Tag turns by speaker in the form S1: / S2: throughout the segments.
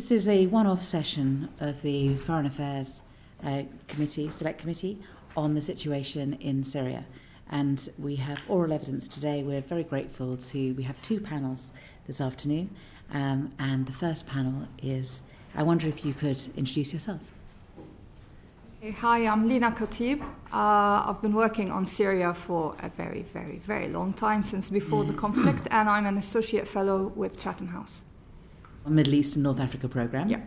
S1: This is a one-off session of the Foreign Affairs Select Committee on the situation in Syria. And we have oral evidence today. We're very grateful we have two panels this afternoon. And the first panel is, I wonder if you could introduce yourselves.
S2: Hi, I'm Lina, Khatib. I've been working on Syria for a very, very, very long time, since before the conflict, and I'm an associate fellow with Chatham House.
S1: On Middle East and North Africa programme.
S2: Yeah.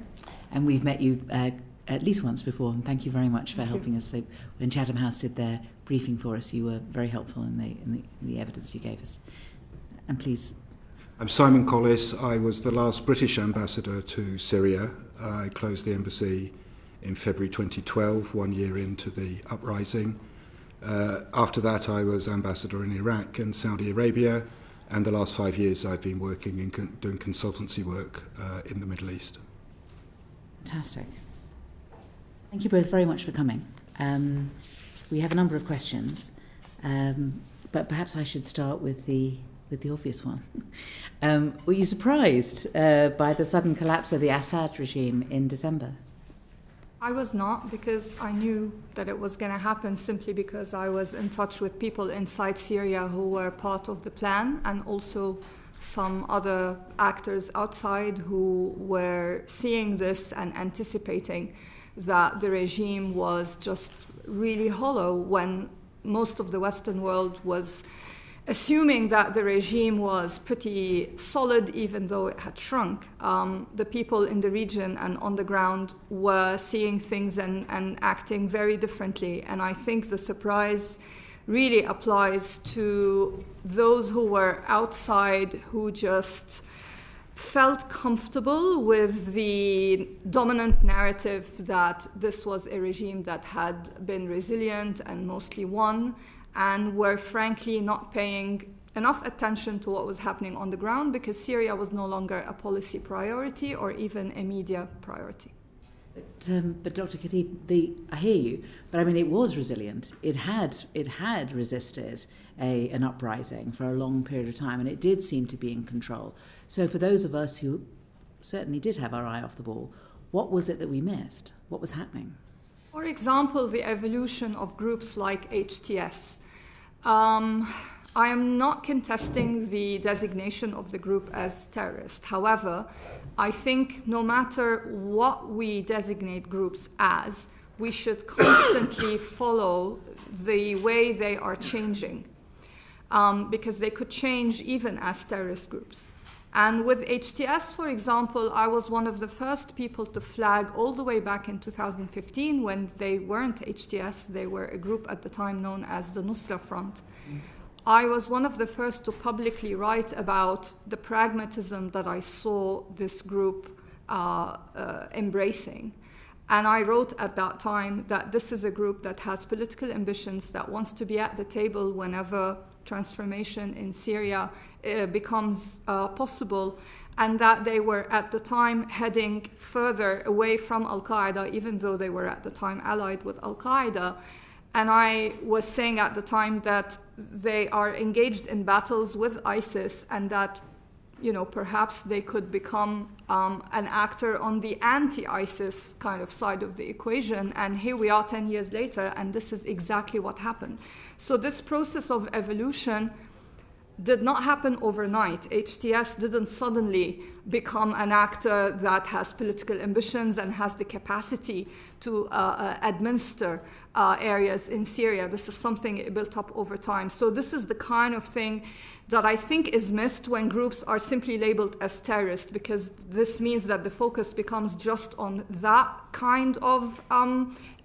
S1: And we've met you at least once before, and thank you very much for helping us. So when Chatham House did their briefing for us, you were very helpful in the evidence you gave us. And please.
S3: I'm Simon Collis. I was the last British ambassador to Syria. I closed the embassy in February 2012, 1 year into the uprising. After that, I was ambassador in Iraq and Saudi Arabia, and the last 5 years I've been working in doing consultancy work in the Middle East.
S1: Fantastic. Thank you both very much for coming. We have a number of questions, but perhaps I should start with the obvious one. Were you surprised by the sudden collapse of the Assad regime in December?
S2: I was not, because I knew that it was going to happen, simply because I was in touch with people inside Syria who were part of the plan, and also some other actors outside who were seeing this and anticipating that the regime was just really hollow, when most of the Western world was assuming that the regime was pretty solid, even though it had shrunk. The people in the region and on the ground were seeing things and acting very differently. And I think the surprise really applies to those who were outside, who just felt comfortable with the dominant narrative that this was a regime that had been resilient and mostly won, and were frankly not paying enough attention to what was happening on the ground, because Syria was no longer a policy priority or even a media priority.
S1: But Dr. Khatib, I hear you, but I mean, it was resilient. It had resisted an uprising for a long period of time, and it did seem to be in control. So for those of us who certainly did have our eye off the ball, what was it that we missed? What was happening?
S2: For example, the evolution of groups like HTS. I am not contesting the designation of the group as terrorist. However, I think no matter what we designate groups as, we should constantly follow the way they are changing, because they could change even as terrorist groups. And with HTS, for example, I was one of the first people to flag all the way back in 2015, when they weren't HTS, they were a group at the time known as the Nusra Front. I was one of the first to publicly write about the pragmatism that I saw this group embracing. And I wrote at that time that this is a group that has political ambitions, that wants to be at the table whenever transformation in Syria becomes possible, and that they were at the time heading further away from al-Qaeda, even though they were at the time allied with al-Qaeda. And I was saying at the time that they are engaged in battles with ISIS, and that, you know, perhaps they could become an actor on the anti-ISIS kind of side of the equation. And here we are 10 years later, and this is exactly what happened. So this process of evolution did not happen overnight. HTS didn't suddenly become an actor that has political ambitions and has the capacity to administer areas in Syria. This is something it built up over time. So this is the kind of thing that I think is missed when groups are simply labeled as terrorist, because this means that the focus becomes just on that kind of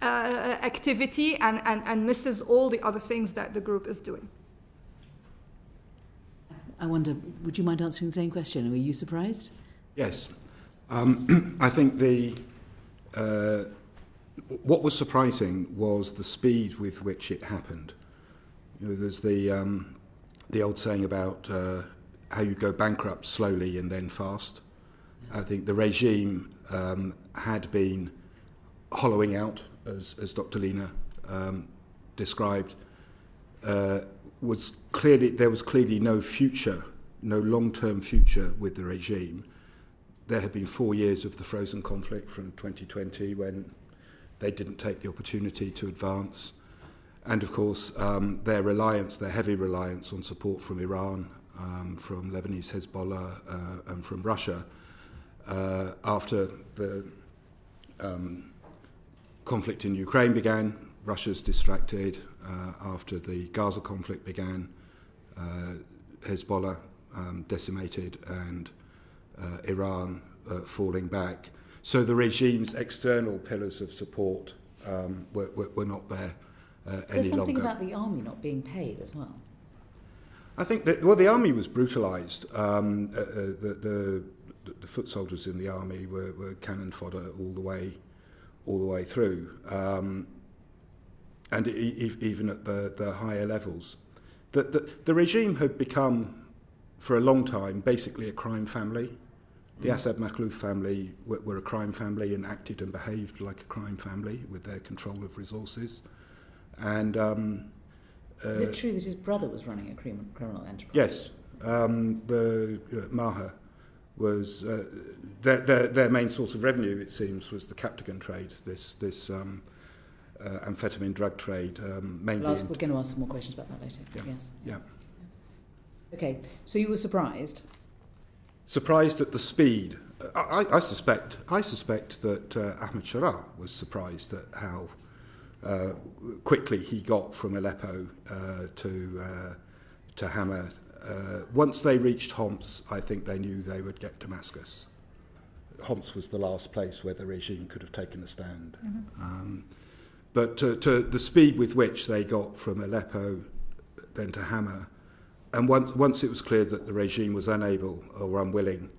S2: activity and misses all the other things that the group is doing.
S1: I wonder, would you mind answering the same question? Were you surprised?
S3: Yes. I think what was surprising was the speed with which it happened. You know, there's the old saying about how you go bankrupt slowly and then fast. Yes. I think the regime had been hollowing out, as Dr. Lina described. There was clearly no future, no long-term future with the regime. there had been 4 years of the frozen conflict from 2020 when they didn't take the opportunity to advance. And of course, their heavy reliance on support from Iran, from Lebanese Hezbollah, and from Russia, after the conflict in Ukraine began, Russia's distracted. After the Gaza conflict began, Hezbollah decimated, and Iran falling back. So the regime's external pillars of support were not there any longer.
S1: There's something about the army not being paid as well.
S3: I think that, well, the army was brutalised. The foot soldiers in the army were cannon fodder all the way through, and even at the higher levels. The regime had become, for a long time, basically a crime family. The Assad Makhlouf family were a crime family and acted and behaved like a crime family with their control of resources. And
S1: is it true that his brother was running a criminal enterprise?
S3: Yes. The Maha was their main source of revenue, it seems, was the Captagon trade, this amphetamine drug trade. Mainly
S1: we're going to ask some more questions about that later.
S3: Yeah.
S1: Yes.
S3: Yeah.
S1: Okay, so you were surprised?
S3: Surprised at the speed. I suspect that Ahmed Sharaa was surprised at how quickly he got from Aleppo to Hama. Once they reached Homs, I think they knew they would get Damascus. Homs was the last place where the regime could have taken a stand. Mm-hmm. But to the speed with which they got from Aleppo then to Hama, and once it was clear that the regime was unable or unwilling,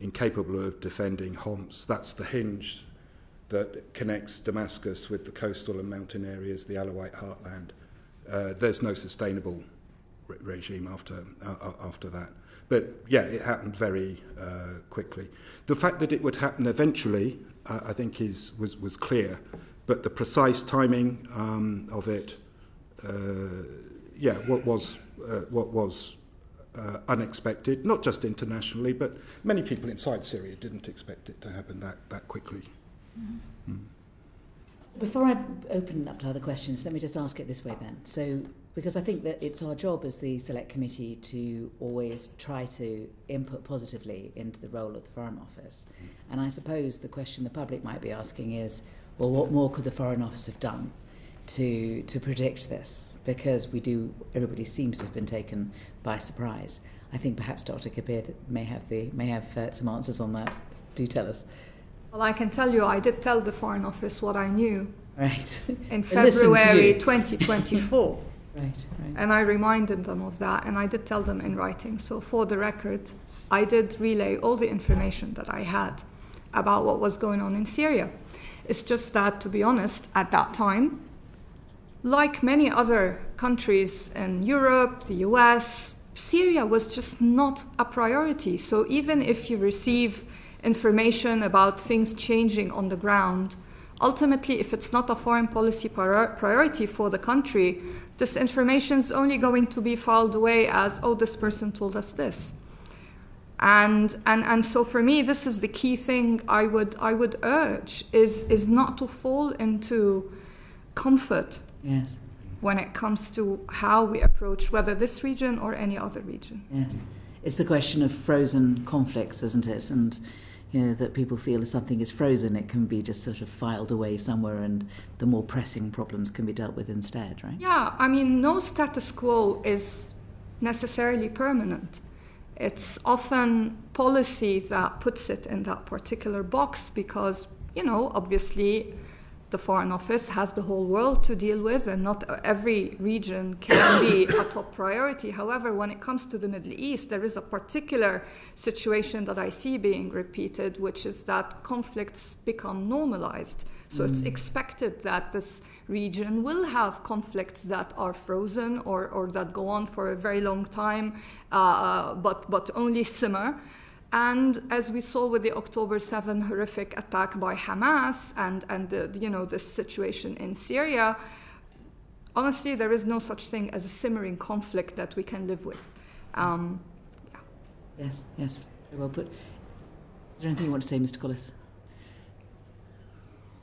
S3: incapable of defending Homs, that's the hinge that connects Damascus with the coastal and mountain areas, the Alawite heartland. There's no sustainable regime after that. But yeah, it happened very quickly. The fact that it would happen eventually, I think, was clear. But the precise timing of it, what was unexpected, not just internationally, but many people inside Syria didn't expect it to happen that quickly. Mm-hmm.
S1: Before I open up to other questions, let me just ask it this way then. So, because I think that it's our job as the Select Committee to always try to input positively into the role of the Foreign Office. And I suppose the question the public might be asking is, well, what more could the Foreign Office have done to predict this? Because everybody seems to have been taken by surprise. I think perhaps Dr. Kabir may have some answers on that. Do tell us.
S2: Well, I can tell you, I did tell the Foreign Office what I knew.
S1: Right.
S2: In February 2024.
S1: Right.
S2: And I reminded them of that, and I did tell them in writing. So for the record, I did relay all the information that I had about what was going on in Syria. It's just that, to be honest, at that time, like many other countries in Europe, the US, Syria was just not a priority. So even if you receive information about things changing on the ground, ultimately, if it's not a foreign policy priority for the country, this information is only going to be filed away as, oh, this person told us this. And so for me, this is the key thing I would urge is not to fall into comfort.
S1: Yes.
S2: When it comes to how we approach whether this region or any other region.
S1: Yes. It's the question of frozen conflicts, isn't it? And that people feel if something is frozen, it can be just sort of filed away somewhere and the more pressing problems can be dealt with instead, right?
S2: Yeah, I mean, no status quo is necessarily permanent. It's often policy that puts it in that particular box because, obviously the Foreign Office has the whole world to deal with and not every region can be a top priority. However, when it comes to the Middle East, there is a particular situation that I see being repeated, which is that conflicts become normalized. So it's expected that this region will have conflicts that are frozen or that go on for a very long time, but only simmer. And as we saw with the October 7 horrific attack by Hamas and this situation in Syria, honestly, there is no such thing as a simmering conflict that we can live with.
S1: Yes, very well put. Is there anything you want to say, Mr. Collis?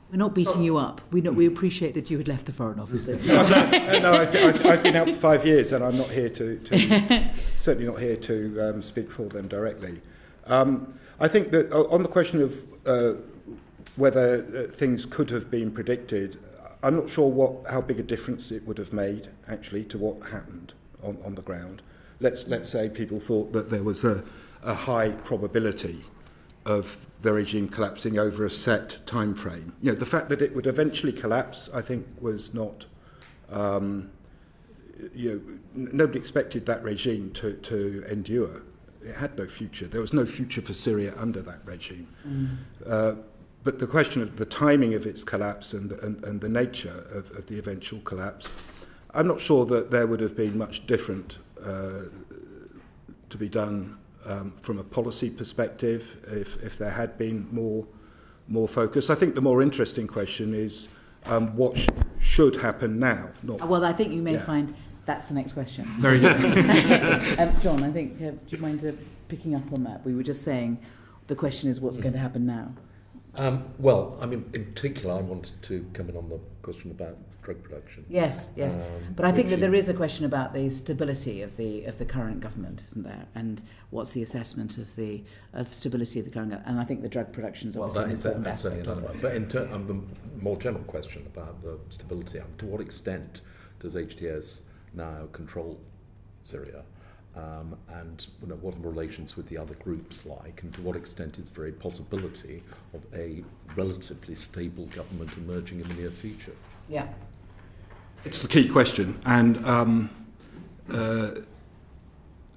S1: We're not beating you up. We appreciate that you had left the Foreign Office.
S3: No, I've been out for 5 years, and I'm not here to certainly not here to speak for them directly. I think that on the question of whether things could have been predicted, I'm not sure how big a difference it would have made actually to what happened on the ground. Let's say people thought that there was a high probability of the regime collapsing over a set time frame. You know, the fact that it would eventually collapse, I think, was not. Nobody expected that regime to endure. It had no future. There was no future for Syria under that regime. But the question of the timing of its collapse and the nature of the eventual collapse, I'm not sure that there would have been much different to be done from a policy perspective if there had been more focus. I think the more interesting question is what should happen now.
S1: Well, I think you may find that's the next question.
S3: Very good.
S1: John, I think, do you mind picking up on that? We were just saying the question is what's going to happen now.
S4: Well, I mean, in particular, I wanted to come in on the question about drug production.
S1: Yes. But I think that there is a question about the stability of the current government, isn't there? And what's the assessment of stability of the current government? And I think the drug production is obviously an important aspect of it.
S4: But in terms of the more general question about the stability, to what extent does HTS now control Syria? And what are relations with the other groups like, and to what extent is there a possibility of a relatively stable government emerging in the near future?
S1: Yeah.
S3: It's the key question, and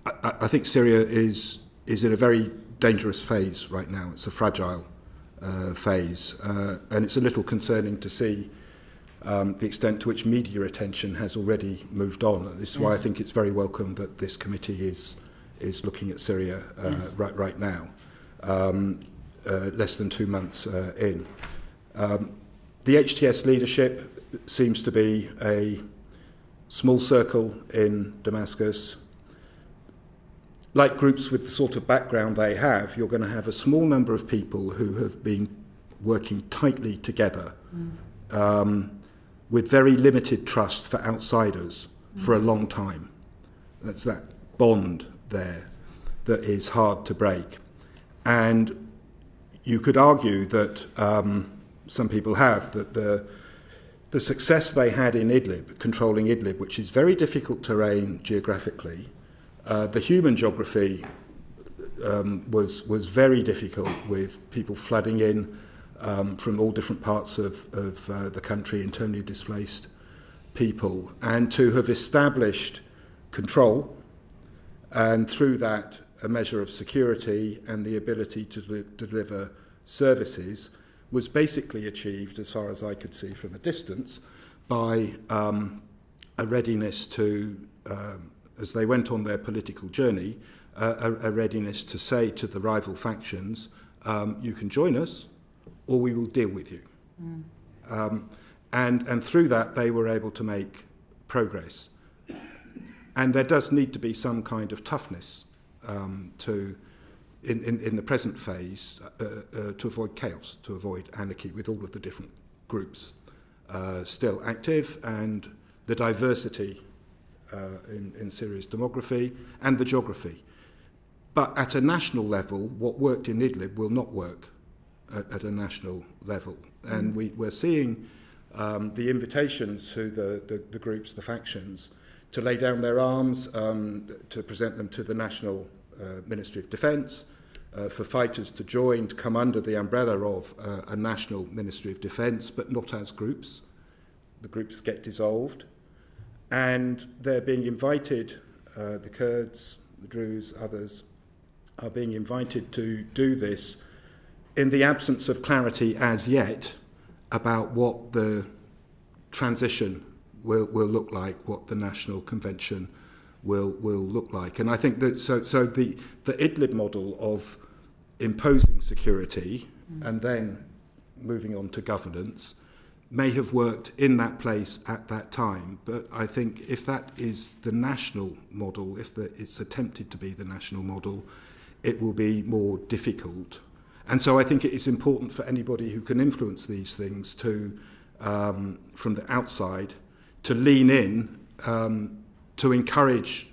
S3: I think Syria is in a very dangerous phase right now. It's a fragile phase, and it's a little concerning to see the extent to which media attention has already moved on. This is why I think it's very welcome that this committee is looking at Syria right now, less than 2 months in. The HTS leadership seems to be a small circle in Damascus. Like groups with the sort of background they have, you're going to have a small number of people who have been working tightly together with very limited trust for outsiders for a long time. That's that bond there that is hard to break. And you could argue that some people have, that the success they had in Idlib, controlling Idlib, which is very difficult terrain geographically, the human geography was very difficult, with people flooding in from all different parts of the country, internally displaced people, and to have established control, and through that a measure of security and the ability to deliver services, was basically achieved, as far as I could see from a distance, by a readiness to, as they went on their political journey, a readiness to say to the rival factions, you can join us, or we will deal with you. And through that, they were able to make progress. And there does need to be some kind of toughness in the present phase to avoid chaos, to avoid anarchy, with all of the different groups still active, and the diversity in Syria's demography and the geography. But at a national level, what worked in Idlib will not work at a national level. And we're seeing the invitations to the groups, the factions, to lay down their arms, to present them to the National Ministry of Defence, for fighters to join, to come under the umbrella of a National Ministry of Defence, but not as groups. The groups get dissolved. And they're being invited, the Kurds, the Druze, others, are being invited to do this in the absence of clarity as yet about what the transition will look like, what the national convention will look like. And I think that so the Idlib model of imposing security and then moving on to governance may have worked in that place at that time. But I think if that is the national model, if it's attempted to be the national model, it will be more difficult. And so I think it is important for anybody who can influence these things to, from the outside, to lean in, to encourage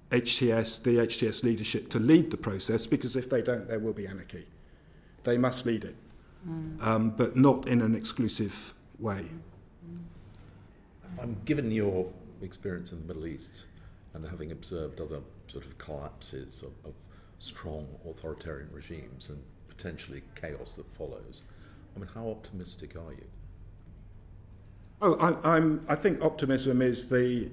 S3: the HTS leadership to lead the process, because if they don't, there will be anarchy. They must lead it, but not in an exclusive way.
S4: Given your experience in the Middle East and having observed other sort of collapses of strong authoritarian regimes and potentially chaos that follows, I mean, how optimistic are you?
S3: I think optimism is the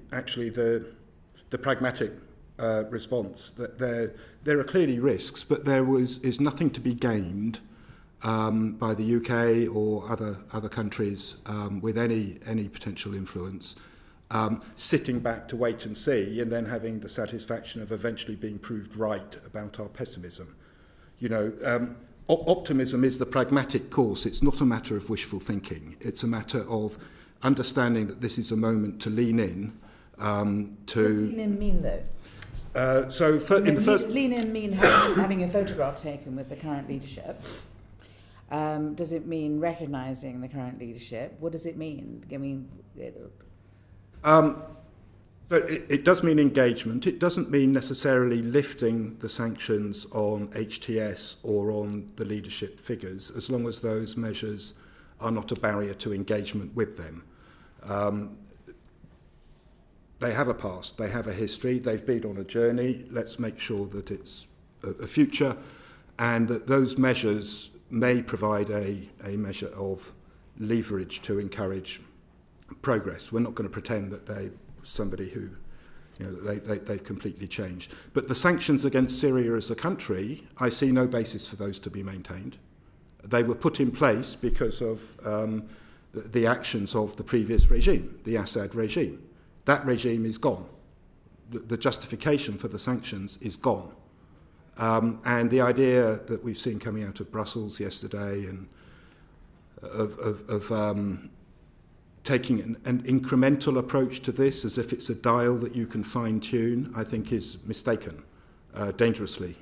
S3: pragmatic response. That there are clearly risks, but there is nothing to be gained by the UK or other countries with any potential influence, sitting back to wait and see, and then having the satisfaction of eventually being proved right about our pessimism. Optimism is the pragmatic course. It's not a matter of wishful thinking. It's a matter of understanding that this is a moment to lean in. What
S1: does lean in mean, though? Lean in mean having a photograph taken with the current leadership? Does it mean recognising the current leadership? What does it mean? I mean,
S3: but it does mean engagement. It doesn't mean necessarily lifting the sanctions on HTS or on the leadership figures, as long as those measures are not a barrier to engagement with them. They have a past, they have a history, they've been on a journey. Let's make sure that it's a future, and that those measures may provide a measure of leverage to encourage progress. We're not going to pretend that they're somebody who, they've completely changed. But the sanctions against Syria as a country, I see no basis for those to be maintained. They were put in place because of the actions of the previous regime, the Assad regime. That regime is gone. The justification for the sanctions is gone. And the idea that we've seen coming out of Brussels yesterday and of taking an incremental approach to this as if it's a dial that you can fine-tune, I think is mistaken, dangerously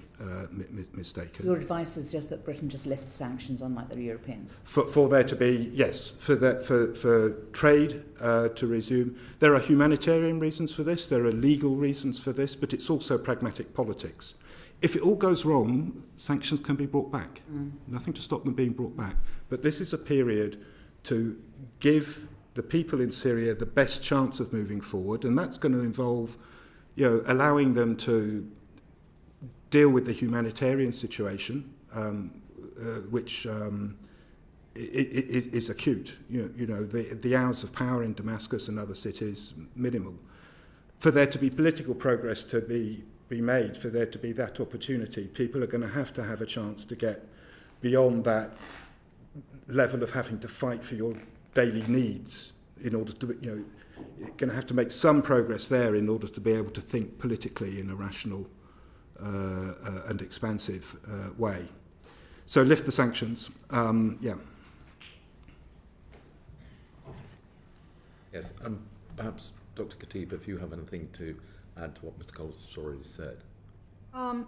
S3: mistaken.
S1: Your advice is just that Britain just lifts sanctions unlike the Europeans?
S3: For there to be, yes, for trade to resume. There are humanitarian reasons for this, there are legal reasons for this, but it's also pragmatic politics. If it all goes wrong, sanctions can be brought back. Nothing to stop them being brought back. But this is a period to give the people in Syria the best chance of moving forward, and that's going to involve, allowing them to deal with the humanitarian situation, which is acute. The hours of power in Damascus and other cities minimal. For there to be political progress to be made, for there to be that opportunity, people are going to have a chance to get beyond that level of having to fight for your daily needs in order to, you're going to have to make some progress there in order to be able to think politically in a rational and expansive way. So lift the sanctions,
S4: Yes, perhaps Dr. Khatib, if you have anything to add to what Mr. Collis has already said.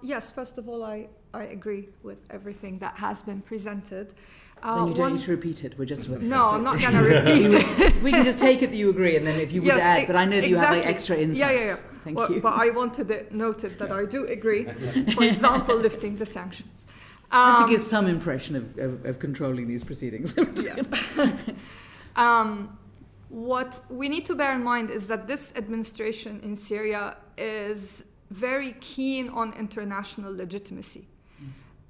S2: Yes, first of all, I agree with everything that has been presented.
S1: Then you don't need to repeat it. We're just
S2: no, I'm not going to repeat it.
S1: We can just take it that you agree, and then if you would add, but I know that you have extra insights.
S2: Yeah.
S1: Thank you.
S2: But I wanted it noted that I do agree. For example, lifting the sanctions.
S1: I have to give some impression of controlling these proceedings.
S2: What we need to bear in mind is that this administration in Syria is very keen on international legitimacy.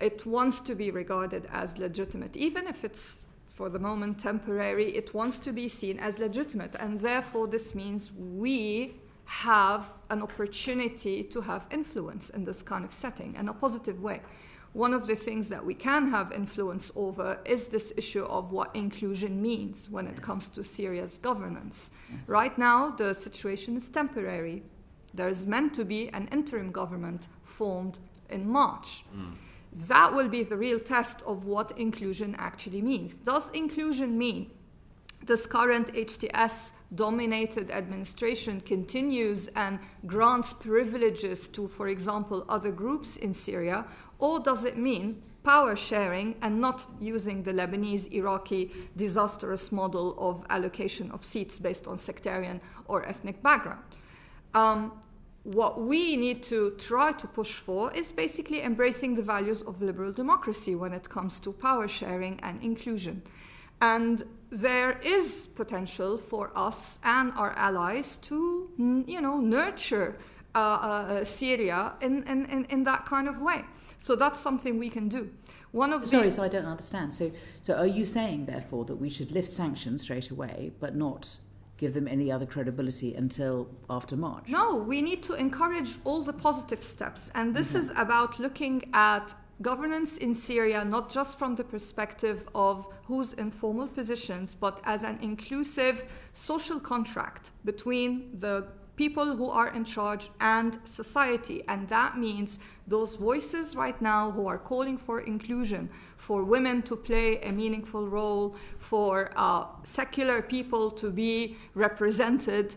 S2: It wants to be regarded as legitimate, even if it's, for the moment, temporary. It wants to be seen as legitimate, and therefore this means we have an opportunity to have influence in this kind of setting in a positive way. One of the things that we can have influence over is this issue of what inclusion means when it comes to Syria's governance. Right now, the situation is temporary. There is meant to be an interim government formed in March. That will be the real test of what inclusion actually means. Does inclusion mean this current HTS-dominated administration continues and grants privileges to, for example, other groups in Syria, or does it mean power sharing and not using the Lebanese-Iraqi disastrous model of allocation of seats based on sectarian or ethnic background. What we need to try to push for is basically embracing the values of liberal democracy when it comes to power sharing and inclusion. And there is potential for us and our allies to, nurture Syria in that kind of way. So that's something we can do.
S1: So I don't understand. So are you saying, therefore, that we should lift sanctions straight away, but not give them any other credibility until after March?
S2: No, we need to encourage all the positive steps. And this is about looking at governance in Syria, not just from the perspective of who's in formal positions, but as an inclusive social contract between the people who are in charge and society. And that means those voices right now who are calling for inclusion, for women to play a meaningful role, for secular people to be represented.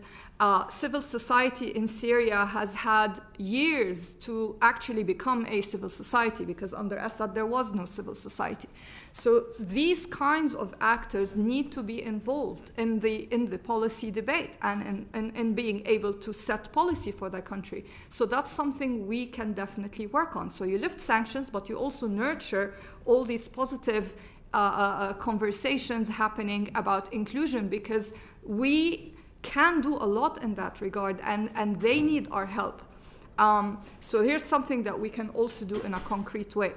S2: Civil society in Syria has had years to actually become a civil society, because under Assad there was no civil society. So these kinds of actors need to be involved in the policy debate and in being able to set policy for their country. So that's something we can definitely work on. So you lift sanctions, but you also nurture all these positive conversations happening about inclusion, because we can do a lot in that regard, and they need our help. So here's something that we can also do in a concrete way.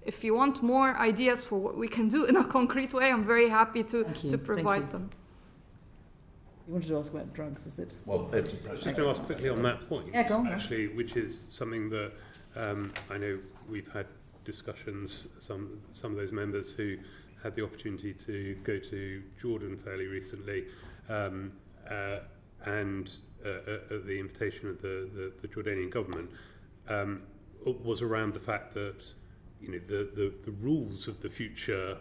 S2: If you want more ideas for what we can do in a concrete way, I'm very happy to provide them.
S1: You wanted to ask about drugs, is it?
S5: Well, I was just going to ask quickly on that point, actually, which is something that I know we've had discussions, some of those members who had the opportunity to go to Jordan fairly recently, and at the invitation of the Jordanian government, was around the fact that the rules of the future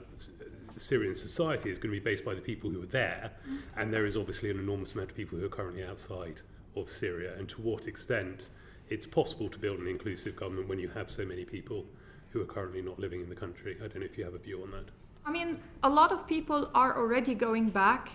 S5: Syrian society is going to be based by the people who are there, and there is obviously an enormous amount of people who are currently outside of Syria, and to what extent it's possible to build an inclusive government when you have so many people who are currently not living in the country. I don't know if you have a view on that.
S2: I mean, a lot of people are already going back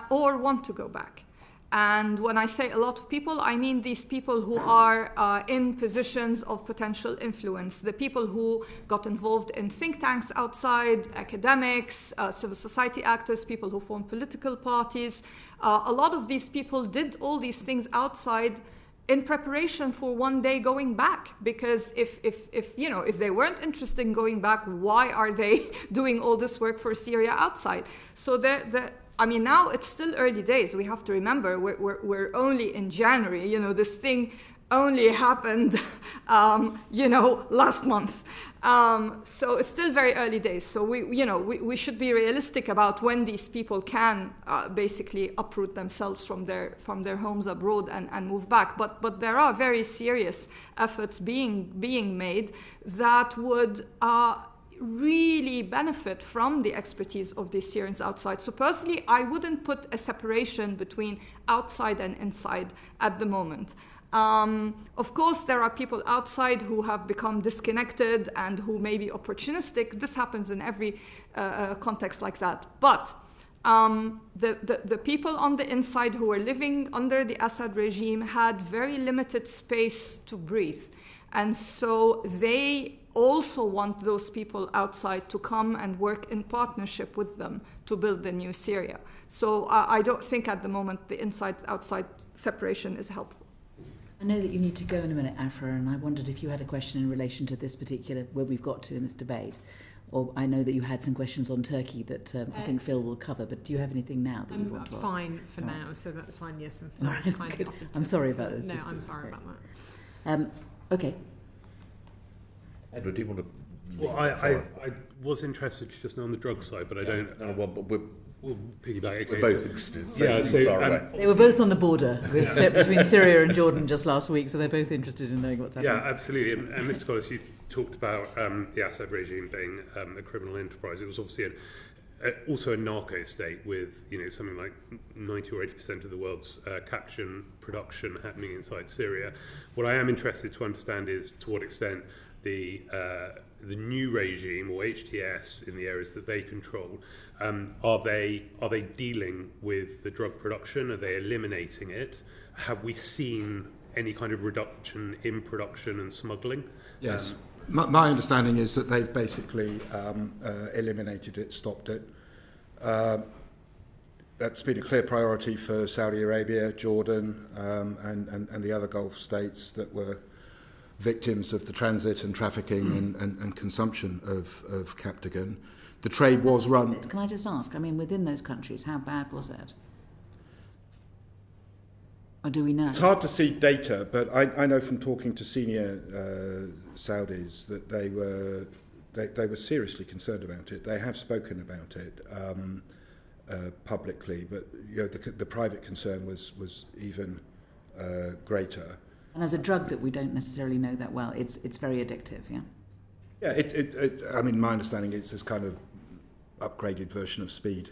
S2: or want to go back. And when I say a lot of people, I mean these people who are in positions of potential influence, the people who got involved in think tanks outside, academics, civil society actors, people who formed political parties. A lot of these people did all these things outside in preparation for one day going back, because if they weren't interested in going back, why are they doing all this work for Syria outside? So now it's still early days. We have to remember we're only in January. This thing only happened, last month. So it's still very early days. So we should be realistic about when these people can basically uproot themselves from their homes abroad and move back. But there are very serious efforts being made that would really benefit from the expertise of these Syrians outside. So personally, I wouldn't put a separation between outside and inside at the moment. Of course, there are people outside who have become disconnected and who may be opportunistic. This happens in every context like that. But the people on the inside who were living under the Assad regime had very limited space to breathe. And so they also want those people outside to come and work in partnership with them to build the new Syria. So I don't think at the moment the inside-outside separation is helpful.
S1: I know that you need to go in a minute, Afra, and I wondered if you had a question in relation to this particular, where we've got to in this debate. Or I know that you had some questions on Turkey that I think Phil will cover, but do you have anything now that you want to ask?
S6: I'm fine for now, so that's fine, yes. And Phil's
S1: I'm sorry about this.
S6: No, I'm sorry about that.
S1: Okay.
S4: Edward, do you want to...
S5: Well, I was interested just now on the drug side, but I don't... We'll piggyback.
S4: We're both interested.
S1: They were both on the border between Syria and Jordan just last week, so they're both interested in knowing what's happening.
S5: Yeah, absolutely. And Mr. Collis, you talked about the Assad regime being a criminal enterprise. It was obviously also a narco state with something like 90 or 80% of the world's caption production happening inside Syria. What I am interested to understand is to what extent the new regime or HTS in the areas that they control, are they dealing with the drug production? Are they eliminating it? Have we seen any kind of reduction in production and smuggling?
S3: Yes. My understanding is that they've basically eliminated it, stopped it. That's been a clear priority for Saudi Arabia, Jordan, and the other Gulf states that were victims of the transit and trafficking and consumption of Captagon. The trade was run...
S1: Can I just ask, I mean, within those countries, how bad was it? Or do we know?
S3: It's hard to see data, but I know from talking to senior Saudis that they were seriously concerned about it. They have spoken about it publicly, but the private concern was even greater.
S1: And as a drug that we don't necessarily know that well, it's very addictive, yeah?
S3: Yeah, I mean, my understanding is this kind of upgraded version of speed.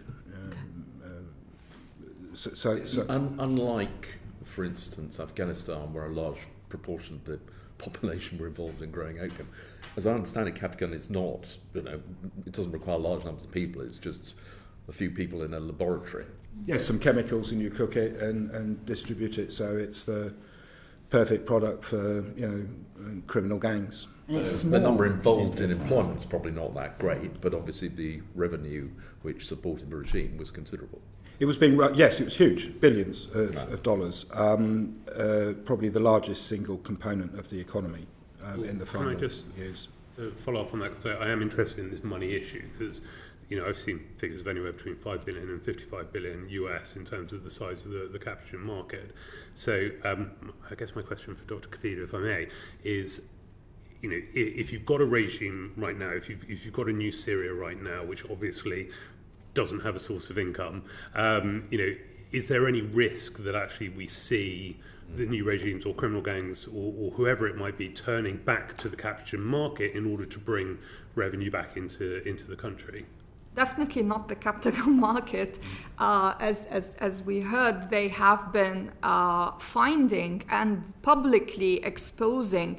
S4: Unlike, for instance, Afghanistan, where a large proportion of the population were involved in growing opium, as I understand it, Captagon is not, it doesn't require large numbers of people, it's just a few people in a laboratory.
S3: Yes, some chemicals, and you cook it and distribute it, so it's the perfect product for criminal gangs.
S1: And it's small.
S4: The number involved in employment is probably not that great, but obviously the revenue which supported the regime was considerable.
S3: It was being yes, it was huge, billions of dollars. Probably the largest single component of the economy in the final years.
S5: Can I just follow up on that? Because I am interested in this money issue, because I've seen figures of anywhere between 5 billion and 55 billion US in terms of the size of the Captagon market. So I guess my question for Dr. Khatib, if I may, is if you've got a regime right now, if you've got a new Syria right now, which obviously doesn't have a source of income, is there any risk that actually we see the new regimes or criminal gangs or whoever it might be turning back to the Captagon market in order to bring revenue back into the country?
S2: Definitely not the Captagon market. As we heard, they have been finding and publicly exposing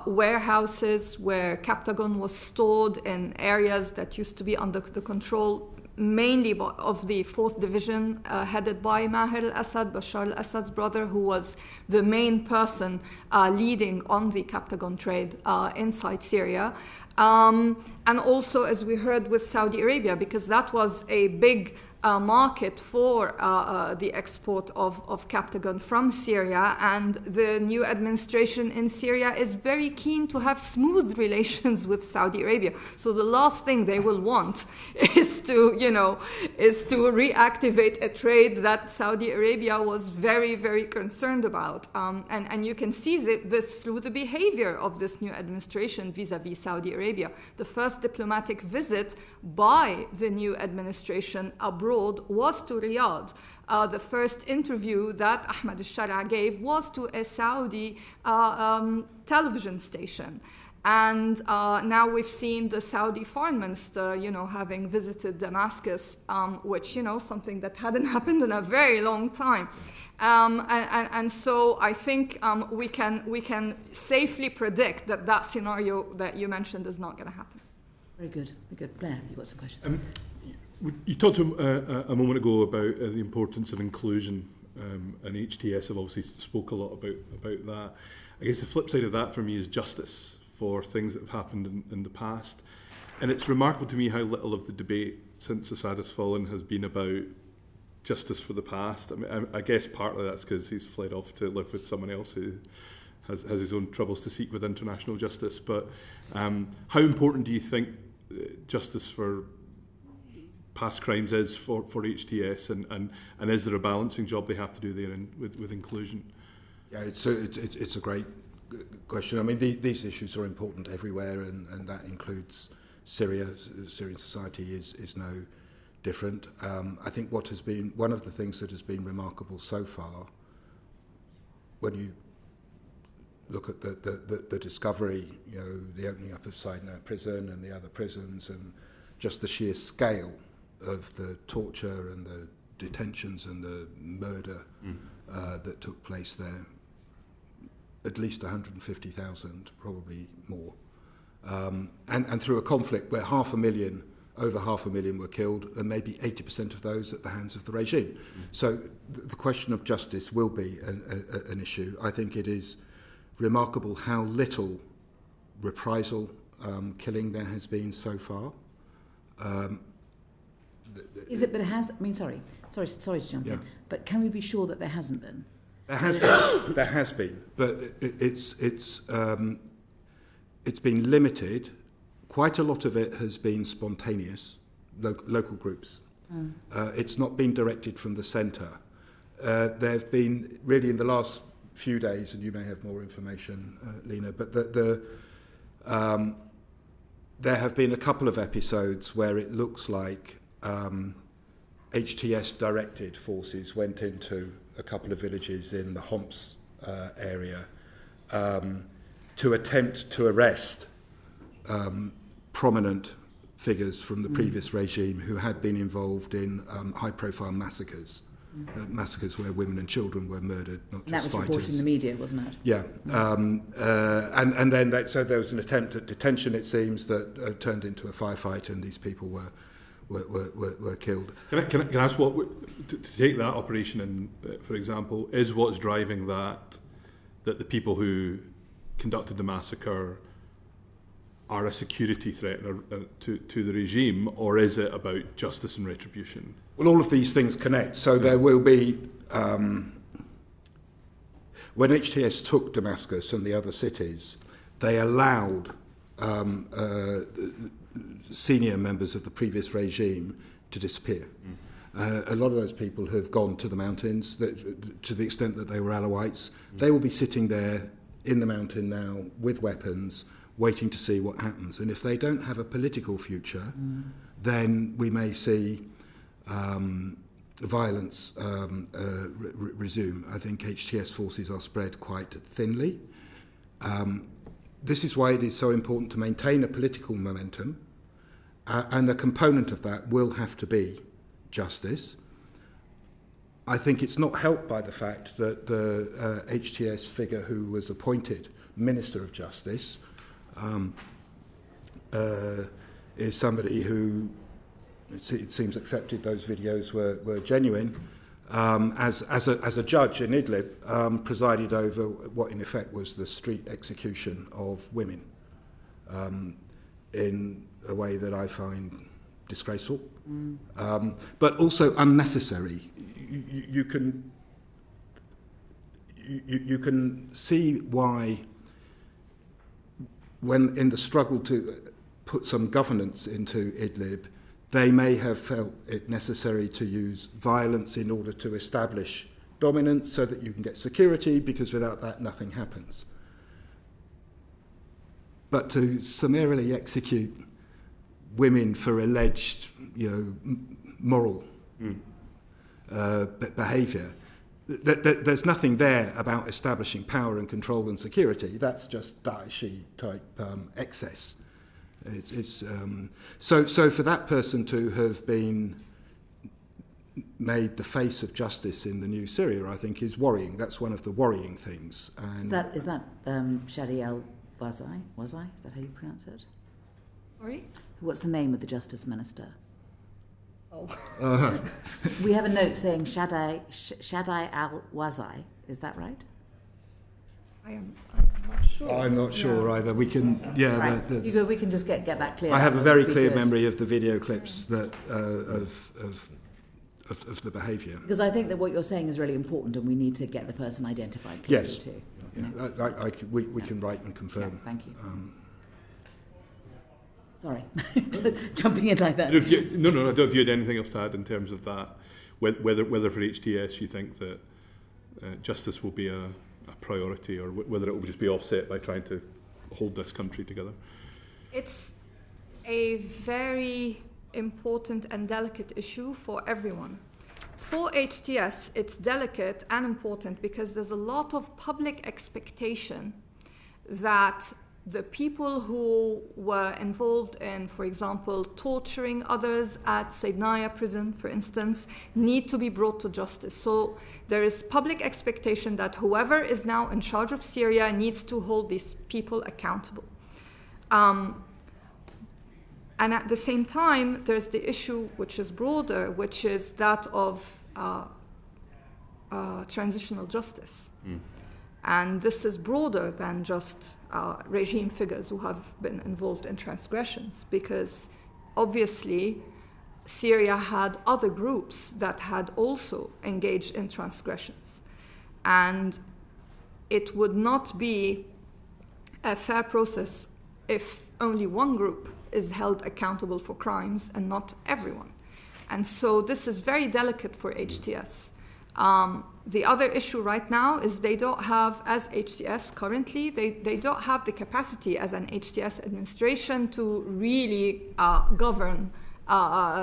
S2: warehouses where Captagon was stored in areas that used to be under the control mainly of the 4th Division, headed by Maher al-Assad, Bashar al-Assad's brother, who was the main person leading on the Captagon trade inside Syria. And also, as we heard, with Saudi Arabia, because that was a big market for the export of Captagon from Syria, and the new administration in Syria is very keen to have smooth relations with Saudi Arabia. So the last thing they will want is to reactivate a trade that Saudi Arabia was very, very concerned about. And you can see this through the behavior of this new administration vis-à-vis Saudi Arabia. The first diplomatic visit by the new administration abroad was to Riyadh. The first interview that Ahmed al-Shara gave was to a Saudi television station. And now we've seen the Saudi foreign minister, having visited Damascus, which, something that hadn't happened in a very long time. And so I think we can safely predict that scenario that you mentioned is not going to happen.
S1: Very good. Very good. Blair, you've got some questions.
S7: You talked a moment ago about the importance of inclusion, and HTS have obviously spoke a lot about that. I guess the flip side of that for me is justice for things that have happened in the past. And it's remarkable to me how little of the debate since Assad has fallen has been about justice for the past. I mean, I guess partly that's because he's fled off to live with someone else who has his own troubles to seek with international justice. But how important do you think justice for past crimes is for HTS, and is there a balancing job they have to do there with inclusion?
S3: Yeah, it's a great question. I mean, these issues are important everywhere, and that includes Syria. Syrian society is no different. I think what has been one of the things that has been remarkable so far, when you look at the discovery, the opening up of Sinai prison and the other prisons, and just the sheer scale of the torture and the detentions and the murder that took place there. At least 150,000, probably more, and through a conflict where over half a million were killed, and maybe 80% of those at the hands of the regime. So the question of justice will be an issue. I think it is remarkable how little reprisal killing there has been so far.
S1: Is it? But it has. I mean, sorry to jump in. But can we be sure that there hasn't been?
S3: There has been. There has been, but it's been limited. Quite a lot of it has been spontaneous, local groups. It's not been directed from the centre. There have been, really in the last few days, and you may have more information, Lina, but there have been a couple of episodes where it looks like HTS-directed forces went into a couple of villages in the Homs area to attempt to arrest prominent figures from the previous regime who had been involved in high-profile massacres. Massacres where women and children were murdered, not just fighters.
S1: That was reported in the media, wasn't it?
S3: Yeah. And then so there was an attempt at detention, it seems, that turned into a firefight, and these people were killed.
S7: Can I ask to take that operation in, for example, is what's driving that the people who conducted the massacre are a security threat to the regime, or is it about justice and retribution?
S3: Well, all of these things connect. So there will be, when HTS took Damascus and the other cities, they allowed senior members of the previous regime to disappear. A lot of those people have gone to the mountains, to the extent that they were Alawites. They will be sitting there in the mountain now with weapons, waiting to see what happens. And if they don't have a political future, then we may see violence resume. I think HTS forces are spread quite thinly. This is why it is so important to maintain a political momentum, and a component of that will have to be justice. I think it's not helped by the fact that the HTS figure who was appointed Minister of Justice is somebody who, it seems, accepted those videos were genuine, as a judge in Idlib, presided over what in effect was the street execution of women in a way that I find disgraceful, but also unnecessary. You can see why, when in the struggle to put some governance into Idlib, they may have felt it necessary to use violence in order to establish dominance so that you can get security, because without that nothing happens. But to summarily execute women for alleged, moral behaviour, there's nothing there about establishing power and control and security. That's just Daeshi type excess. So for that person to have been made the face of justice in the new Syria, I think, is worrying. That's one of the worrying things. And
S1: is that Shadi al-Wazai? Wazai? Is that how you pronounce it?
S2: Sorry?
S1: What's the name of the Justice Minister?
S2: Oh.
S1: We have a note saying Shadi al-Wazai. Is that right?
S2: I'm not sure.
S3: I'm not sure either. We can,
S1: right. We can just get that clear.
S3: I have a very clear memory of the video clips that of the behaviour.
S1: Because I think that what you're saying is really important, and we need to get the person identified clearly too.
S3: Yeah. We can write and confirm.
S1: Yeah, thank you. Sorry, jumping in like that.
S7: No. I don't have anything else to add in terms of that. Whether for HTS you think that justice will be a priority, or whether it will just be offset by trying to hold this country together.
S2: It's a very important and delicate issue for everyone. For HTS, it's delicate and important because there's a lot of public expectation that the people who were involved in, for example, torturing others at Saydnaya prison, for instance, need to be brought to justice. So there is public expectation that whoever is now in charge of Syria needs to hold these people accountable. And at the same time, there's the issue which is broader, which is that of transitional justice. And this is broader than just regime figures who have been involved in transgressions, because obviously Syria had other groups that had also engaged in transgressions. And it would not be a fair process if only one group is held accountable for crimes and not everyone. And so this is very delicate for HTS. The other issue right now is they don't have, as HTS currently, they don't have the capacity as an HTS administration to really govern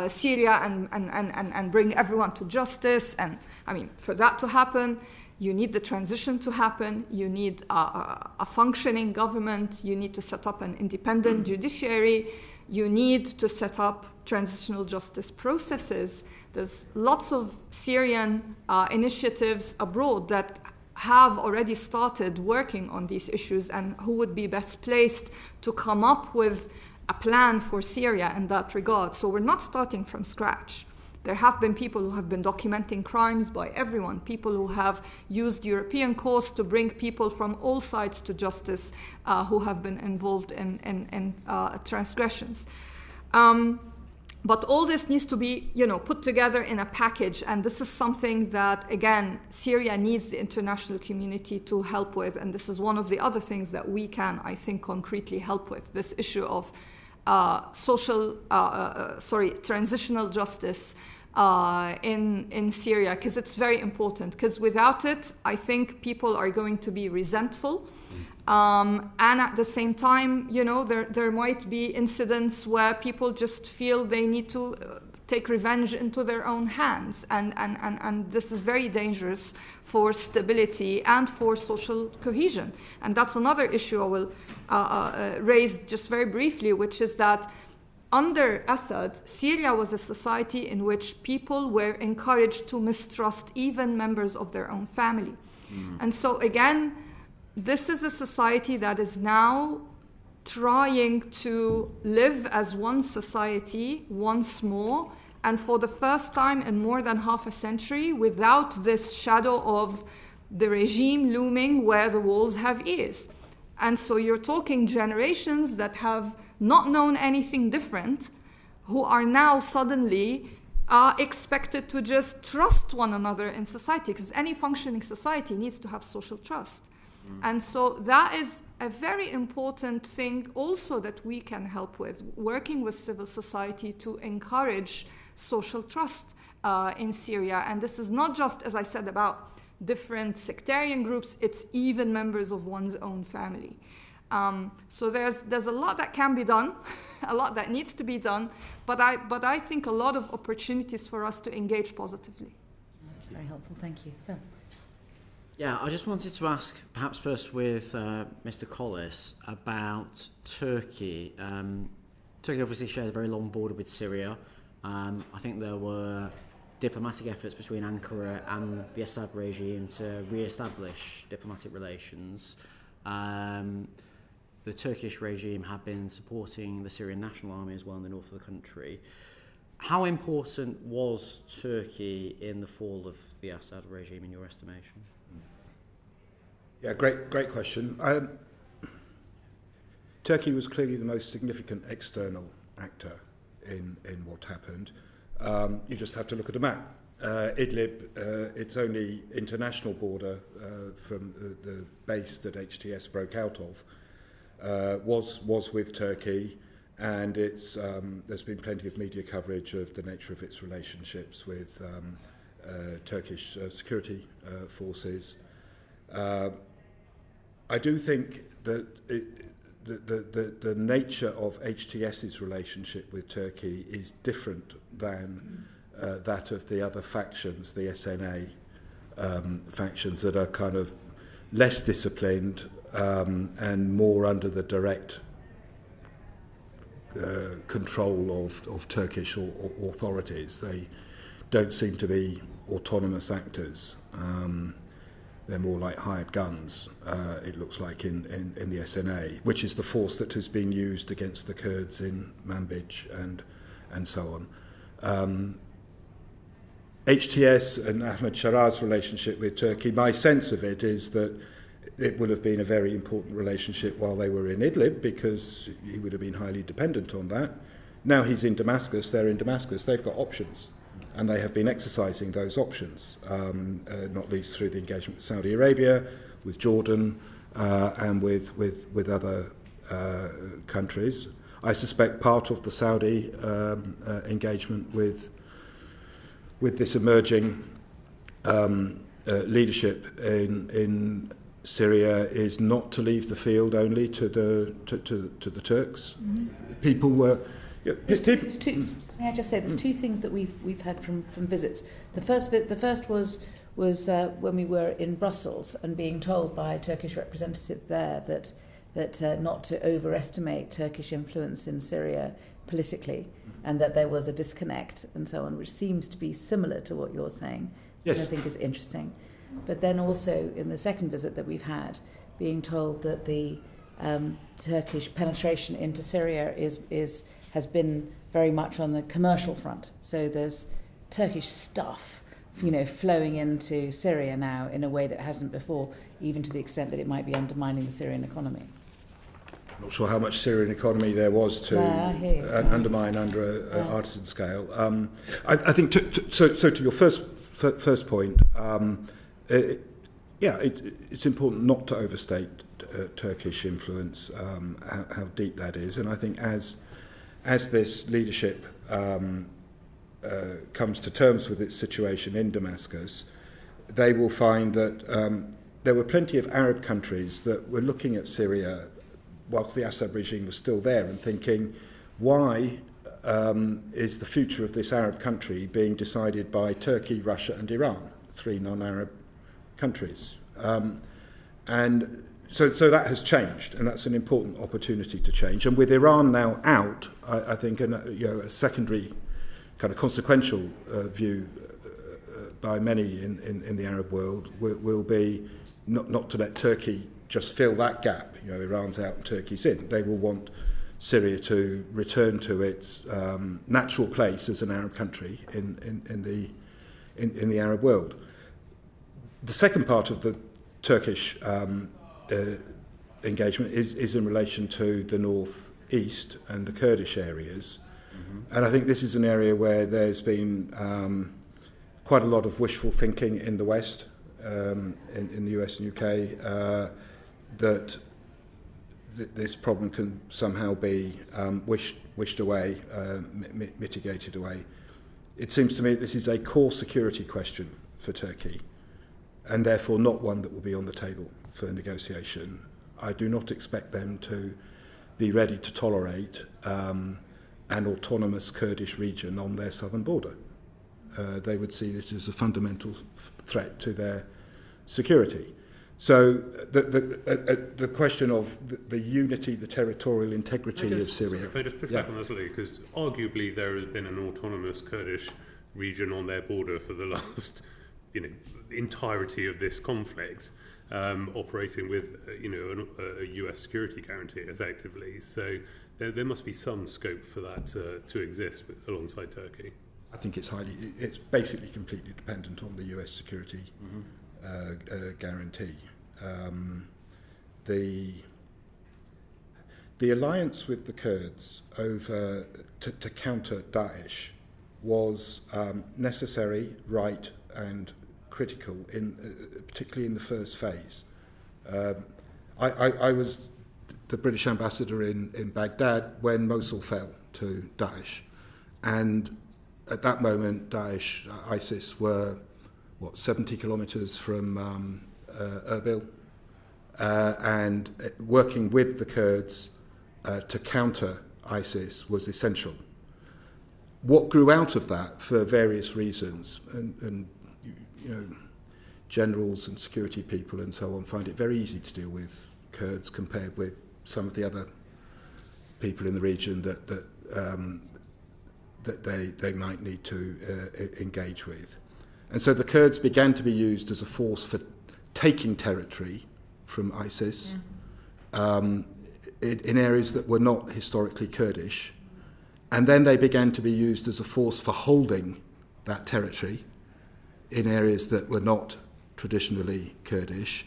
S2: Syria and bring everyone to justice. And I mean, for that to happen, you need the transition to happen, you need a functioning government, you need to set up an independent judiciary, you need to set up transitional justice processes. There's lots of Syrian initiatives abroad that have already started working on these issues, and who would be best placed to come up with a plan for Syria in that regard. So we're not starting from scratch. There have been people who have been documenting crimes by everyone, people who have used European courts to bring people from all sides to justice who have been involved in transgressions. But all this needs to be, put together in a package, and this is something that, again, Syria needs the international community to help with, and this is one of the other things that we can, I think, concretely help with, this issue of transitional justice in Syria, because it's very important, because without it, I think people are going to be resentful. And at the same time, there might be incidents where people just feel they need to take revenge into their own hands. And this is very dangerous for stability and for social cohesion. And that's another issue I will raise just very briefly, which is that under Assad, Syria was a society in which people were encouraged to mistrust even members of their own family. And so again, this is a society that is now trying to live as one society once more, and for the first time in more than half a century, without this shadow of the regime looming where the walls have ears. And so you're talking generations that have not known anything different, who are now suddenly expected to just trust one another in society, because any functioning society needs to have social trust. And so that is a very important thing also that we can help with, working with civil society to encourage social trust in Syria. And this is not just, as I said, about different sectarian groups, it's even members of one's own family. So there's a lot that can be done, a lot that needs to be done, but I think a lot of opportunities for us to engage positively.
S1: That's very helpful, thank you. Phil.
S8: Yeah, I just wanted to ask, perhaps first with Mr. Collis, about Turkey. Turkey obviously shares a very long border with Syria. I think there were diplomatic efforts between Ankara and the Assad regime to re-establish diplomatic relations. The Turkish regime had been supporting the Syrian National Army as well in the north of the country. How important was Turkey in the fall of the Assad regime, in your estimation?
S3: Yeah, great question. Turkey was clearly the most significant external actor in what happened. You just have to look at a map. Idlib, its only international border from the base that HTS broke out of, was with Turkey, and there's been plenty of media coverage of the nature of its relationships with Turkish security forces. I do think that the nature of HTS's relationship with Turkey is different than that of the other factions, the SNA factions that are kind of less disciplined and more under the direct control of Turkish authorities. They don't seem to be autonomous actors. they're more like hired guns, it looks like, in the SNA, which is the force that has been used against the Kurds in Manbij and so on. HTS and Ahmed Sharat's relationship with Turkey, my sense of it is that it would have been a very important relationship while they were in Idlib, because he would have been highly dependent on that. Now he's in Damascus, they're in Damascus, they've got options, and they have been exercising those options, not least through the engagement with Saudi Arabia, with Jordan, and with other countries. I suspect part of the Saudi engagement with this emerging leadership in Syria is not to leave the field only to the Turks. Mm-hmm. People were. Yeah,
S1: there's two. May I just say, there's two things that we've had from visits. The first was when we were in Brussels and being told by a Turkish representative there that not to overestimate Turkish influence in Syria politically, and that there was a disconnect and so on, which seems to be similar to what you're saying,
S3: yes,
S1: which I think is interesting. But then also in the second visit that we've had, being told that the Turkish penetration into Syria has been very much on the commercial front. So there's Turkish stuff, flowing into Syria now in a way that hasn't before, even to the extent that it might be undermining the Syrian economy.
S3: I'm not sure how much Syrian economy there was to undermine under an artisan scale. I think so to your first point, it's important not to overstate Turkish influence, how deep that is, and I think as this leadership comes to terms with its situation in Damascus, they will find that there were plenty of Arab countries that were looking at Syria whilst the Assad regime was still there and thinking, why is the future of this Arab country being decided by Turkey, Russia and Iran, three non-Arab countries? And so that has changed, and that's an important opportunity to change. And with Iran now out, I think a secondary kind of consequential view by many in the Arab world will be not to let Turkey just fill that gap. Iran's out and Turkey's in. They will want Syria to return to its natural place as an Arab country in the Arab world. The second part of the Turkish engagement is in relation to the north-east and the Kurdish areas. Mm-hmm. And I think this is an area where there's been quite a lot of wishful thinking in the West, in the US and UK, that this problem can somehow be wished away, mitigated away. It seems to me this is a core security question for Turkey, and therefore not one that will be on the table for negotiation. I do not expect them to be ready to tolerate an autonomous Kurdish region on their southern border. They would see it as a fundamental threat to their security. So the question of the unity, the territorial integrity of Syria.
S5: Can I just push back on that a little, because arguably there has been an autonomous Kurdish region on their border for the last, entirety of this conflict, operating with, a US security guarantee effectively. So there must be some scope for that to exist alongside Turkey.
S3: I think it's basically completely dependent on the US security guarantee. The alliance with the Kurds over to counter Daesh was necessary, right, and critical, particularly in the first phase. I was the British ambassador in Baghdad when Mosul fell to Daesh, and at that moment Daesh, ISIS were 70 kilometres from Erbil, and working with the Kurds to counter ISIS was essential. What grew out of that, for various reasons, and generals and security people and so on find it very easy to deal with Kurds compared with some of the other people in the region that they might need to engage with. And so the Kurds began to be used as a force for taking territory from ISIS in areas that were not historically Kurdish, and then they began to be used as a force for holding that territory in areas that were not traditionally Kurdish.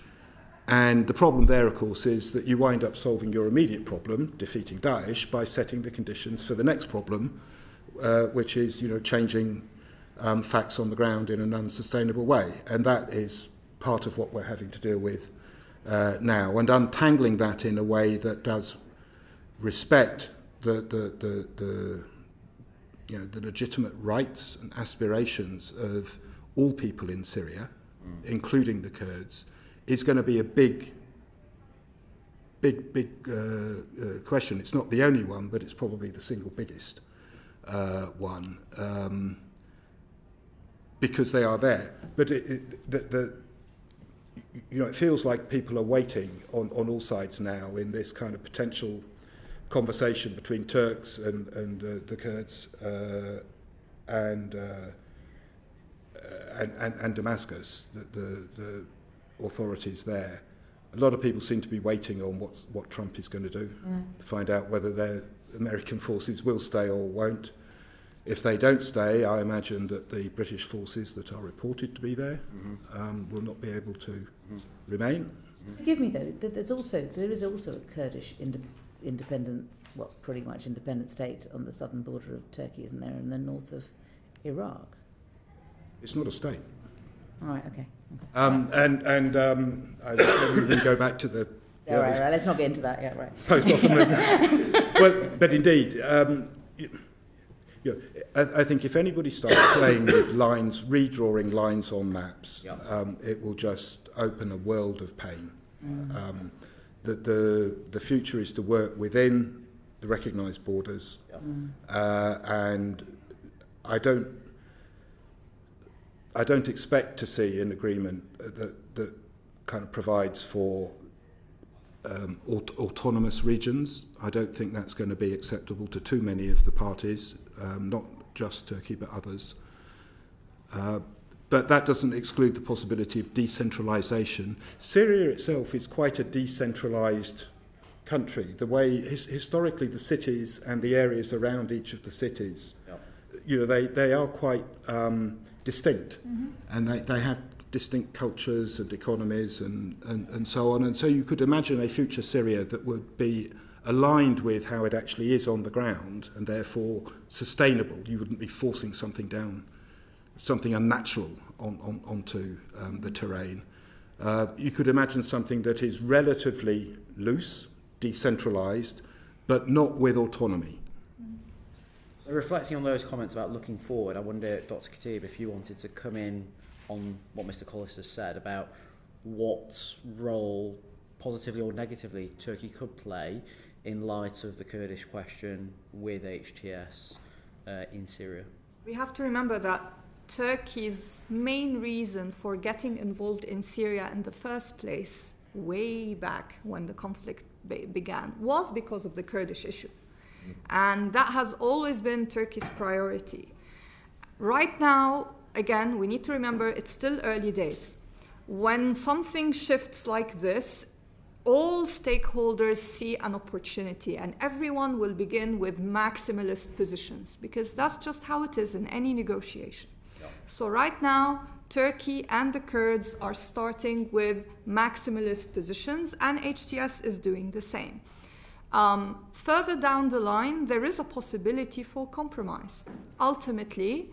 S3: And the problem there, of course, is that you wind up solving your immediate problem, defeating Daesh, by setting the conditions for the next problem, which is, changing facts on the ground in an unsustainable way. And that is part of what we're having to deal with now, and untangling that in a way that does respect the legitimate rights and aspirations of all people in Syria, including the Kurds, is going to be a big question. It's not the only one, but it's probably the single biggest one, because they are there. But it feels like people are waiting on all sides now in this kind of potential conversation between Turks and the Kurds and Damascus, the authorities there. A lot of people seem to be waiting on what Trump is going to do, to find out whether their American forces will stay or won't. If they don't stay, I imagine that the British forces that are reported to be there will not be able to remain.
S1: Forgive me though, there is also a Kurdish independent, pretty much independent state on the southern border of Turkey, isn't there, in the north of Iraq?
S3: It's not a state.
S1: All right, okay.
S3: We go back to the...
S1: Right, let's not get into that, yeah, right.
S3: Post-Ottoman. But indeed, I think if anybody starts playing with lines, redrawing lines on maps, it will just open a world of pain. The future is to work within the recognised borders, and I don't expect to see an agreement that kind of provides for autonomous regions. I don't think that's going to be acceptable to too many of the parties, not just Turkey but others. But that doesn't exclude the possibility of decentralisation. Syria itself is quite a decentralised country. The way historically the cities and the areas around each of the cities, they are quite distinct, and they have distinct cultures and economies and so on. And so you could imagine a future Syria that would be aligned with how it actually is on the ground, and therefore sustainable. You wouldn't be forcing something unnatural onto the terrain. You could imagine something that is relatively loose, decentralised, but not with autonomy.
S8: Reflecting on those comments about looking forward, I wonder, Dr. Khatib, if you wanted to come in on what Mr. Collis has said about what role, positively or negatively, Turkey could play in light of the Kurdish question with HTS in Syria.
S2: We have to remember that Turkey's main reason for getting involved in Syria in the first place, way back when the conflict began, was because of the Kurdish issue. And that has always been Turkey's priority. Right now, again, we need to remember it's still early days. When something shifts like this, all stakeholders see an opportunity, and everyone will begin with maximalist positions, because that's just how it is in any negotiation. Yeah. So right now, Turkey and the Kurds are starting with maximalist positions, and HTS is doing the same. Further down the line, there is a possibility for compromise. Ultimately,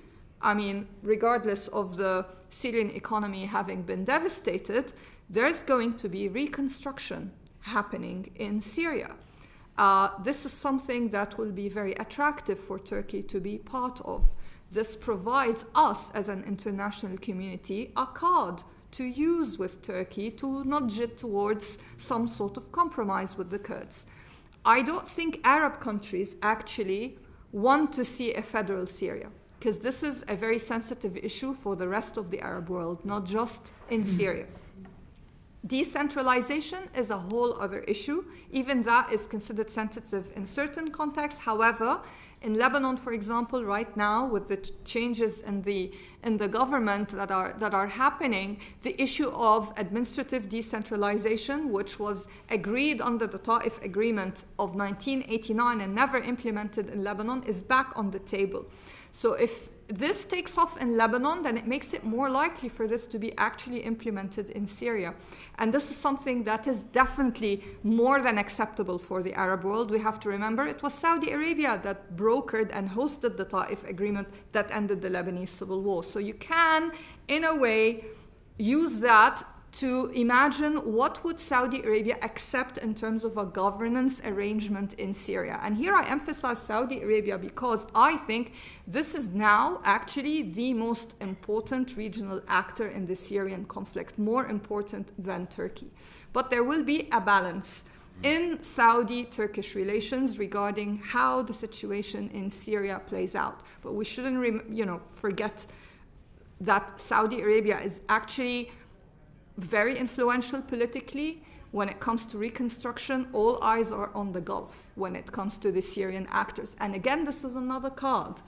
S2: regardless of the Syrian economy having been devastated, there's going to be reconstruction happening in Syria. This is something that will be very attractive for Turkey to be part of. This provides us as an international community a card to use with Turkey to nudge it towards some sort of compromise with the Kurds. I don't think Arab countries actually want to see a federal Syria, because this is a very sensitive issue for the rest of the Arab world, not just in Syria. Decentralization is a whole other issue. Even that is considered sensitive in certain contexts. However, In Lebanon, for example, right now, with the changes in the government that are happening, the issue of administrative decentralization, which was agreed under the Ta'if Agreement of 1989 and never implemented in Lebanon, is back on the table. So if this takes off in Lebanon, then it makes it more likely for this to be actually implemented in Syria. And this is something that is definitely more than acceptable for the Arab world. We have to remember it was Saudi Arabia that brokered and hosted the Ta'if Agreement that ended the Lebanese civil war. So you can, in a way, use that to imagine what would Saudi Arabia accept in terms of a governance arrangement in Syria. And here I emphasize Saudi Arabia because I think this is now actually the most important regional actor in the Syrian conflict, more important than Turkey. But there will be a balance in Saudi-Turkish relations regarding how the situation in Syria plays out. But we shouldn't forget that Saudi Arabia is actually very influential politically. When it comes to reconstruction, all eyes are on the Gulf when it comes to the Syrian actors. And again, this is another card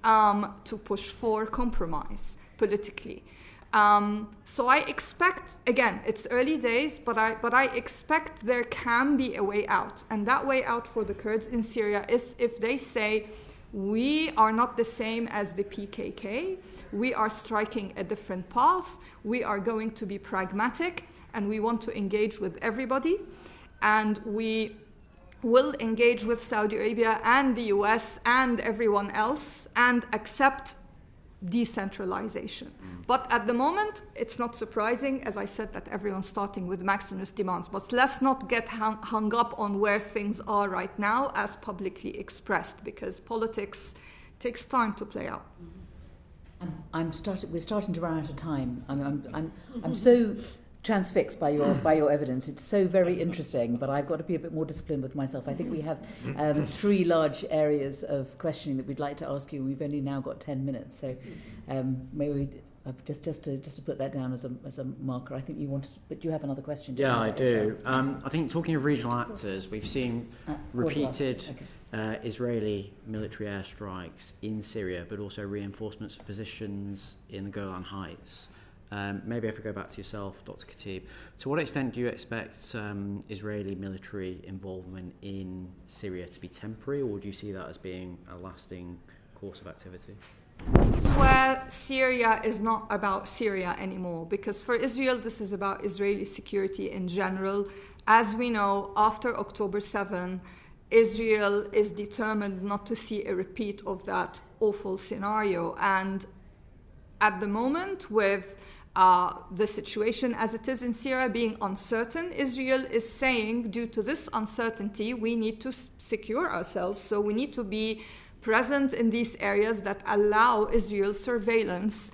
S2: to push for compromise politically. So I expect, again, it's early days, but I expect there can be a way out. And that way out for the Kurds in Syria is if they say, we are not the same as the PKK, we are striking a different path, we are going to be pragmatic, and we want to engage with everybody, and we will engage with Saudi Arabia and the US and everyone else and accept decentralization. But at the moment, it's not surprising, as I said, that everyone's starting with maximalist demands. But let's not get hung up on where things are right now as publicly expressed, because politics takes time to play out.
S1: We're starting to run out of time. I'm so transfixed by your evidence. It's so very interesting, but I've got to be a bit more disciplined with myself. I think we have 3 large areas of questioning that we'd like to ask you, and we've only now got 10 minutes. So maybe just to put that down as a marker. I think you wanted, but you have another question.
S8: Yeah, I do. I think talking of regional actors, we've seen repeated Israeli military airstrikes in Syria, but also reinforcements of positions in the Golan Heights. Maybe if I go back to yourself, Dr. Khatib, to what extent do you expect Israeli military involvement in Syria to be temporary, or do you see that as being a lasting course of activity?
S2: It's where Syria is not about Syria anymore, because for Israel, this is about Israeli security in general. As we know, after October 7, Israel is determined not to see a repeat of that awful scenario. And at the moment, with the situation as it is in Syria being uncertain, Israel is saying, due to this uncertainty, we need to secure ourselves. So we need to be present in these areas that allow Israel surveillance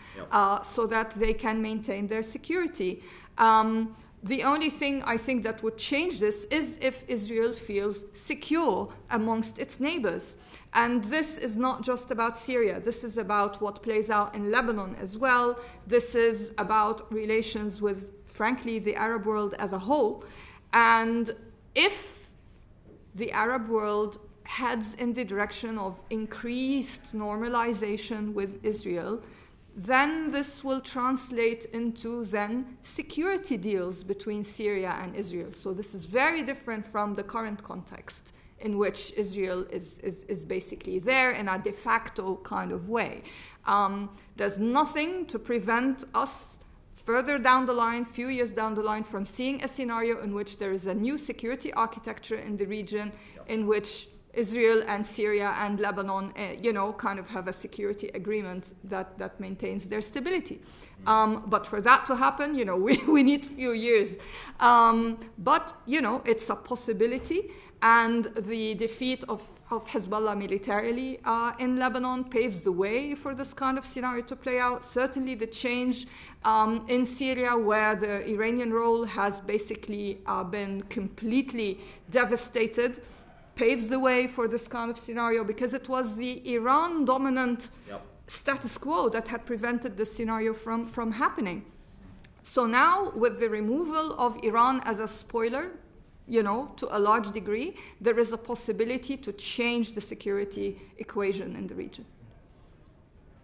S2: so that they can maintain their security. The only thing I think that would change this is if Israel feels secure amongst its neighbors. And this is not just about Syria. This is about what plays out in Lebanon as well. This is about relations with, frankly, the Arab world as a whole. And if the Arab world heads in the direction of increased normalization with Israel, then this will translate into then security deals between Syria and Israel. So this is very different from the current context in which Israel is basically there in a de facto kind of way. There's nothing to prevent us further down the line, few years down the line, from seeing a scenario in which there is a new security architecture in the region in which Israel and Syria and Lebanon, kind of have a security agreement that maintains their stability. But for that to happen, we need a few years. But, it's a possibility. And the defeat of Hezbollah militarily in Lebanon paves the way for this kind of scenario to play out. Certainly the change in Syria, where the Iranian role has basically been completely devastated, paves the way for this kind of scenario, because it was the Iran-dominant status quo that had prevented this scenario from happening. So now, with the removal of Iran as a spoiler to a large degree, there is a possibility to change the security equation in the region.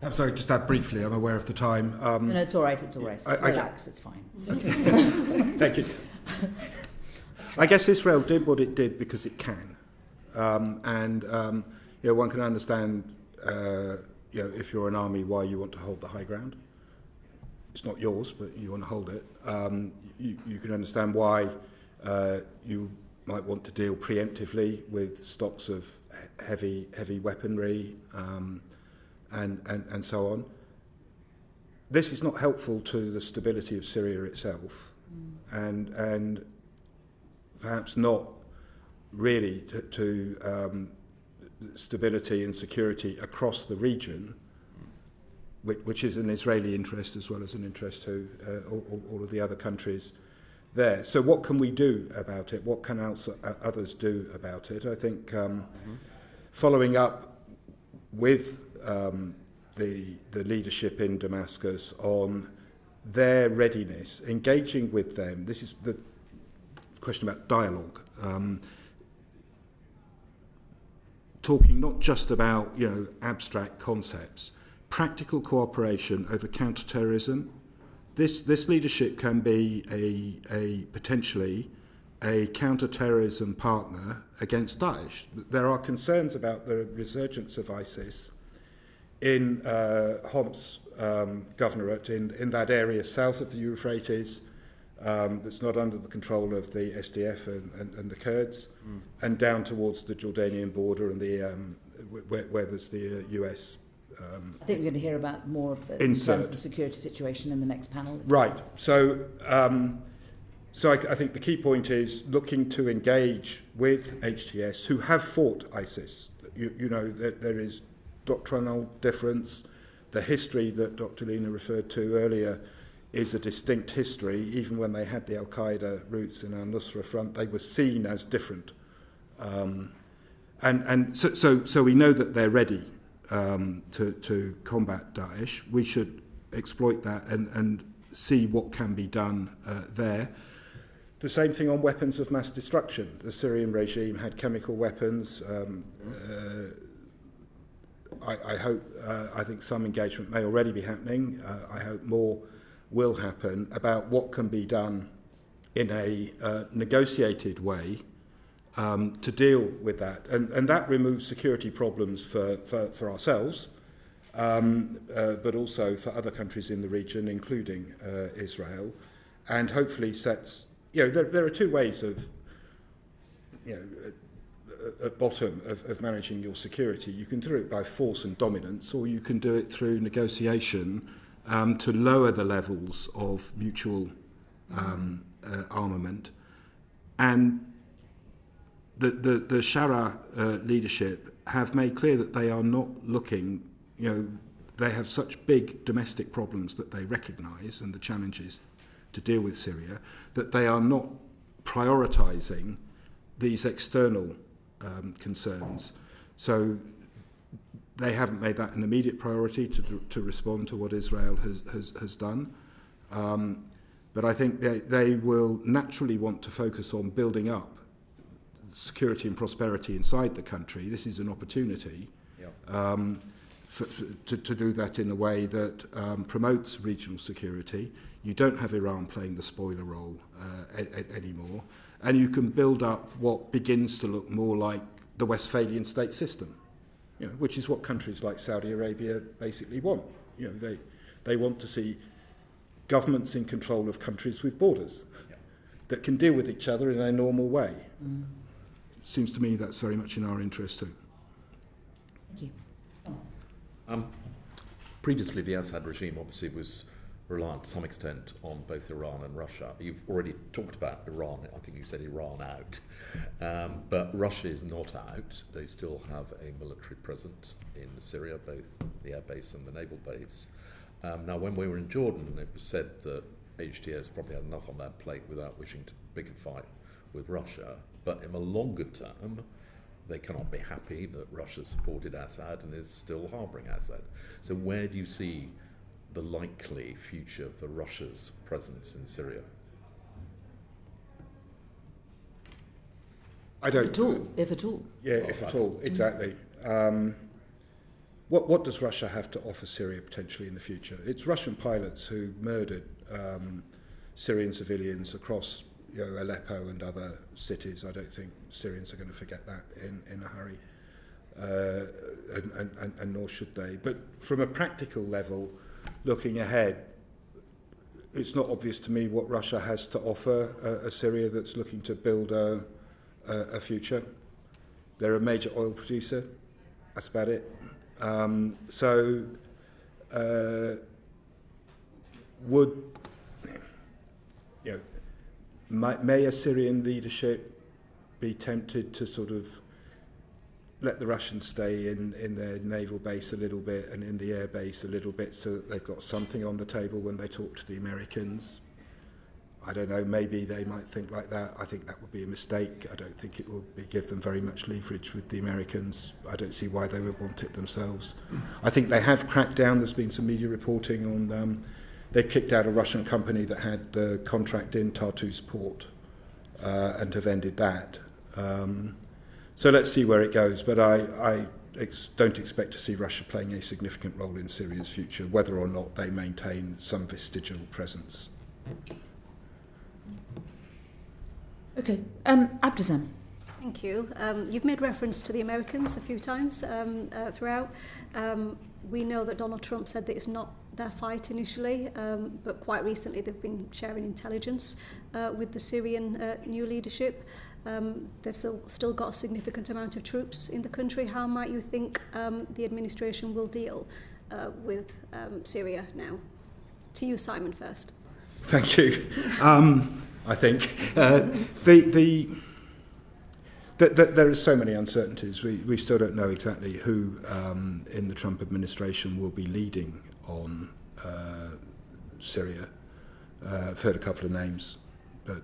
S3: I'm sorry, just that briefly. I'm aware of the time.
S1: No, it's all right. It's all right. Relax. It's fine.
S3: Thank you. I guess Israel did what it did because it can, and one can understand, if you're an army, why you want to hold the high ground. It's not yours, but you want to hold it. You can understand why you might want to deal preemptively with stocks of heavy weaponry. And so on. This is not helpful to the stability of Syria itself, and perhaps not really to stability and security across the region, which is an Israeli interest as well as an interest to all of the other countries there. So what can we do about it? What can others do about it? I think following up with the leadership in Damascus on their readiness, engaging with them. This is the question about dialogue. Talking not just about abstract concepts, practical cooperation over counter-terrorism. This leadership can be a potentially a counter-terrorism partner against Daesh. There are concerns about the resurgence of ISIS in Homs governorate, in that area south of the Euphrates, that's not under the control of the SDF and the Kurds, and down towards the Jordanian border and the where there's the US.
S1: I think we're going to hear about more in terms of the security situation in the next panel.
S3: Right. So I think the key point is looking to engage with HTS, who have fought ISIS. There is doctrinal difference. The history that Dr. Lina referred to earlier is a distinct history. Even when they had the al-Qaeda roots in al-Nusra Front, they were seen as different. So we know that they're ready to combat Daesh. We should exploit that and see what can be done there. The same thing on weapons of mass destruction. The Syrian regime had chemical weapons. I think some engagement may already be happening. I hope more will happen about what can be done in a negotiated way to deal with that. And that removes security problems for ourselves, but also for other countries in the region, including Israel, and hopefully sets... there are two ways of, at bottom of managing your security. You can do it by force and dominance, or you can do it through negotiation to lower the levels of mutual armament. And the Shara leadership have made clear that they are not looking, they have such big domestic problems that they recognise, and the challenges to deal with Syria, that they are not prioritising these external concerns. So they haven't made that an immediate priority to respond to what Israel has done. But I think they will naturally want to focus on building up security and prosperity inside the country. This is an opportunity to do that in a way that promotes regional security. You don't have Iran playing the spoiler role anymore, and you can build up what begins to look more like the Westphalian state system, which is what countries like Saudi Arabia basically want. They want to see governments in control of countries with borders that can deal with each other in a normal way. Seems to me that's very much in our interest too.
S1: Thank you.
S4: Previously, the Assad regime obviously was reliant to some extent on both Iran and Russia. You've already talked about Iran. I think you said Iran out. But Russia is not out. They still have a military presence in Syria, both the air base and the naval base. Now, when we were in Jordan, it was said that HTS probably had enough on that plate without wishing to pick a fight with Russia. But in the longer term, they cannot be happy that Russia supported Assad and is still harbouring Assad. So where do you see the likely future for Russia's presence in Syria?
S3: I don't.
S1: If at all.
S3: Yeah, if at all, exactly. What does Russia have to offer Syria potentially in the future? It's Russian pilots who murdered Syrian civilians across Aleppo and other cities. I don't think Syrians are going to forget that in a hurry, and nor should they. But from a practical level, looking ahead, it's not obvious to me what Russia has to offer a Syria that's looking to build a future. They're a major oil producer. That's about it. May a Syrian leadership be tempted to sort of let the Russians stay in their naval base a little bit and in the air base a little bit so that they've got something on the table when they talk to the Americans? I don't know, maybe they might think like that. I think that would be a mistake. I don't think it will give them very much leverage with the Americans. I don't see why they would want it themselves. I think they have cracked down. There's been some media reporting on they kicked out a Russian company that had the contract in Tartus port and have ended that. So let's see where it goes. But I don't expect to see Russia playing a significant role in Syria's future, whether or not they maintain some vestigial presence.
S1: Okay, Abdesam.
S9: Thank you. You've made reference to the Americans a few times throughout. We know that Donald Trump said that it's not their fight initially, but quite recently they've been sharing intelligence with the Syrian new leadership. They've still got a significant amount of troops in the country. How might you think the administration will deal with Syria now? To you, Simon, first.
S3: Thank you. I think there are so many uncertainties. We still don't know exactly who in the Trump administration will be leading on Syria. I've heard a couple of names, but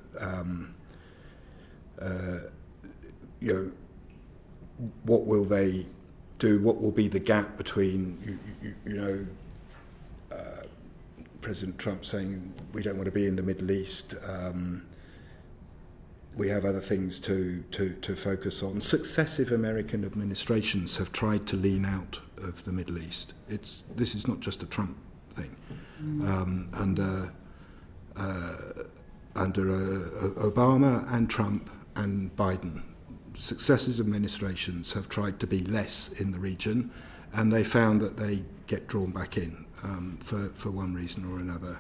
S3: what will they do? What will be the gap between President Trump saying we don't want to be in the Middle East? We have other things to focus on. Successive American administrations have tried to lean out of the Middle East. This is not just a Trump thing. Under Obama and Trump and Biden, successive administrations have tried to be less in the region, and they found that they get drawn back in for one reason or another.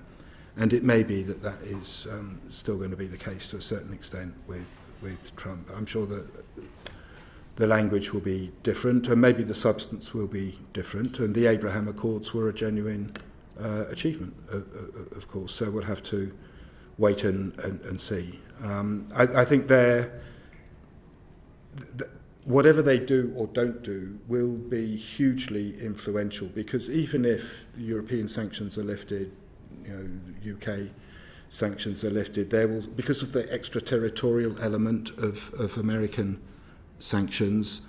S3: And it may be that is still going to be the case to a certain extent with Trump. I'm sure that the language will be different, and maybe the substance will be different. And the Abraham Accords were a genuine achievement, of course. So we'll have to wait and see. I think whatever they do or don't do will be hugely influential, because even if the European sanctions are lifted, UK sanctions are lifted, there will, because of the extraterritorial element of American sanctions,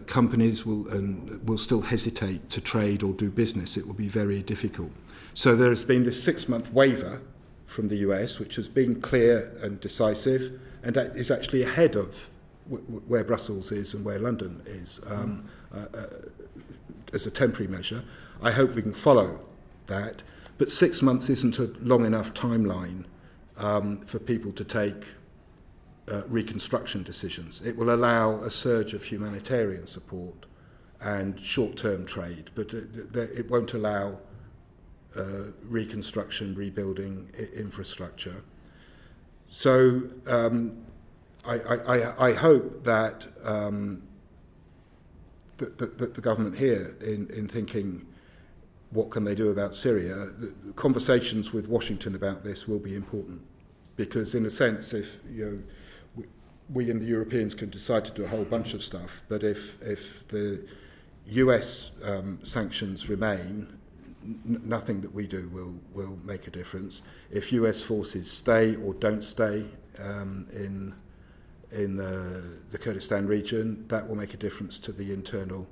S3: companies will still hesitate to trade or do business. It will be very difficult. So there has been this 6-month waiver from the US, which has been clear and decisive, and that is actually ahead of where Brussels is and where London is as a temporary measure. I hope we can follow that. But 6 months isn't a long enough timeline for people to take reconstruction decisions. It will allow a surge of humanitarian support and short-term trade, but it won't allow reconstruction, rebuilding infrastructure. So I hope that the government here, in thinking what can they do about Syria, the conversations with Washington about this will be important, because in a sense, if we and the Europeans can decide to do a whole bunch of stuff, but if the US sanctions remain, nothing that we do will make a difference. If US forces stay or don't stay in the Kurdistan region, that will make a difference to the internal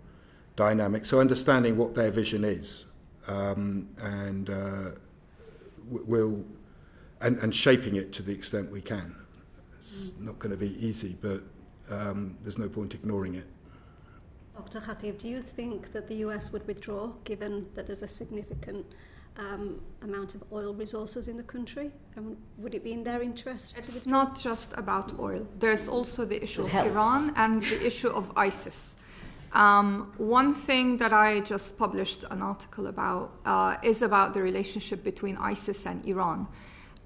S3: dynamic. So understanding what their vision is, and shaping it to the extent we can. It's not going to be easy, but there's no point ignoring it.
S9: Dr. Khatib, do you think that the US would withdraw, given that there's a significant amount of oil resources in the country? Would it be in their interest to withdraw?
S2: It's not just about oil. There's also the issue of Iran and the issue of ISIS. One thing that I just published an article about is about the relationship between ISIS and Iran,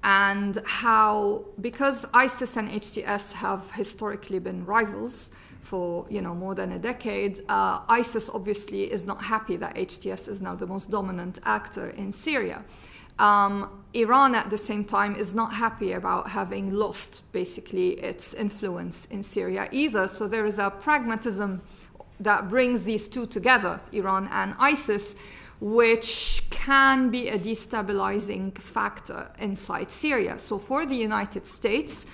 S2: and how, because ISIS and HTS have historically been rivals for more than a decade, ISIS obviously is not happy that HTS is now the most dominant actor in Syria. Iran at the same time is not happy about having lost basically its influence in Syria either. So there is a pragmatism that brings these two together, Iran and ISIS, which can be a destabilizing factor inside Syria. So for the United States,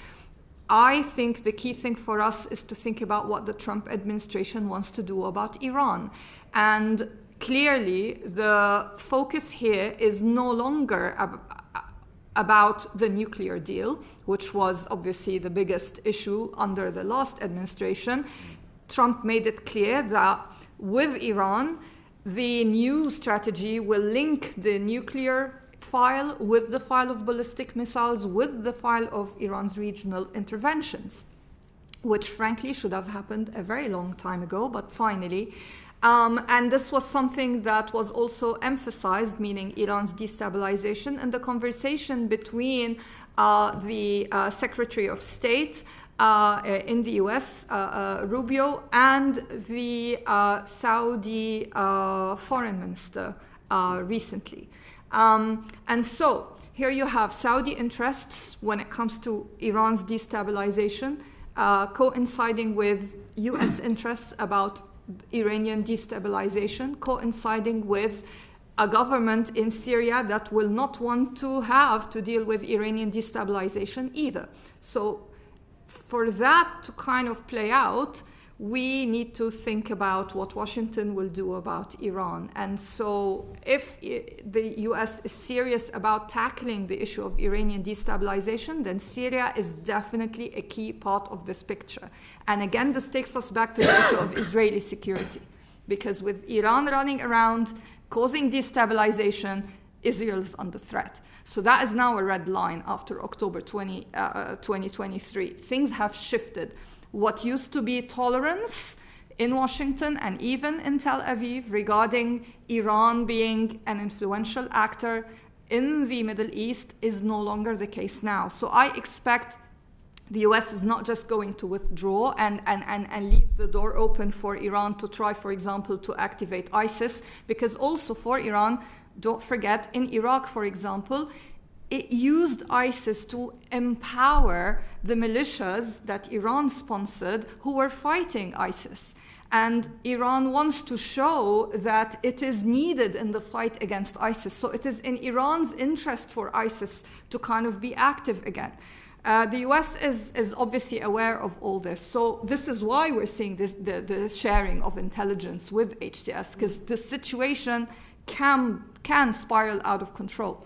S2: I think the key thing for us is to think about what the Trump administration wants to do about Iran. And clearly, the focus here is no longer about the nuclear deal, which was obviously the biggest issue under the last administration. Trump made it clear that with Iran, the new strategy will link the nuclear file with the file of ballistic missiles, with the file of Iran's regional interventions, which frankly should have happened a very long time ago, but finally. And this was something that was also emphasized, meaning Iran's destabilization, in the conversation between the Secretary of State in the US, Rubio, and the Saudi foreign minister recently. And so here you have Saudi interests when it comes to Iran's destabilization, coinciding with US interests about Iranian destabilization, coinciding with a government in Syria that will not want to have to deal with Iranian destabilization either. So for that to kind of play out, we need to think about what Washington will do about Iran. And so if the US is serious about tackling the issue of Iranian destabilization, then Syria is definitely a key part of this picture. And again, this takes us back to the issue of Israeli security. Because with Iran running around, causing destabilization, Israel's under threat. So that is now a red line after October 2023. Things have shifted. What used to be tolerance in Washington and even in Tel Aviv regarding Iran being an influential actor in the Middle East is no longer the case now. So I expect the US is not just going to withdraw and leave the door open for Iran to try, for example, to activate ISIS, because also for Iran, don't forget, in Iraq, for example, it used ISIS to empower the militias that Iran sponsored who were fighting ISIS. And Iran wants to show that it is needed in the fight against ISIS. So it is in Iran's interest for ISIS to kind of be active again. The US is obviously aware of all this. So this is why we're seeing the sharing of intelligence with HTS, because the situation can spiral out of control.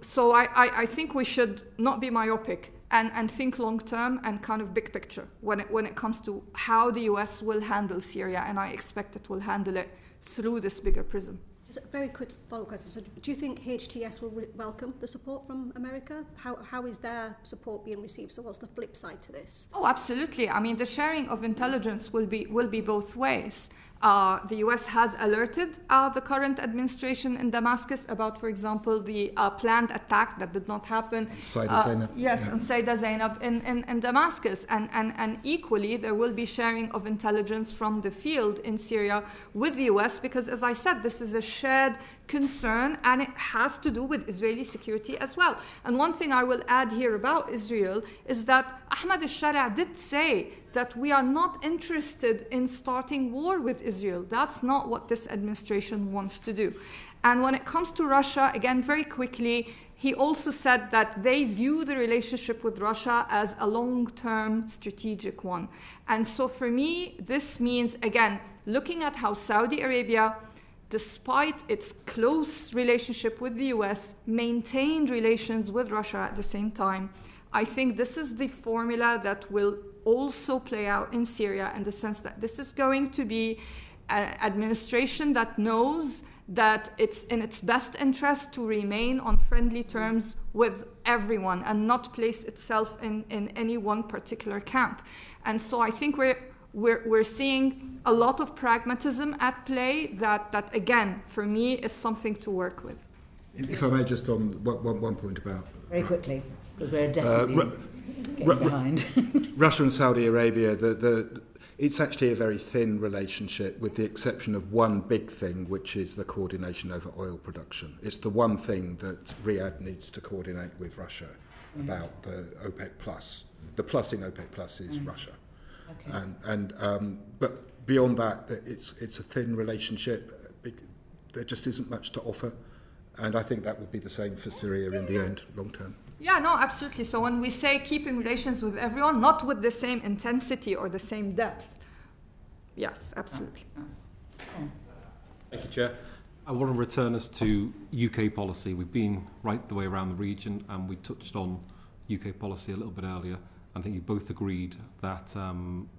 S2: So I think we should not be myopic and think long term and kind of big picture when it comes to how the US will handle Syria, and I expect it will handle it through this bigger prism.
S9: Just a very quick follow-up question. So do you think HTS will welcome the support from America? How is their support being received? So what's the flip side to this?
S2: Oh, absolutely. I mean, the sharing of intelligence will be both ways. The US has alerted the current administration in Damascus about, for example, the planned attack that did not happen.
S3: Saida Zainab.
S2: Yes, on Saida Zainab in Damascus. And equally, there will be sharing of intelligence from the field in Syria with the US, because, as I said, this is a shared concern and it has to do with Israeli security as well. And one thing I will add here about Israel is that Ahmad al-Shari' did say that we are not interested in starting war with Israel. That's not what this administration wants to do. And when it comes to Russia, again, very quickly, he also said that they view the relationship with Russia as a long-term strategic one. And so for me, this means, again, looking at how Saudi Arabia, despite its close relationship with the US, maintained relations with Russia at the same time. I think this is the formula that will also play out in Syria, in the sense that this is going to be an administration that knows that it's in its best interest to remain on friendly terms with everyone and not place itself in any one particular camp. And so I think we're seeing a lot of pragmatism at play that again, for me, is something to work with.
S3: If I may, just on one point about...
S1: Very quickly, because we're definitely getting behind.
S3: Russia and Saudi Arabia, it's actually a very thin relationship, with the exception of one big thing, which is the coordination over oil production. It's the one thing that Riyadh needs to coordinate with Russia about the OPEC Plus. The plus in OPEC Plus is Russia. Okay. But beyond that, it's a thin relationship. There just isn't much to offer. And I think that would be the same for Syria in the end, long term.
S2: Yeah, no, absolutely. So when we say keeping relations with everyone, not with the same intensity or the same depth. Yes, absolutely.
S10: Thank you, Chair. I want to return us to UK policy. We've been right the way around the region, and we touched on UK policy a little bit earlier. I think you both agreed that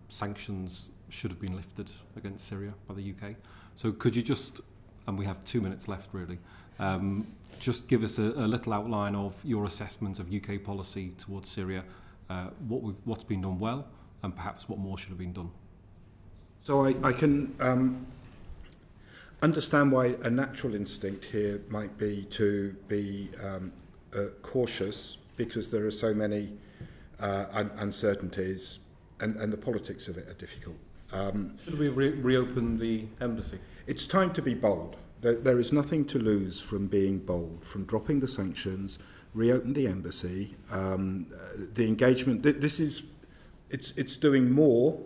S10: sanctions should have been lifted against Syria by the UK. So could you just, and we have 2 minutes left really, just give us a little outline of your assessment of UK policy towards Syria, what's been done well, and perhaps what more should have been done.
S3: So I can understand why a natural instinct here might be to be cautious, because there are so many uncertainties, and the politics of it are difficult.
S10: Should we reopen the embassy?
S3: It's time to be bold. There is nothing to lose from being bold, from dropping the sanctions, reopen the embassy. The engagement, it's doing more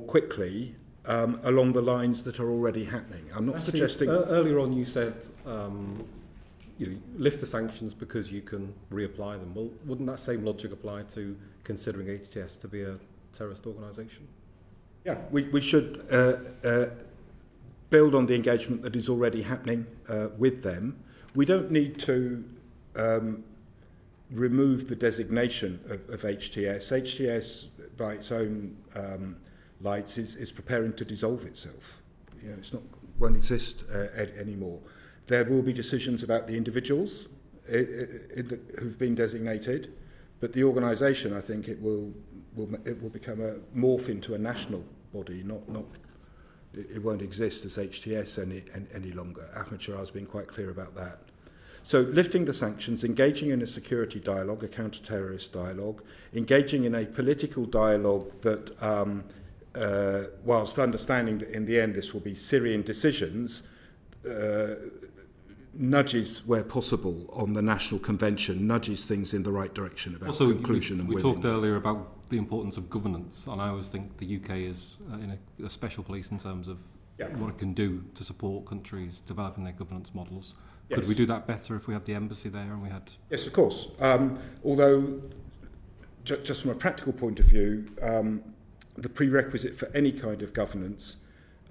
S3: quickly along the lines that are already happening. I'm not suggesting...
S10: Earlier on you said you lift the sanctions because you can reapply them. Well, wouldn't that same logic apply to considering HTS to be a terrorist organisation?
S3: Yeah, we should build on the engagement that is already happening with them. We don't need to remove the designation of HTS. HTS, by its own lights, is preparing to dissolve itself. You know, won't exist anymore. There will be decisions about the individuals who've been designated, but the organisation, I think, it will become morph into a national body. It won't exist as HTS any longer. Ahmed Shara has been quite clear about that. So lifting the sanctions, engaging in a security dialogue, a counter-terrorist dialogue, engaging in a political dialogue that, whilst understanding that in the end this will be Syrian decisions, nudges where possible on the National Convention, nudges things in the right direction about
S10: also,
S3: conclusion and
S10: we
S3: winning.
S10: talked earlier about the importance of governance, and I always think the UK is in a special place in terms of what it can do to support countries developing their governance models.
S3: Yes.
S10: Could we do that better if we had the embassy there and we had...
S3: Yes, of course. Although, just from a practical point of view, the prerequisite for any kind of governance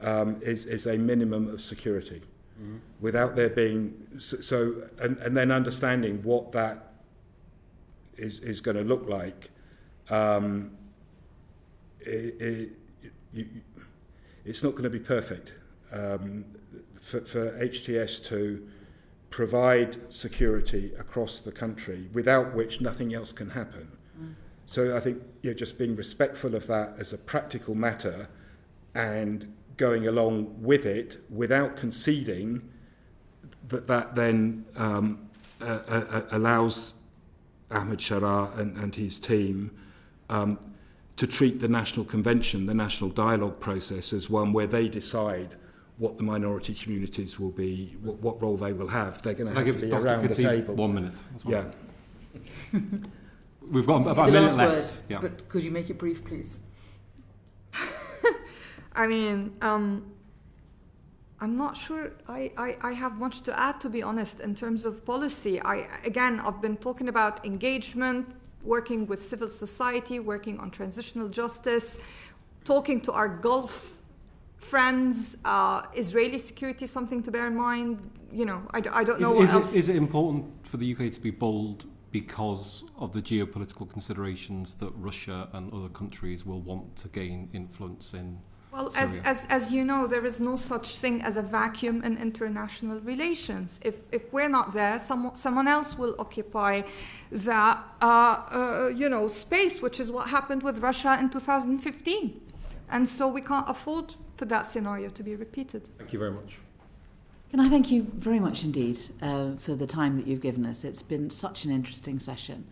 S3: is a minimum of security. Mm-hmm. Without there being... And then understanding what that is going to look like, it's not going to be perfect. For HTS to provide security across the country, without which nothing else can happen. Mm. So I think just being respectful of that as a practical matter and going along with it without conceding that then allows Ahmed Shara and his team to treat the National Convention, the national dialogue process, as one where they decide what the minority communities will be, what role they will have. They're going to have to be around the table.
S10: 1 minute.
S3: Yeah.
S10: We've got about a minute left.
S1: Word,
S10: yeah.
S1: But could you make it brief, please?
S2: I mean, I'm not sure I have much to add, to be honest, in terms of policy. I've been talking about engagement, working with civil society, working on transitional justice, talking to our Gulf friends, Israeli security, something to bear in mind. I don't know what else.
S10: Is it important for the UK to be bold because of the geopolitical considerations that Russia and other countries will want to gain influence in
S2: Well,
S10: Syria?
S2: as you know, there is no such thing as a vacuum in international relations. If we're not there, someone else will occupy that space, which is what happened with Russia in 2015. And so we can't afford for that scenario to be repeated.
S10: Thank you very much.
S1: Can I thank you very much indeed for the time that you've given us. It's been such an interesting session.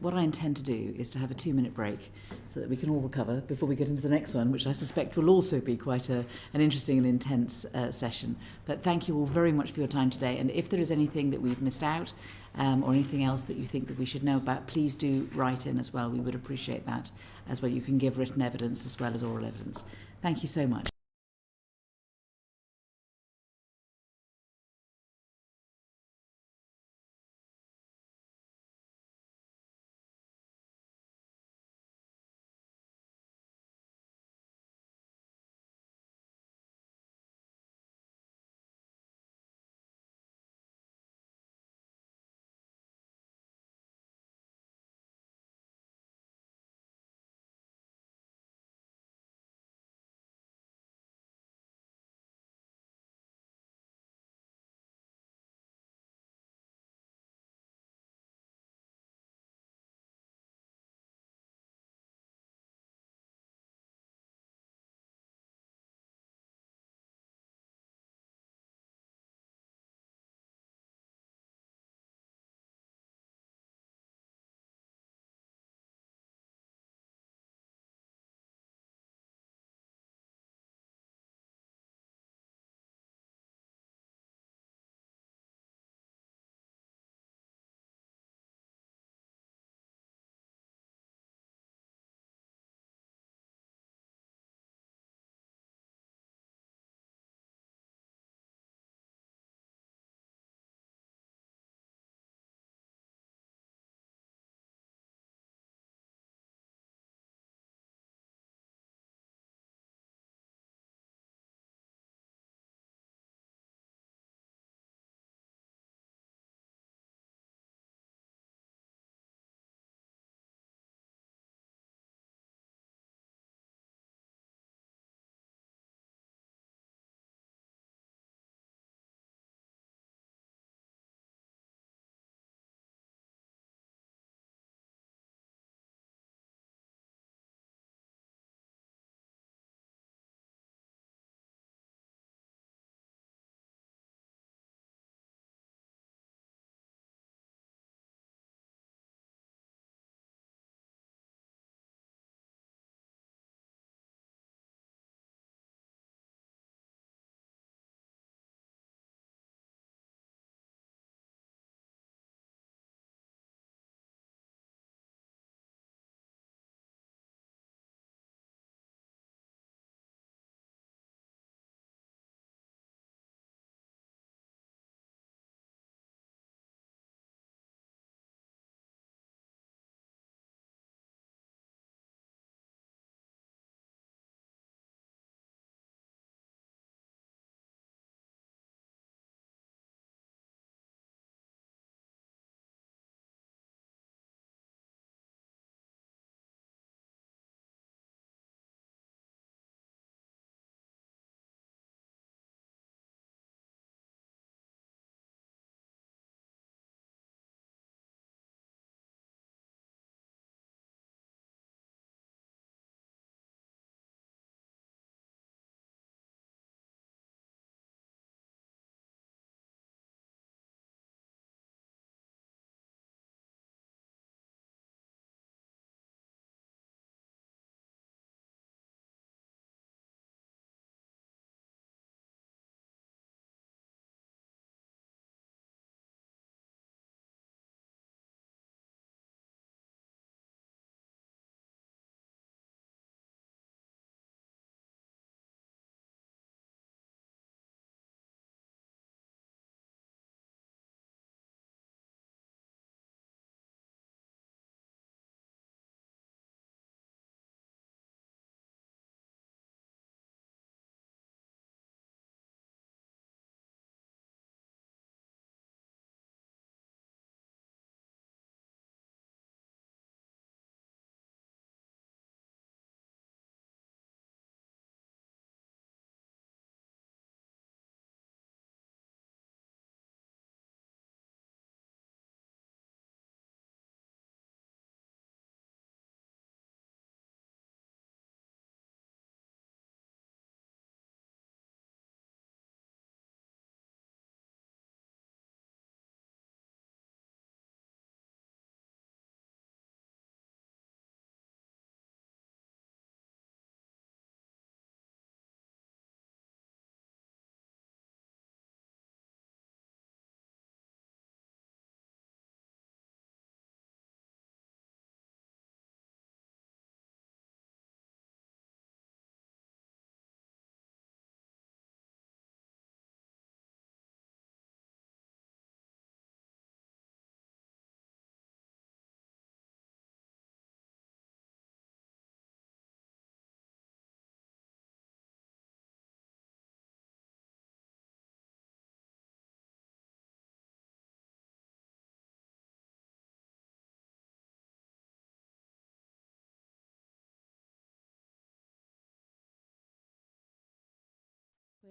S1: What I intend to do is to have a 2-minute break so that we can all recover before we get into the next one, which I suspect will also be quite an interesting and intense session. But thank you all very much for your time today. And if there is anything that we've missed out or anything else that you think that we should know about, please do write in as well. We would appreciate that as well. You can give written evidence as well as oral evidence. Thank you so much.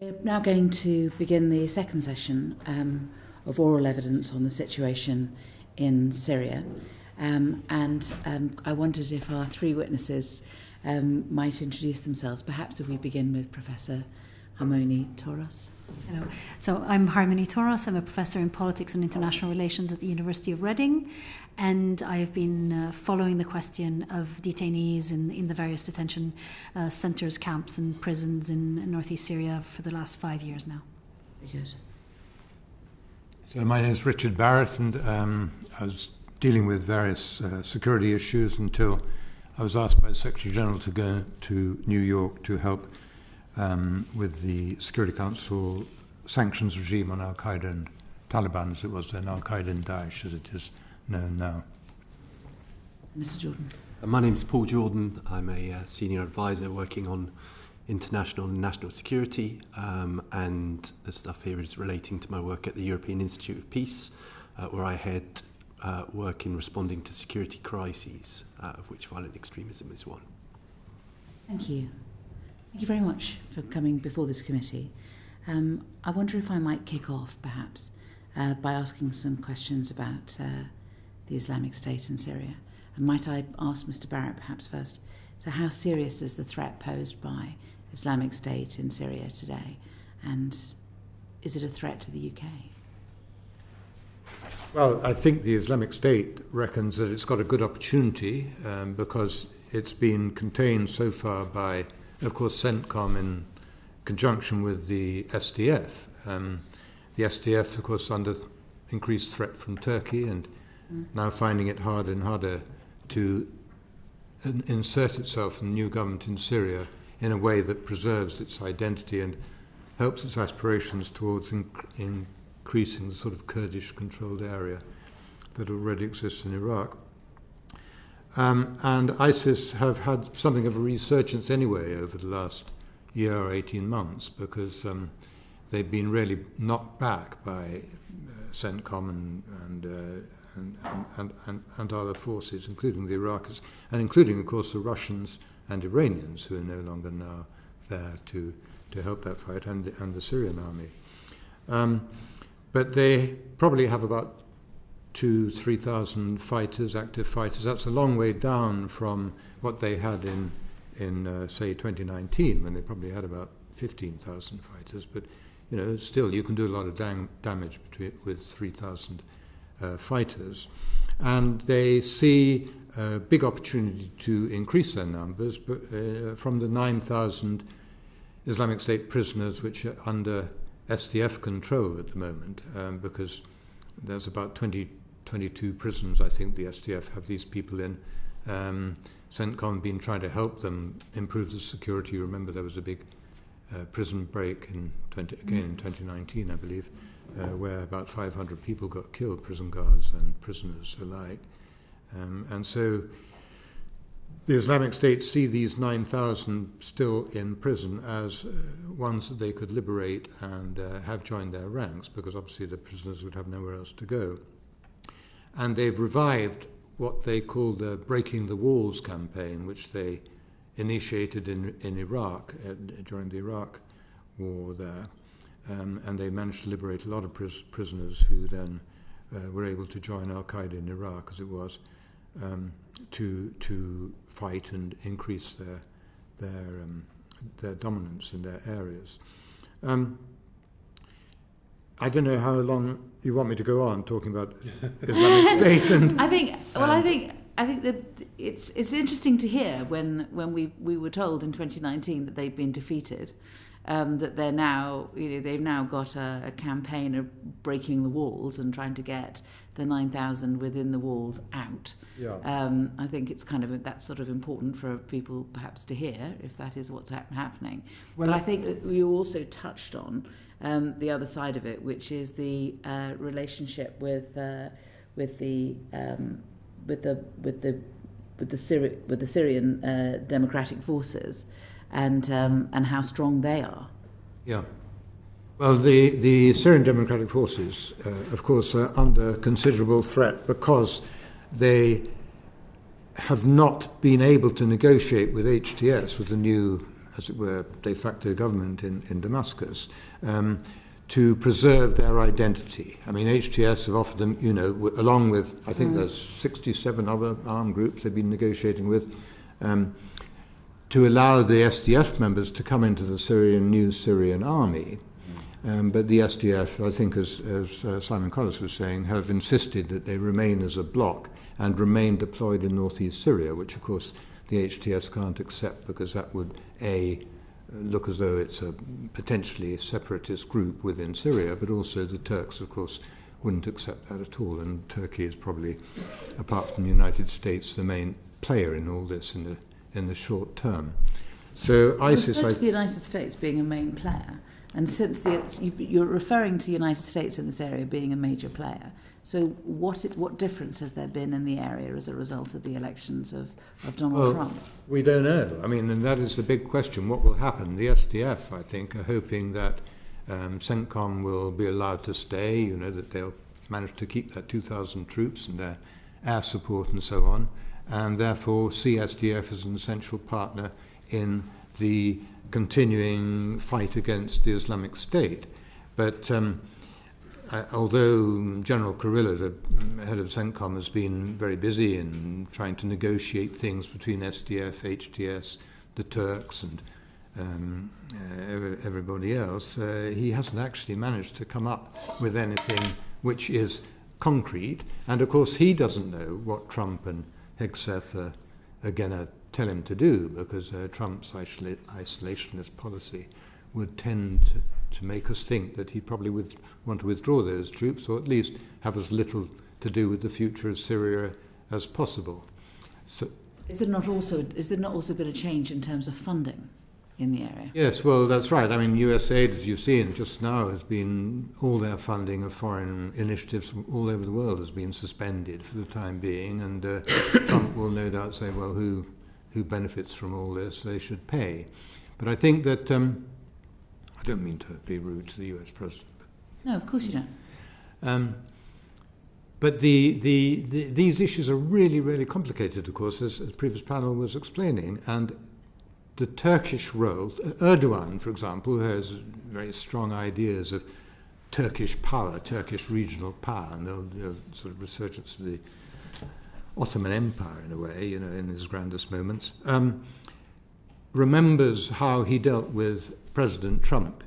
S1: We're now going to begin the second session of oral evidence on the situation in Syria. I wondered if our three witnesses might introduce themselves. Perhaps if we begin with Professor Harmonie Toros.
S11: Hello. So I'm Harmonie Toros. I'm a professor in politics and international relations at the University of Reading, and I have been following the question of detainees in the various detention centres, camps and prisons in northeast Syria for the last 5 years now.
S1: Very good.
S12: So my name is Richard Barrett, and I was dealing with various security issues until I was asked by the Secretary General to go to New York to help with the Security Council sanctions regime on al-Qaeda and Taliban, as it was then, al-Qaeda and Daesh, as it is known now.
S1: Mr. Jordan.
S13: My name is Paul Jordan. I'm a senior advisor working on international and national security, and the stuff here is relating to my work at the European Institute of Peace, where I head work in responding to security crises, of which violent extremism is one.
S1: Thank you. Thank you very much for coming before this committee. I wonder if I might kick off, perhaps, by asking some questions about the Islamic State in Syria. And might I ask Mr. Barrett, perhaps first, so how serious is the threat posed by Islamic State in Syria today? And is it a threat to the UK?
S12: Well, I think the Islamic State reckons that it's got a good opportunity because it's been contained so far by, of course, CENTCOM in conjunction with the SDF. The SDF, of course, under increased threat from Turkey and now finding it harder and harder to insert itself in the new government in Syria in a way that preserves its identity and helps its aspirations towards increasing the sort of Kurdish-controlled area that already exists in Iraq. And ISIS have had something of a resurgence anyway over the last year or 18 months because they've been really knocked back by CENTCOM and other forces, including the Iraqis, and including, of course, the Russians and Iranians, who are no longer now there to help that fight, and the Syrian army. But they probably have about 2,000-3,000 fighters, active fighters. That's a long way down from what they had in say 2019, when they probably had about 15,000 fighters. But still, you can do a lot of damage with 3,000 fighters, and they see a big opportunity to increase their numbers. But from the 9,000 Islamic State prisoners which are under SDF control at the moment, because there's about 22 prisons, I think the SDF have these people in. CENTCOM been trying to help them improve the security. Remember, there was a big prison break in 2019, I believe, where about 500 people got killed, prison guards and prisoners alike. And so the Islamic State see these 9,000 still in prison as ones that they could liberate and have joined their ranks, because obviously the prisoners would have nowhere else to go. And they've revived what they call the Breaking the Walls campaign, which they initiated in Iraq during the Iraq war there. And they managed to liberate a lot of prisoners who then were able to join al-Qaeda in Iraq, as it was, to fight and increase their dominance in their areas. I don't know how long you want me to go on talking about Islamic State, and
S1: I think that it's interesting to hear when we were told in 2019 that they'd been defeated, that they're now they've now got a campaign of breaking the walls and trying to get the 9,000 within the walls out.
S12: Yeah.
S1: I think it's that's sort of important for people perhaps to hear if that is what's happening. Well, but I think that you also touched on the other side of it, which is the relationship with the Syrian democratic forces and how strong they are.
S12: Yeah. Well, the Syrian Democratic Forces, of course, are under considerable threat because they have not been able to negotiate with HTS, with the new as it were, de facto government in Damascus, to preserve their identity. I mean, HTS have offered them, along with, I think there's 67 other armed groups they've been negotiating with, to allow the SDF members to come into the new Syrian army. But the SDF, I think, as Simon Collis was saying, have insisted that they remain as a bloc and remain deployed in northeast Syria, which, of course, the HTS can't accept because that would, look as though it's a potentially separatist group within Syria, but also the Turks, of course, wouldn't accept that at all. And Turkey is probably, apart from the United States, the main player in all this in the short term. So ISIS...
S1: With the United States being a main player, and since you're referring to the United States in this area being a major player, so what difference has there been in the area as a result of the elections of Donald Trump?
S12: We don't know. I mean, and that is the big question. What will happen? The SDF, I think, are hoping that CENTCOM will be allowed to stay, that they'll manage to keep their 2,000 troops and their air support and so on, and therefore see SDF as an essential partner in the continuing fight against the Islamic State. But although General Kurilla, the head of CENTCOM, has been very busy in trying to negotiate things between SDF, HTS, the Turks, and everybody else, he hasn't actually managed to come up with anything which is concrete. And of course, he doesn't know what Trump and Hegseth are going to tell him to do, because Trump's isolationist policy would tend to make us think that he'd probably want to withdraw those troops, or at least have as little to do with the future of Syria as possible. So,
S1: is there not also been a change in terms of funding in the area?
S12: Yes, well, that's right. I mean, USAID, as you've seen just now, has been, all their funding of foreign initiatives from all over the world has been suspended for the time being, and Trump will no doubt say, well, who benefits from all this? They should pay. But I think that I don't mean to be rude to the US president.
S1: No, of course you don't.
S12: But these issues are really, really complicated, of course, as the previous panel was explaining. And the Turkish role, Erdogan, for example, has very strong ideas of Turkish power, Turkish regional power, and the sort of resurgence of the Ottoman Empire, in a way, in his grandest moments, remembers how he dealt with President Trump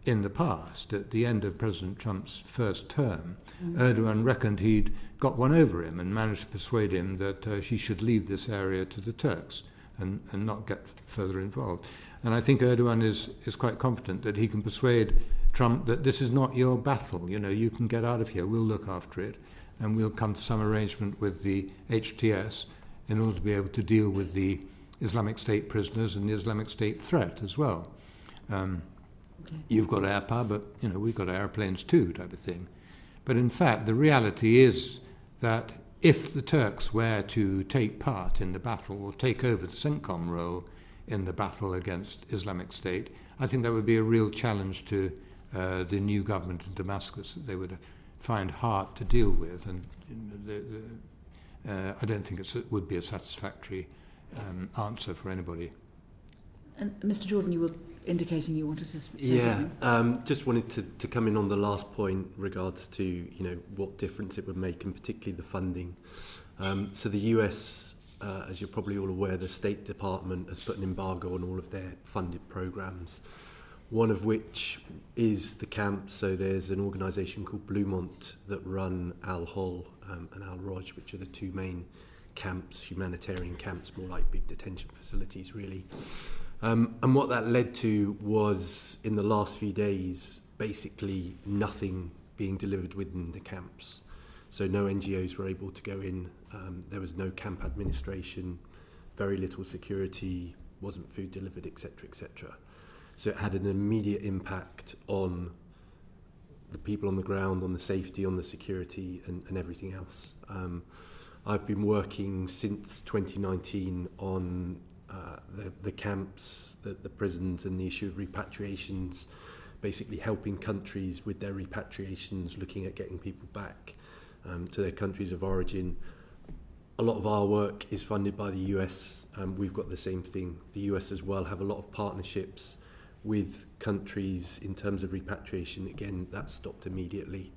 S12: in the past. At the end of President Trump's first term, Erdogan reckoned he'd got one over him and managed to persuade him that he should leave this area to the Turks and not get further involved. And I think Erdogan is quite confident that he can persuade Trump that this is not your battle. You can get out of here, we'll look after it, and we'll come to some arrangement with the HTS in order to be able to deal with the Islamic State prisoners and the Islamic State threat as well. You've got air power, but we've got airplanes too, type of thing. But in fact, the reality is that if the Turks were to take part in the battle or take over the CENTCOM role in the battle against Islamic State, I think that would be a real challenge to the new government in Damascus that they would find hard to deal with. And I don't think it would be a satisfactory answer for anybody.
S1: And Mr. Jordan, you were indicating you wanted to say something.
S13: Just wanted to come in on the last point regards to what difference it would make, and particularly the funding. So the US, as you're probably all aware, the State Department has put an embargo on all of their funded programs, one of which is the camps. So there's an organisation called Bluemont that run Al-Hol and Al-Roj, which are the two main camps, humanitarian camps, more like big detention facilities, really. And what that led to was, in the last few days, basically nothing being delivered within the camps. So no NGOs were able to go in. There was no camp administration, very little security, wasn't food delivered, etc., etc. So it had an immediate impact on the people on the ground, on the safety, on the security, and everything else. I've been working since 2019 on the camps, the prisons, and the issue of repatriations, basically helping countries with their repatriations, looking at getting people back to their countries of origin. a lot of our work is funded by the US. We've got the same thing. The US as well have a lot of partnerships with countries in terms of repatriation. Again, that stopped immediately.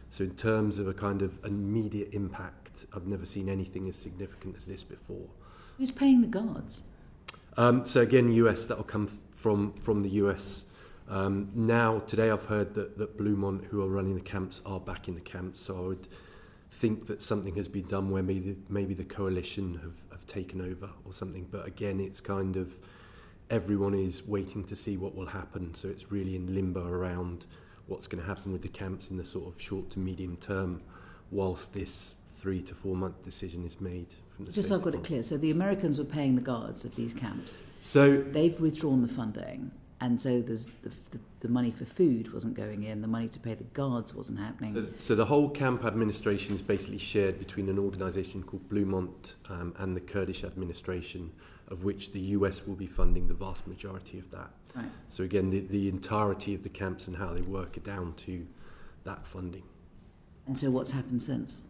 S13: So in terms of a kind of immediate impact, I've never seen anything as significant as this before.
S1: Who's paying the guards?
S13: So again, US, that will come from the US. Now, today I've heard that Bluemont, who are running the camps, are back in the camps. So I would think that something has been done where maybe the coalition have taken over or something. But again, it's kind of everyone is waiting to see what will happen. So it's really in limbo around what's going to happen with the camps in the sort of short to medium term, whilst this 3 to 4 month decision is made. From the
S1: Just so I've got it clear, so the Americans were paying the guards of these camps.
S13: So
S1: they've withdrawn the funding, and so there's the money for food wasn't going in, the money to pay the guards wasn't happening.
S13: So the whole camp administration is basically shared between an organisation called Bluemont and the Kurdish administration, of which the US will be funding the vast majority of that.
S1: Right.
S13: So again, the entirety of the camps and how they work are down to that funding.
S1: And so what's happened since?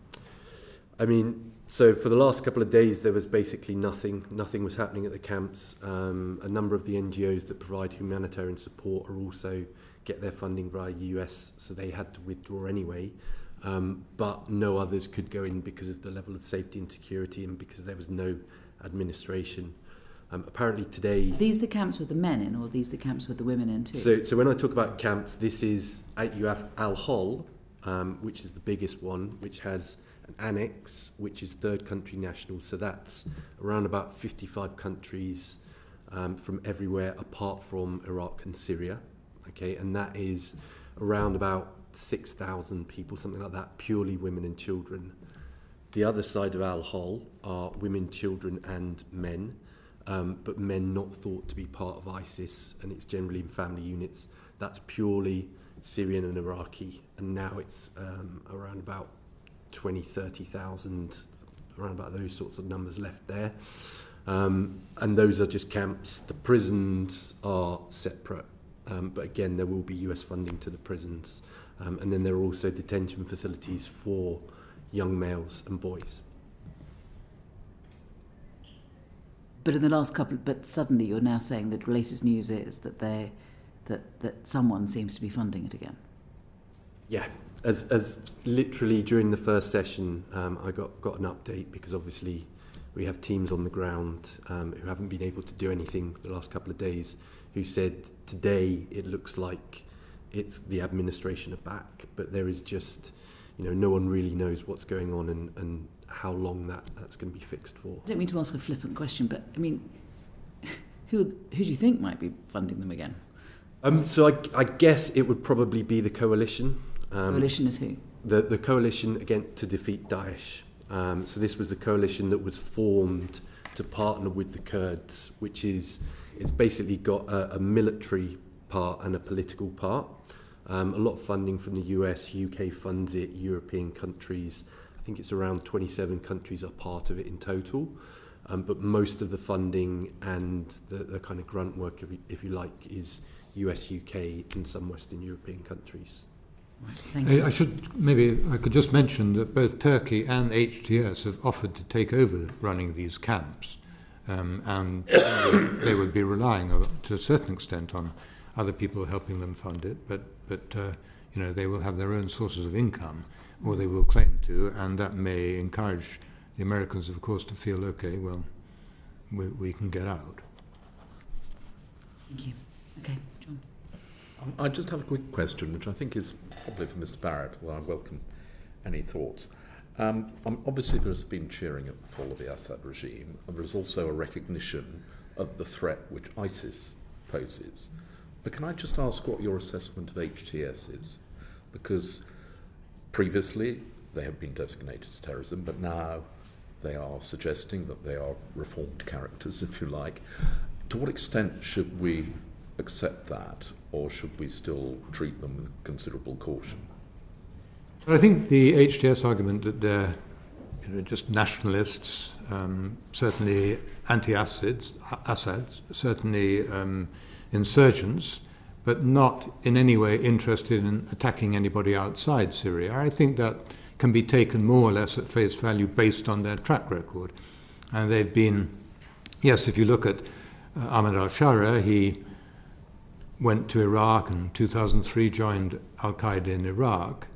S13: I mean, so for the last couple of days, there was basically nothing. Nothing was happening at the camps. A number of the NGOs that provide humanitarian support are also get their funding via US, so they had to withdraw anyway. But no others could go in because of the level of safety and security and because there was no administration. Apparently today...
S1: Are these the camps with the men in, or are these the camps with the women in too?
S13: So when I talk about camps, this is, you have al-Hol, which is the biggest one, which has an annex, which is third country nationals. So that's around about 55 countries from everywhere apart from Iraq and Syria. Okay, and that is around about 6,000 people, something like that, purely women and children. The other side of al-Hol are women, children and men, but men not thought to be part of ISIS, and it's generally in family units. That's purely Syrian and Iraqi, and now it's around about 20, 30,000, around about those sorts of numbers left there. And those are just camps. The prisons are separate, but again, there will be US funding to the prisons. And then there are also detention facilities for young males and boys.
S1: But in the last couple, but suddenly you're now saying that the latest news is that that someone seems to be funding it again.
S13: Yeah, as literally during the first session, I got an update because obviously we have teams on the ground who haven't been able to do anything the last couple of days, who said today it looks like it's the administration are back, but there is just, no one really knows what's going on and how long that's going to be fixed for.
S1: I don't mean to ask a flippant question, but I mean, who do you think might be funding them again?
S13: So I guess it would probably be the coalition.
S1: Coalition is who?
S13: The coalition again to defeat Daesh. So this was the coalition that was formed to partner with the Kurds, it's basically got a military part and a political part. A lot of funding from the US, UK funds it, European countries. I think it's around 27 countries are part of it in total. But most of the funding and the kind of grunt work, if you like, is US, UK and some Western European countries.
S1: Right, thank you.
S12: I could just mention that both Turkey and HTS have offered to take over running these camps, and they would be relying to a certain extent on other people helping them fund it, but they will have their own sources of income, or they will claim to, and that may encourage the Americans, of course, to feel, okay, well, we can get out.
S1: Thank you. Okay, John.
S4: I just have a quick question, which I think is probably for Mr. Barrett. Well, I welcome any thoughts. Obviously, there's been cheering at the fall of the Assad regime, and there's also a recognition of the threat which ISIS poses. But can I just ask what your assessment of HTS is? Because previously they have been designated as terrorism, but now they are suggesting that they are reformed characters, if you like. To what extent should we accept that, or should we still treat them with considerable caution?
S12: I think the HTS argument that they're just nationalists, certainly anti-Assad, certainly insurgents, but not in any way interested in attacking anybody outside Syria. I think that can be taken more or less at face value based on their track record. And they've been, yes, if you look at Ahmed al-Sharia, he went to Iraq and in 2003 joined al-Qaeda in Iraq.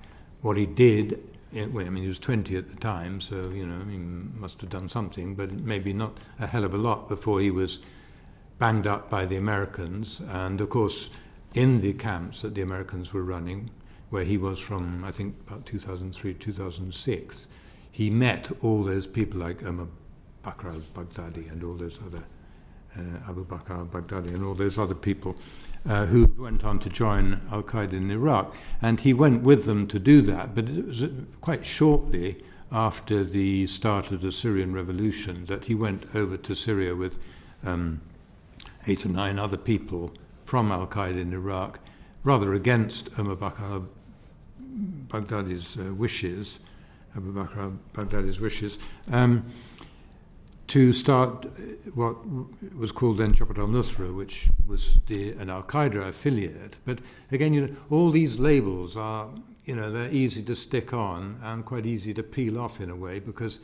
S12: What he did, he was 20 at the time, so, he must have done something, but maybe not a hell of a lot before he was banged up by the Americans. And, of course, in the camps that the Americans were running, where he was from, I think, about 2003, 2006, he met all those people like Omar Bakr al-Baghdadi and all those other, Abu Bakr al-Baghdadi and all those other people who went on to join al-Qaeda in Iraq. And he went with them to do that, but it was quite shortly after the start of the Syrian revolution that he went over to Syria with 8 or 9 other people from al-Qaeda in Iraq, rather against Omar Bakr al-Baghdadi's wishes, Abu Bakr al-Baghdadi's wishes, to start what was called then Jabhat al-Nusra, which was an al-Qaeda affiliate. But again, all these labels are, they're easy to stick on and quite easy to peel off in a way, because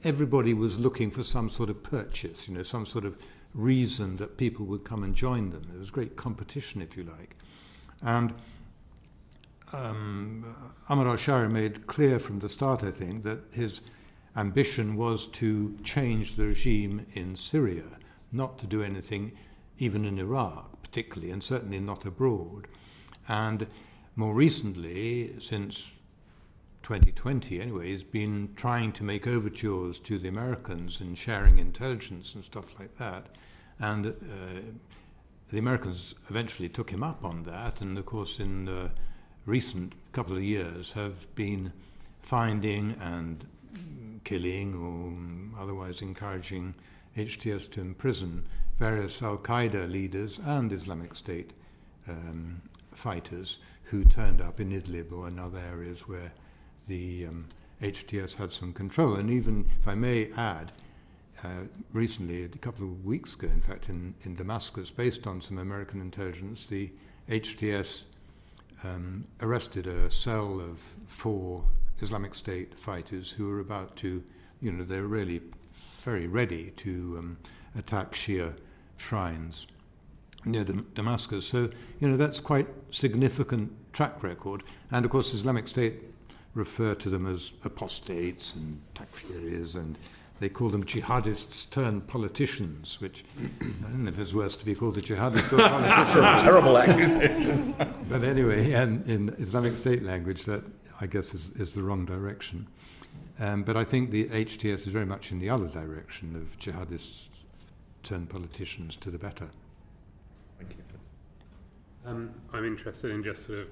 S12: everybody was looking for some sort of purchase, some sort of reason that people would come and join them. There was great competition, if you like. And Ahmed al-Sharia made clear from the start, I think, that his ambition was to change the regime in Syria, not to do anything even in Iraq particularly, and certainly not abroad. And more recently, since 2020 anyway, he's been trying to make overtures to the Americans and sharing intelligence and stuff like that. And the Americans eventually took him up on that, and of course in the recent couple of years have been finding and killing or otherwise encouraging HTS to imprison various al-Qaeda leaders and Islamic State fighters who turned up in Idlib or in other areas where the HTS had some control. And even, if I may add, recently, a couple of weeks ago, in fact, in Damascus, based on some American intelligence, the HTS arrested a cell of 4 Islamic State fighters who were about to, they're really very ready to attack Shia shrines near Damascus. So, that's quite significant track record. And, of course, Islamic State refer to them as apostates and takfiris, and they call them jihadists turned politicians, which I don't know if it's worse to be called a jihadist or a politician.
S4: Terrible accusation.
S12: But anyway, and in Islamic State language, that I guess is the wrong direction. But I think the HTS is very much in the other direction of jihadists turned politicians to the better.
S4: Thank you.
S5: I'm interested in just sort of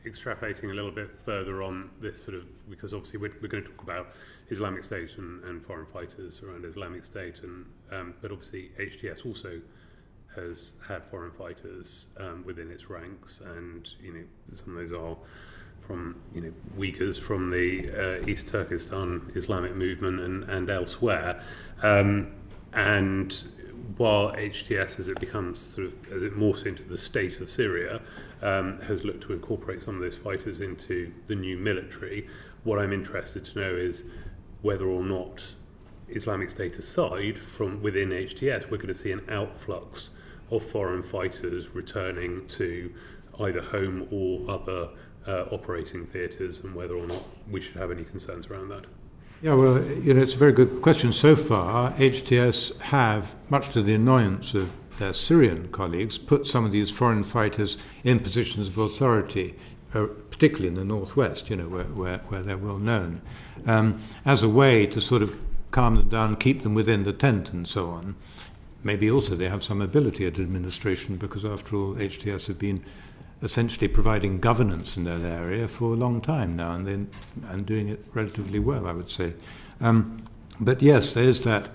S5: extrapolating a little bit further on this sort of, because obviously we're going to talk about Islamic State and foreign fighters around Islamic State, and but obviously HTS also has had foreign fighters within its ranks, and some of those are from Uyghurs from the East Turkestan Islamic movement and elsewhere, and while HTS, as it morphs into the state of Syria, has looked to incorporate some of those fighters into the new military, what I'm interested to know is whether or not, Islamic State aside, from within HTS, we're going to see an outflux of foreign fighters returning to either home or other operating theatres, and whether or not we should have any concerns around that.
S12: Yeah, well, it's a very good question. So far, HTS have, much to the annoyance of their Syrian colleagues, put some of these foreign fighters in positions of authority, particularly in the northwest, where they're well known, as a way to sort of calm them down, keep them within the tent and so on. Maybe also they have some ability at administration, because after all, HTS have been essentially providing governance in that area for a long time now, and doing it relatively well, I would say. But yes, there's that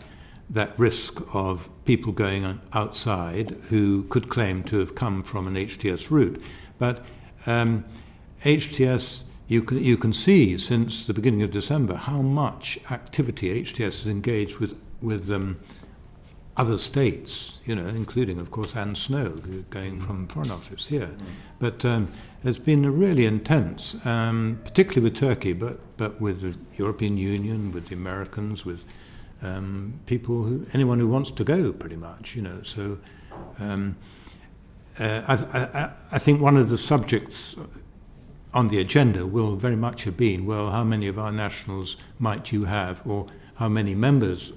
S12: risk of people going outside who could claim to have come from an HTS route. But HTS, you can see since the beginning of December how much activity HTS has engaged with other states, including, of course, Anne Snow, going from Foreign Office here. But it's been really intense, particularly with Turkey, but with the European Union, with the Americans, with anyone who wants to go, pretty much, So I think one of the subjects on the agenda will very much have been, well, how many of our nationals might you have, or how many members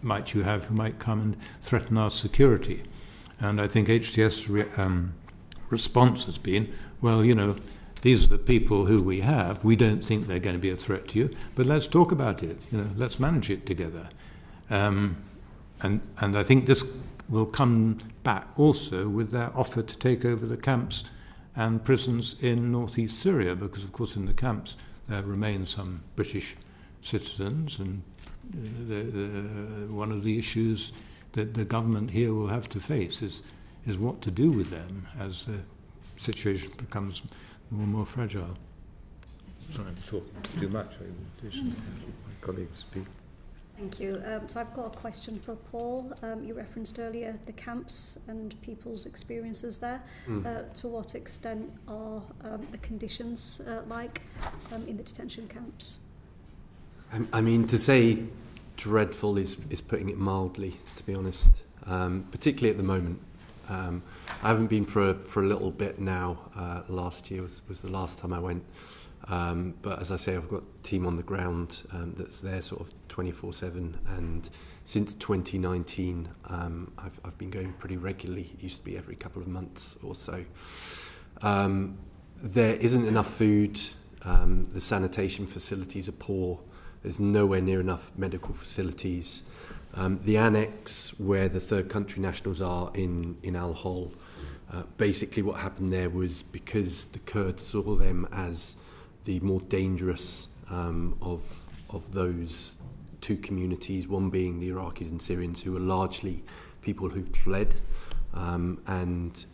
S12: might you have who might come and threaten our security? And I think HTS response has been, well, these are the people who we have. We don't think they're going to be a threat to you, but let's talk about it. Let's manage it together. And I think this will come back also with their offer to take over the camps and prisons in northeast Syria, because, of course, in the camps there remain some British citizens, and one of the issues that the government here will have to face is what to do with them as the situation becomes more and more fragile.
S3: Sorry, I'm talking too much. My colleagues speak.
S9: Thank you. So I've got a question for Paul. You referenced earlier the camps and people's experiences there. To what extent are the conditions like in the detention camps?
S13: I mean, to say dreadful is putting it mildly, to be honest, particularly at the moment. I haven't been for a little bit now. Last year was the last time I went. But as I say, I've got a team on the ground that's there sort of 24/7, and since 2019 I've been going pretty regularly. It used to be every couple of months or so. There isn't enough food. The sanitation facilities are poor. There's nowhere near enough medical facilities. The annex where the third country nationals are in al-Hol, basically what happened there was because the Kurds saw them as the more dangerous of those two communities, one being the Iraqis and Syrians, who were largely people who'd fled, and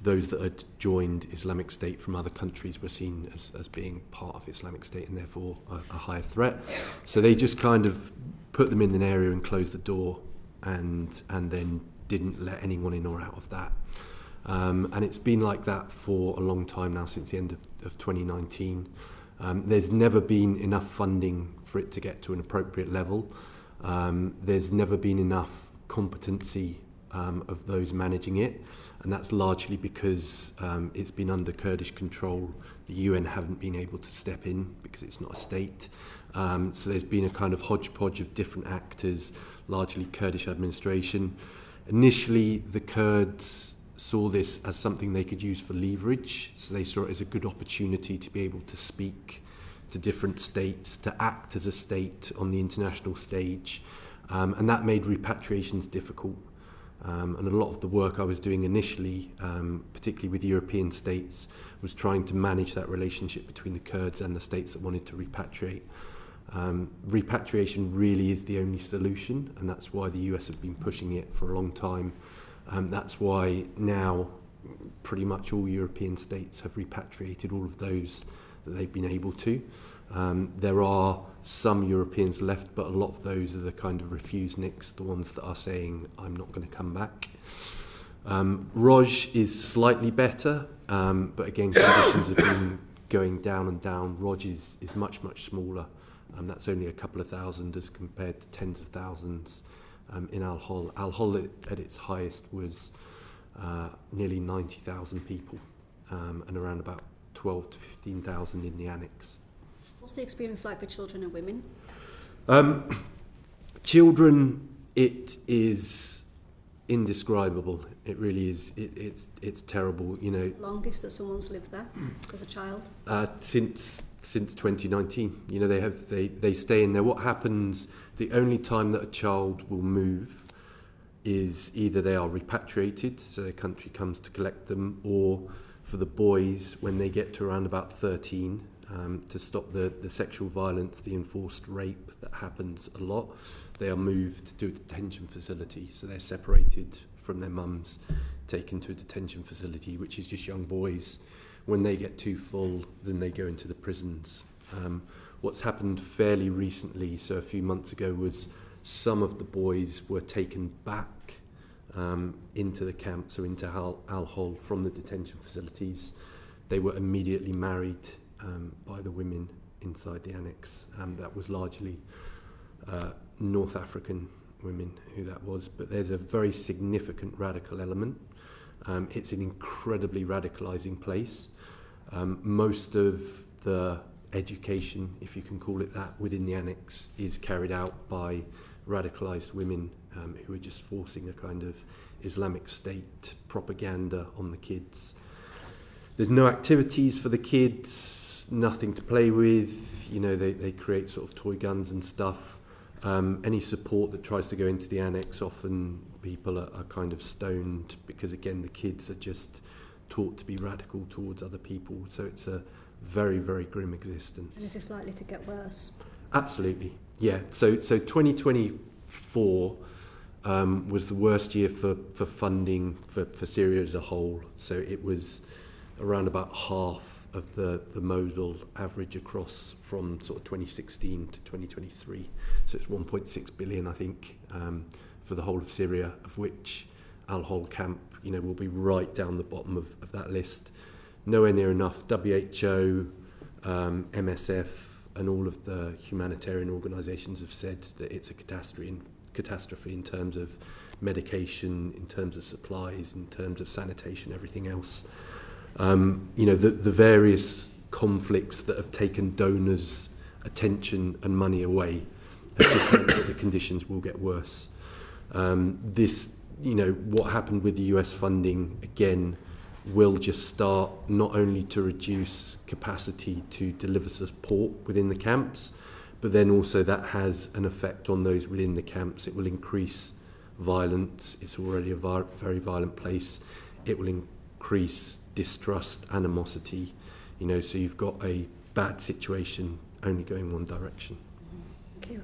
S13: those that had joined Islamic State from other countries were seen as being part of Islamic State and therefore a higher threat. So they just kind of put them in an area and closed the door, and then didn't let anyone in or out of that. And it's been like that for a long time now, since the end of 2019. There's never been enough funding for it to get to an appropriate level. There's never been enough competency of those managing it, and that's largely because it's been under Kurdish control. The UN haven't been able to step in because it's not a state. So there's been a kind of hodgepodge of different actors, largely Kurdish administration. Initially, the Kurds saw this as something they could use for leverage, so they saw it as a good opportunity to be able to speak to different states, to act as a state on the international stage, and that made repatriations difficult. And a lot of the work I was doing initially, particularly with European states, was trying to manage that relationship between the Kurds and the states that wanted to repatriate. Repatriation really is the only solution, and that's why the US have been pushing it for a long time. That's why now pretty much all European states have repatriated all of those that they've been able to. There are some Europeans left, but a lot of those are the kind of refuseniks, the ones that are saying, I'm not going to come back. Roj is slightly better, but again, conditions have been going down and down. Roj is much, much smaller. That's only a couple of thousand as compared to tens of thousands in al-Hol. Al-Hol at its highest was nearly 90,000 people, and around about 12 to 15,000 in the annex.
S9: What's the experience like for children and women?
S13: Children, it is indescribable. It really is. It's terrible. You know.
S9: Longest that someone's lived there as a child?
S13: Since 2019. You know, they stay in there. What happens? The only time that a child will move is either they are repatriated, so their country comes to collect them, or for the boys when they get to around about 13. To stop the sexual violence, the enforced rape that happens a lot, they are moved to a detention facility. So they're separated from their mums, taken to a detention facility, which is just young boys. When they get too full, then they go into the prisons. What's happened fairly recently, so a few months ago, was Some of the boys were taken back into the camps, so into al-Hol from the detention facilities. They were immediately married by the women inside the annex. That was largely North African women who that was, but there's a very significant radical element. It's an incredibly radicalizing place. Most of the education, if you can call it that, within the annex is carried out by radicalized women who are just forcing a kind of Islamic State propaganda on the kids. There's no activities for the kids, nothing to play with. You know, they create sort of toy guns and stuff. Any support that tries to go into the annex, often people are kind of stoned because, again, the kids are just taught to be radical towards other people. So it's a very, very grim existence.
S9: And is this likely to get worse?
S13: Absolutely, yeah. So 2024 was the worst year for funding for Syria as a whole. So it was around about half of the modal average across from sort of 2016 to 2023. So it's 1.6 billion, I think, for the whole of Syria, of which al-Hol camp, you know, will be right down the bottom of that list. Nowhere near enough. WHO, MSF, and all of the humanitarian organisations have said that it's a catastrophe in terms of medication, in terms of supplies, in terms of sanitation, everything else. You know, the various conflicts that have taken donors' attention and money away have just meant that the conditions will get worse. This, you know, what happened with the US funding, again, will just start not only to reduce capacity to deliver support within the camps, but then also that has an effect on those within the camps. It will increase violence. It's already a very violent place. It will increase distrust, animosity, you know, so you've got a bad situation only going one direction.
S11: Thank you.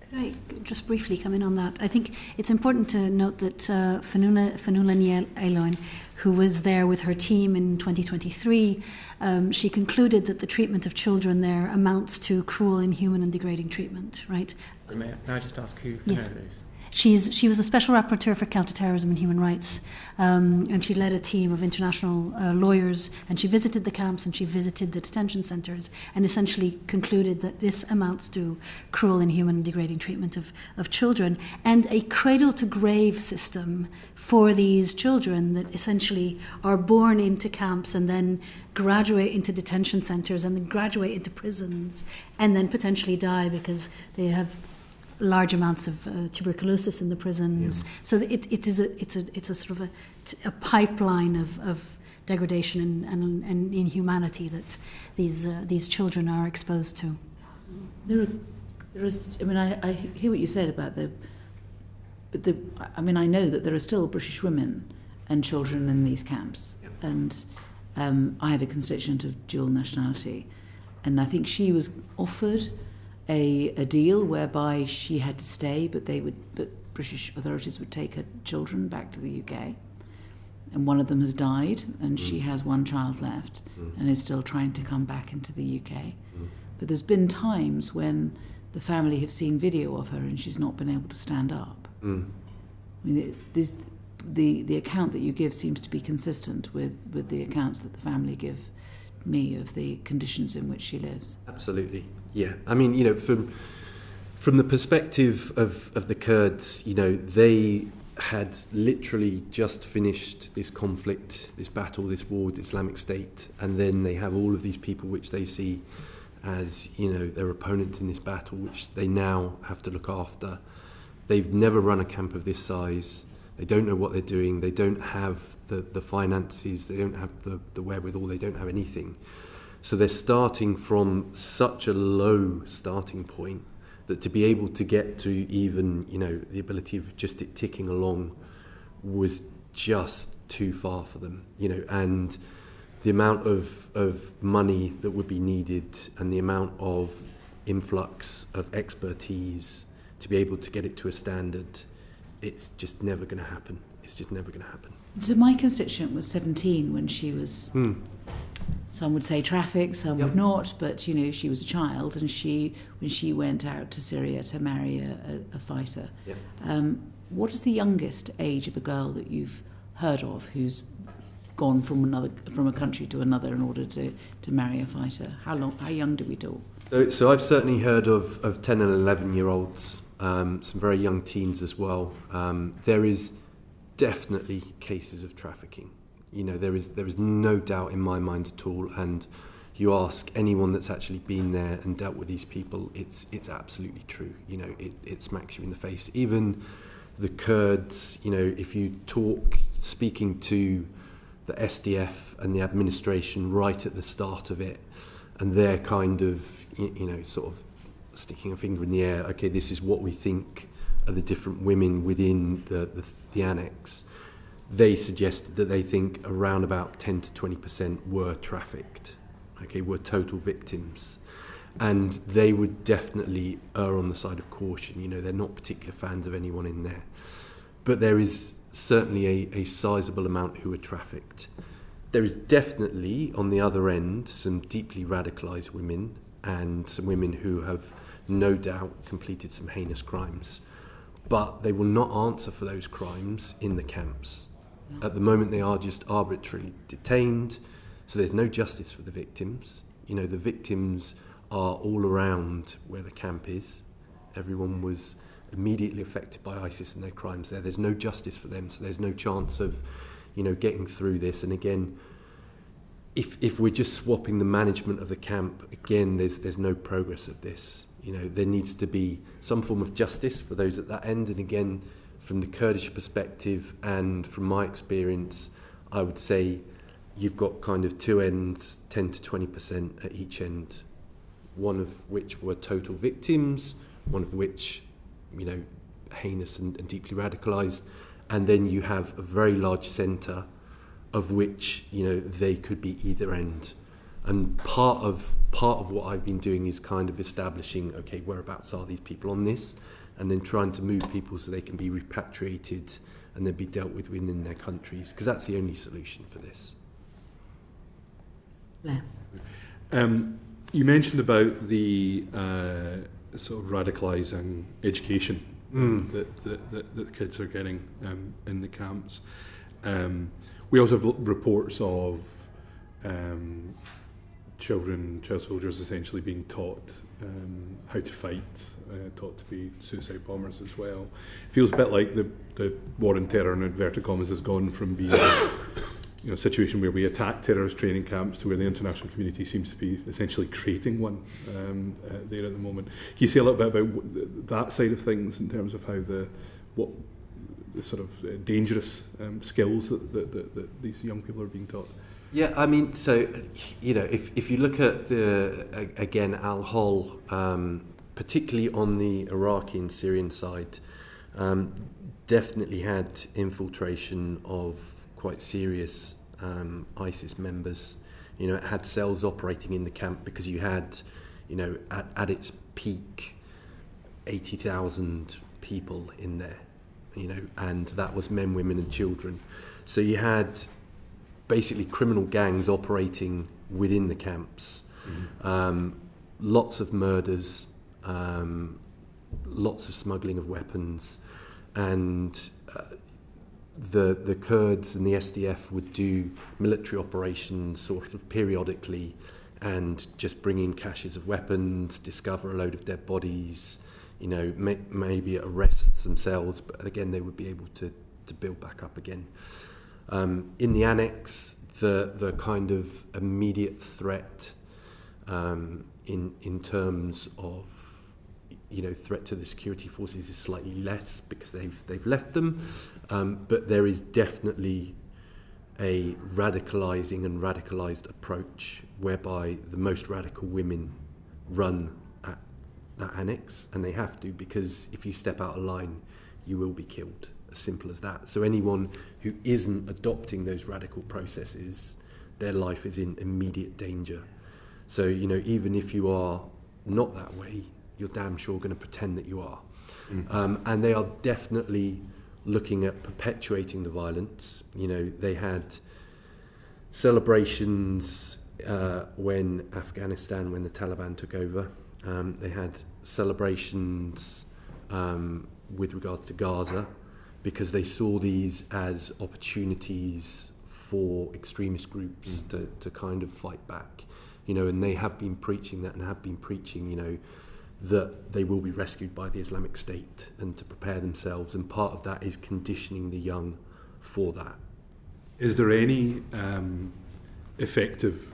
S11: Could I just briefly come in on that? I think it's important to note that Fionnuala Ní Eoláin, who was there with her team in 2023, she concluded that the treatment of children there amounts to cruel, inhuman and degrading treatment, right?
S14: May I just ask who Fionnuala is?
S11: She was a special rapporteur for counter-terrorism and human rights, and she led a team of international lawyers, and she visited the camps and she visited the detention centres and essentially concluded that this amounts to cruel, inhuman and degrading treatment of children, and a cradle-to-grave system for these children that essentially are born into camps and then graduate into detention centres and then graduate into prisons and then potentially die because they have large amounts of tuberculosis in the prisons. Yeah. So it's a sort of a pipeline of degradation and inhumanity that these children are exposed to.
S1: There is. I mean, I hear what you said about I mean, I know that there are still British women and children in these camps, and I have a constituent of dual nationality, and I think she was offered a deal whereby she had to stay, but British authorities would take her children back to the UK. And one of them has died, and she has one child left, and is still trying to come back into the UK. But there's been times when the family have seen video of her, and she's not been able to stand up. I mean, the account that you give seems to be consistent with the accounts that the family give me of the conditions in which she lives.
S13: Absolutely. Yeah, I mean, you know, from the perspective of the Kurds, you know, they had literally just finished this conflict, this battle, this war with the Islamic State, and then they have all of these people which they see as, you know, their opponents in this battle, which they now have to look after. They've never run a camp of this size. They don't know what they're doing. They don't have the finances. They don't have the wherewithal. They don't have anything. So they're starting from such a low starting point that to be able to get to even, you know, the ability of just it ticking along was just too far for them, you know, and the amount of money that would be needed and the amount of influx of expertise to be able to get it to a standard, it's just never going to happen. It's just never going to happen.
S1: So my constituent was 17 when she was some would say trafficked, some would not, but she was a child, and when she went out to Syria to marry a fighter. What is the youngest age of a girl that you've heard of who's gone from a country to another in order to marry a fighter? How young do we talk?
S13: So I've certainly heard of 10 and 11-year-olds, some very young teens as well. There is definitely cases of trafficking. There is no doubt in my mind at all. And you ask anyone that's actually been there and dealt with these people, it's absolutely true. It smacks you in the face. Even the Kurds, if you speaking to the SDF and the administration right at the start of it, and they're kind of, sort of sticking a finger in the air, okay, this is what we think are the different women within the annex. They suggested that they think around about 10 to 20% were trafficked, were total victims. And they would definitely err on the side of caution. They're not particular fans of anyone in there. But there is certainly a sizable amount who are trafficked. There is definitely, on the other end, some deeply radicalised women and some women who have no doubt completed some heinous crimes. But they will not answer for those crimes in the camps. At the moment, they are just arbitrarily detained, so there's no justice for the victims. The victims are all around where the camp is. Everyone was immediately affected by ISIS and their crimes there. There's no justice for them, so there's no chance of, getting through this. And again, if we're just swapping the management of the camp, again, there's no progress of this. There needs to be some form of justice for those at that end. And again, from the Kurdish perspective and from my experience, I would say you've got kind of two ends, 10 to 20% at each end, one of which were total victims, one of which, heinous and deeply radicalised, and then you have a very large centre of which, they could be either end. And part of what I've been doing is kind of establishing, okay, whereabouts are these people on this, and then trying to move people so they can be repatriated and then be dealt with within their countries, because that's the only solution for this.
S1: Yeah.
S7: You mentioned about the sort of radicalising education that the kids are getting in the camps. We also have reports of child soldiers essentially being taught how to fight, taught to be suicide bombers as well. It feels a bit like the war on terror, in inverted commas, has gone from being a situation where we attack terrorist training camps to where the international community seems to be essentially creating one there at the moment. Can you say a little bit about that side of things in terms of how the sort of dangerous skills that these young people are being taught?
S13: Yeah, I mean, so, if you look at again, al-Hol, particularly on the Iraqi and Syrian side, definitely had infiltration of quite serious ISIS members. It had cells operating in the camp because you had, at its peak, 80,000 people in there, and that was men, women and children. So you had basically criminal gangs operating within the camps. Lots of murders, lots of smuggling of weapons, and the Kurds and the SDF would do military operations sort of periodically and just bring in caches of weapons, discover a load of dead bodies, maybe arrest themselves, but again they would be able to build back up again. In the annex, the kind of immediate threat in terms of threat to the security forces is slightly less because they've left them, but there is definitely a radicalising and radicalised approach whereby the most radical women run at that annex, and they have to, because if you step out of line you will be killed. As simple as that. So anyone who isn't adopting those radical processes, their life is in immediate danger. So, even if you are not that way, you're damn sure going to pretend that you are. And they are definitely looking at perpetuating the violence. They had celebrations when the Taliban took over. They had celebrations with regards to Gaza because they saw these as opportunities for extremist groups to kind of fight back. And they have been preaching that and have been preaching, that they will be rescued by the Islamic State and to prepare themselves. And part of that is conditioning the young for that.
S7: Is there any effective,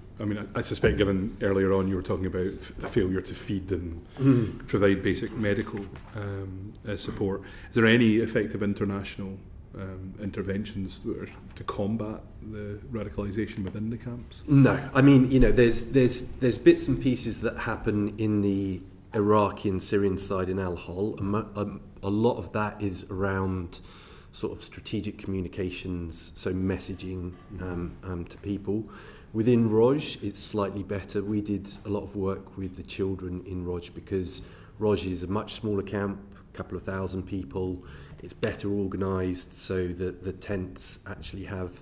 S7: I suspect given earlier on you were talking about a failure to feed and provide basic medical support, is there any effective international interventions to combat the radicalisation within the camps?
S13: No, there's bits and pieces that happen in the Iraqi and Syrian side in al-Hol. A lot of that is around sort of strategic communications, so messaging to people. Within Roj, it's slightly better. We did a lot of work with the children in Roj because Roj is a much smaller camp, a couple of thousand people. It's better organised, so that the tents actually have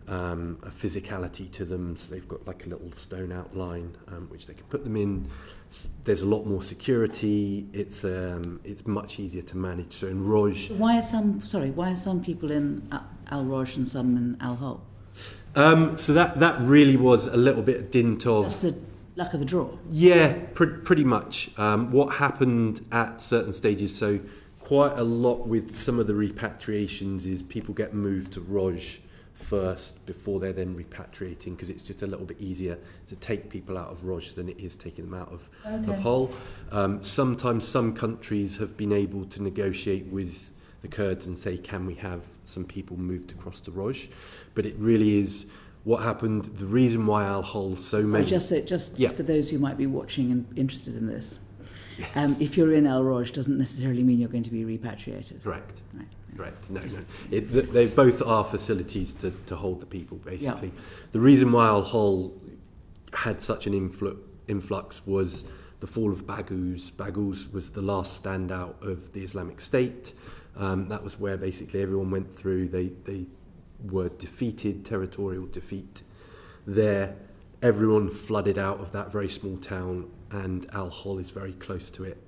S13: a physicality to them. So they've got like a little stone outline which they can put them in. There's a lot more security. It's much easier to manage. So in Roj,
S1: why are some people in al-Roj and some in al-Hol?
S13: So that really was a little bit dint of
S1: just the luck of the draw.
S13: Yeah, pretty much. What happened at certain stages, so quite a lot with some of the repatriations is people get moved to Roj first before they're then repatriating because it's just a little bit easier to take people out of Roj than it is taking them out of Hol. Sometimes some countries have been able to negotiate with the Kurds and say, can we have some people moved across to Roj? But it really is what happened. The reason why al-Hol many...
S1: Just for those who might be watching and interested in this, if you're in al-Roj doesn't necessarily mean you're going to be repatriated.
S13: Correct. Right. No. They both are facilities to hold the people, basically. Yeah. The reason why al-Hol had such an influx was the fall of Baghouz. Baghouz was the last standout of the Islamic State. That was where basically everyone went through. They were defeated, territorial defeat. There, everyone flooded out of that very small town, and al-Hol is very close to it.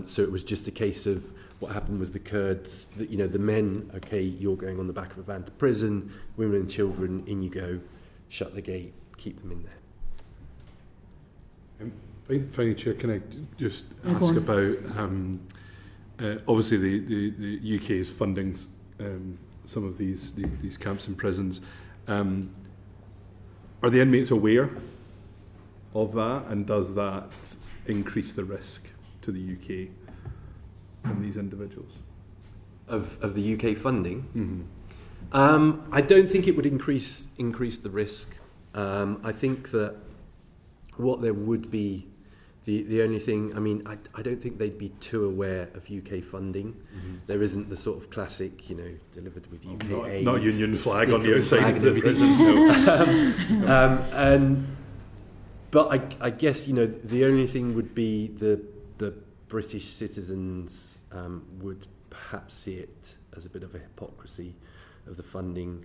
S13: So it was just a case of what happened was the Kurds, the men, okay, you're going on the back of a van to prison, women and children, in you go, shut the gate, keep them in
S7: there. Finally, Chair, can I just ask about, obviously the UK is funding some of these camps and prisons. Are the inmates aware of that, and does that increase the risk to the UK from these individuals?
S13: Of the UK funding? Mm-hmm. I don't think it would increase the risk. I think that what there would be, the only thing, I don't think they'd be too aware of UK funding. Mm-hmm. There isn't the sort of classic, delivered with UK aid.
S7: Not union flag on the outside of the prison.
S13: But I guess, the only thing would be the British citizens would perhaps see it as a bit of a hypocrisy of the funding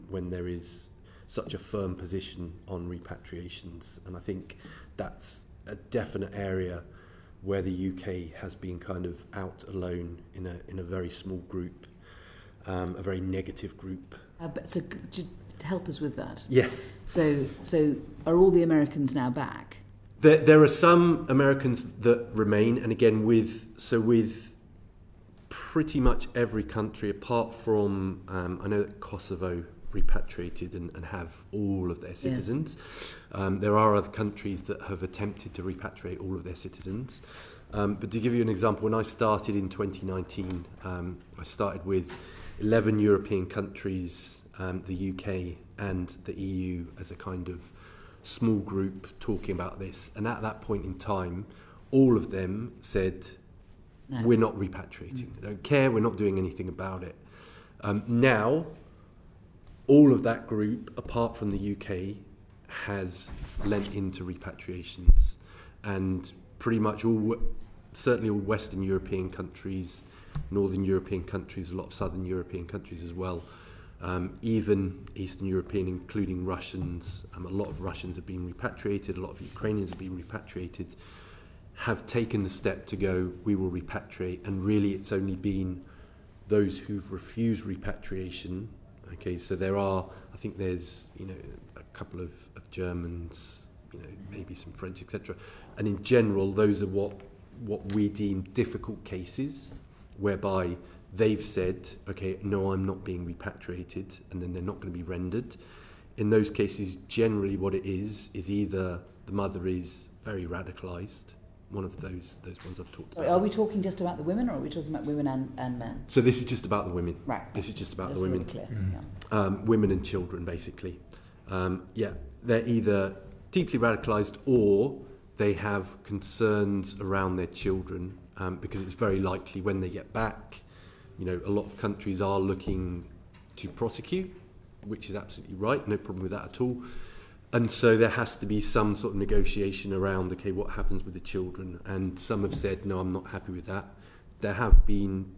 S13: when there is such a firm position on repatriations. And I think that's a definite area where the UK has been kind of out alone in a very small group, a very negative group.
S1: So to help us with that.
S13: Yes.
S1: So are all the Americans now back?
S13: There are some Americans that remain, and again with pretty much every country apart from I know that Kosovo repatriated and have all of their citizens. Yes. There are other countries that have attempted to repatriate all of their citizens. But to give you an example, when I started in 2019, I started with 11 European countries, the UK and the EU as a kind of small group talking about this. And at that point in time, all of them said, no, we're not repatriating. They don't care, we're not doing anything about it. Now, all of that group, apart from the UK, has lent into repatriations. And pretty much certainly all Western European countries, Northern European countries, a lot of Southern European countries as well, Even Eastern European, including Russians, a lot of Russians have been repatriated, a lot of Ukrainians have been repatriated, have taken the step to go, we will repatriate, and really it's only been those who've refused repatriation. Okay, so I think there's, a couple of Germans, maybe some French, etc. And in general, those are what we deem difficult cases, whereby they've said, okay, no, I'm not being repatriated, and then they're not going to be rendered. In those cases, generally what it is either the mother is very radicalised, one of those ones I've talked about.
S1: Are we talking just about the women, or are we talking about women and men?
S13: So this is just about the women.
S1: Right.
S13: This is just about
S1: That's
S13: the women.
S1: Clear.
S13: Women and children, basically. They're either deeply radicalised or they have concerns around their children, because it's very likely when they get back, a lot of countries are looking to prosecute, which is absolutely right, no problem with that at all. And so there has to be some sort of negotiation around, okay, what happens with the children? And some have said, no, I'm not happy with that. There have been,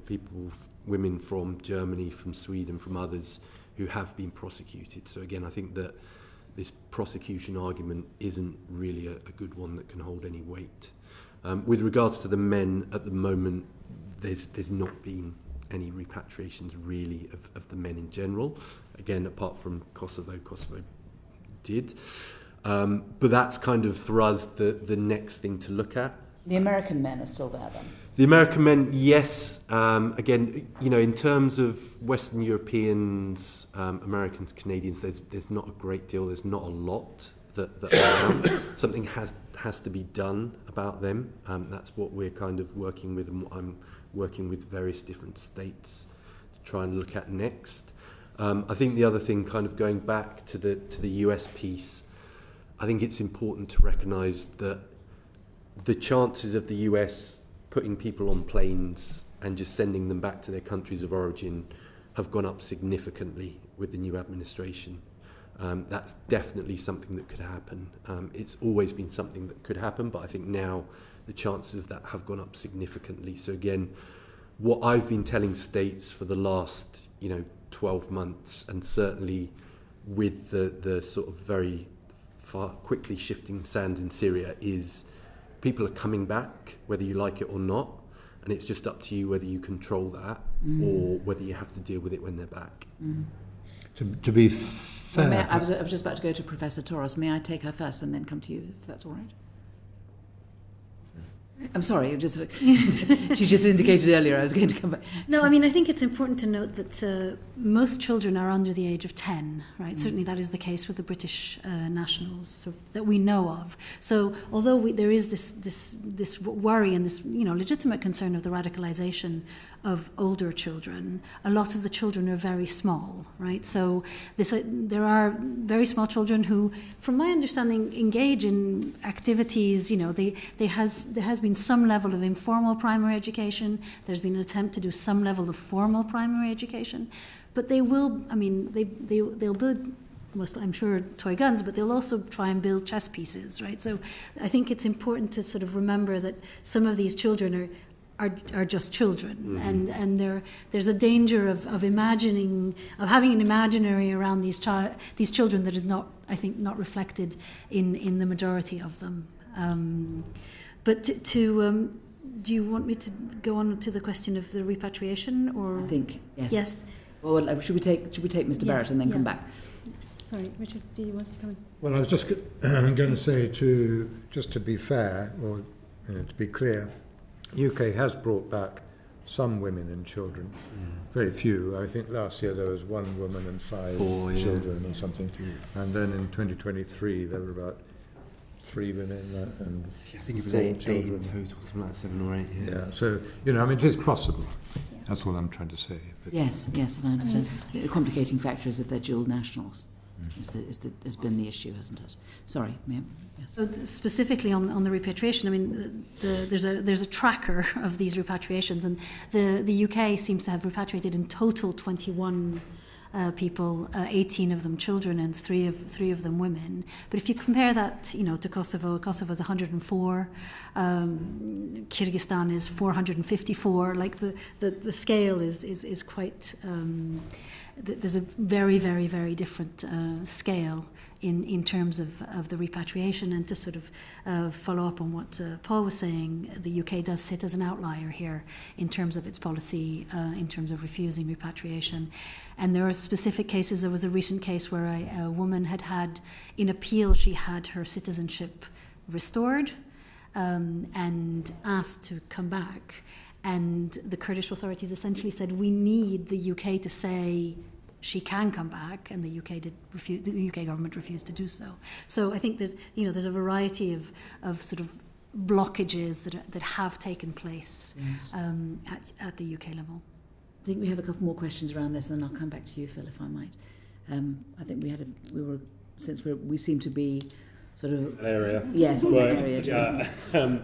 S13: people, women from Germany, from Sweden, from others who have been prosecuted. So again, I think that this prosecution argument isn't really a good one that can hold any weight. With regards to the men, at the moment, there's not been any repatriations really of the men in general. Again, apart from Kosovo did. But that's kind of, for us, the next thing to look at.
S1: The American men are still there then?
S13: The American men, yes. Again, in terms of Western Europeans, Americans, Canadians, there's not a great deal, there's not a lot that are around. Something has to be done about them. That's what we're kind of working with, and what I'm working with various different states to try and look at next. I think the other thing, kind of going back to the US piece, I think it's important to recognise that the chances of the US putting people on planes and just sending them back to their countries of origin have gone up significantly with the new administration. That's definitely something that could happen. It's always been something that could happen, but I think now the chances of that have gone up significantly. So again, what I've been telling states for the last 12 months, and certainly with the sort of very far quickly shifting sands in Syria, is people are coming back whether you like it or not, and it's just up to you whether you control that or whether you have to deal with it when they're back.
S12: To be fair,
S1: well, I was just about to go to Professor Toros. May I take her first and then come to you, if that's all right? I'm sorry, she just indicated earlier I was going to come back.
S11: No, I mean, I think it's important to note that most children are under the age of 10, right? Certainly that is the case with the British nationals that we know of. So although there is this worry and this legitimate concern of the radicalisation of older children, a lot of the children are very small, right? So there are very small children who, from my understanding, engage in activities. There has been some level of informal primary education. There's been an attempt to do some level of formal primary education, but they'll build, most, I'm sure, toy guns, but they'll also try and build chess pieces, right? So I think it's important to sort of remember that some of these children are just children, and there's a danger of having an imaginary around these children that is not, I think, not reflected in the majority of them. But do you want me to go on to the question of the repatriation, or
S1: I think yes.
S11: Yes.
S1: Well, should we take Mr. Barrett and then come back?
S11: Sorry, Richard, do you want to come in?
S12: well, I was just going to say, just to be fair, or to be clear, UK has brought back some women and children, very few. I think last year there was one woman and 5 children or something, and then in 2023 there were about 3 women and
S13: I think it was
S12: 4
S13: 8
S12: children.
S13: in total, something like 7 or 8.
S12: Yeah, so it is possible. That's all I'm trying to say. But
S1: Yes, and I understand. The complicating factor is that they're dual nationals. Has been the issue, hasn't it? Sorry, ma'am. Yes.
S11: So specifically on the repatriation, I mean, there's a tracker of these repatriations, and the UK seems to have repatriated in total 21 people, 18 of them children, and 3 of them women. But if you compare that, to Kosovo, Kosovo's 104, Kyrgyzstan is 454. Like the scale is quite there's a very, very, very different scale in terms of the repatriation. And to sort of follow up on what Paul was saying, the UK does sit as an outlier here in terms of its policy, in terms of refusing repatriation. And there are specific cases. There was a recent case where a woman had, in appeal, she had her citizenship restored and asked to come back. And the Kurdish authorities essentially said, we need the UK to say she can come back, and the UK government refused to do so. So I think there's a variety of sort of blockages that have taken place at the UK level.
S1: I think we have a couple more questions around this, and then I'll come back to you, Phil, if I might. I think we seem to be sort of
S5: an area.
S1: Yes,
S5: well,
S1: an area.
S5: Yeah.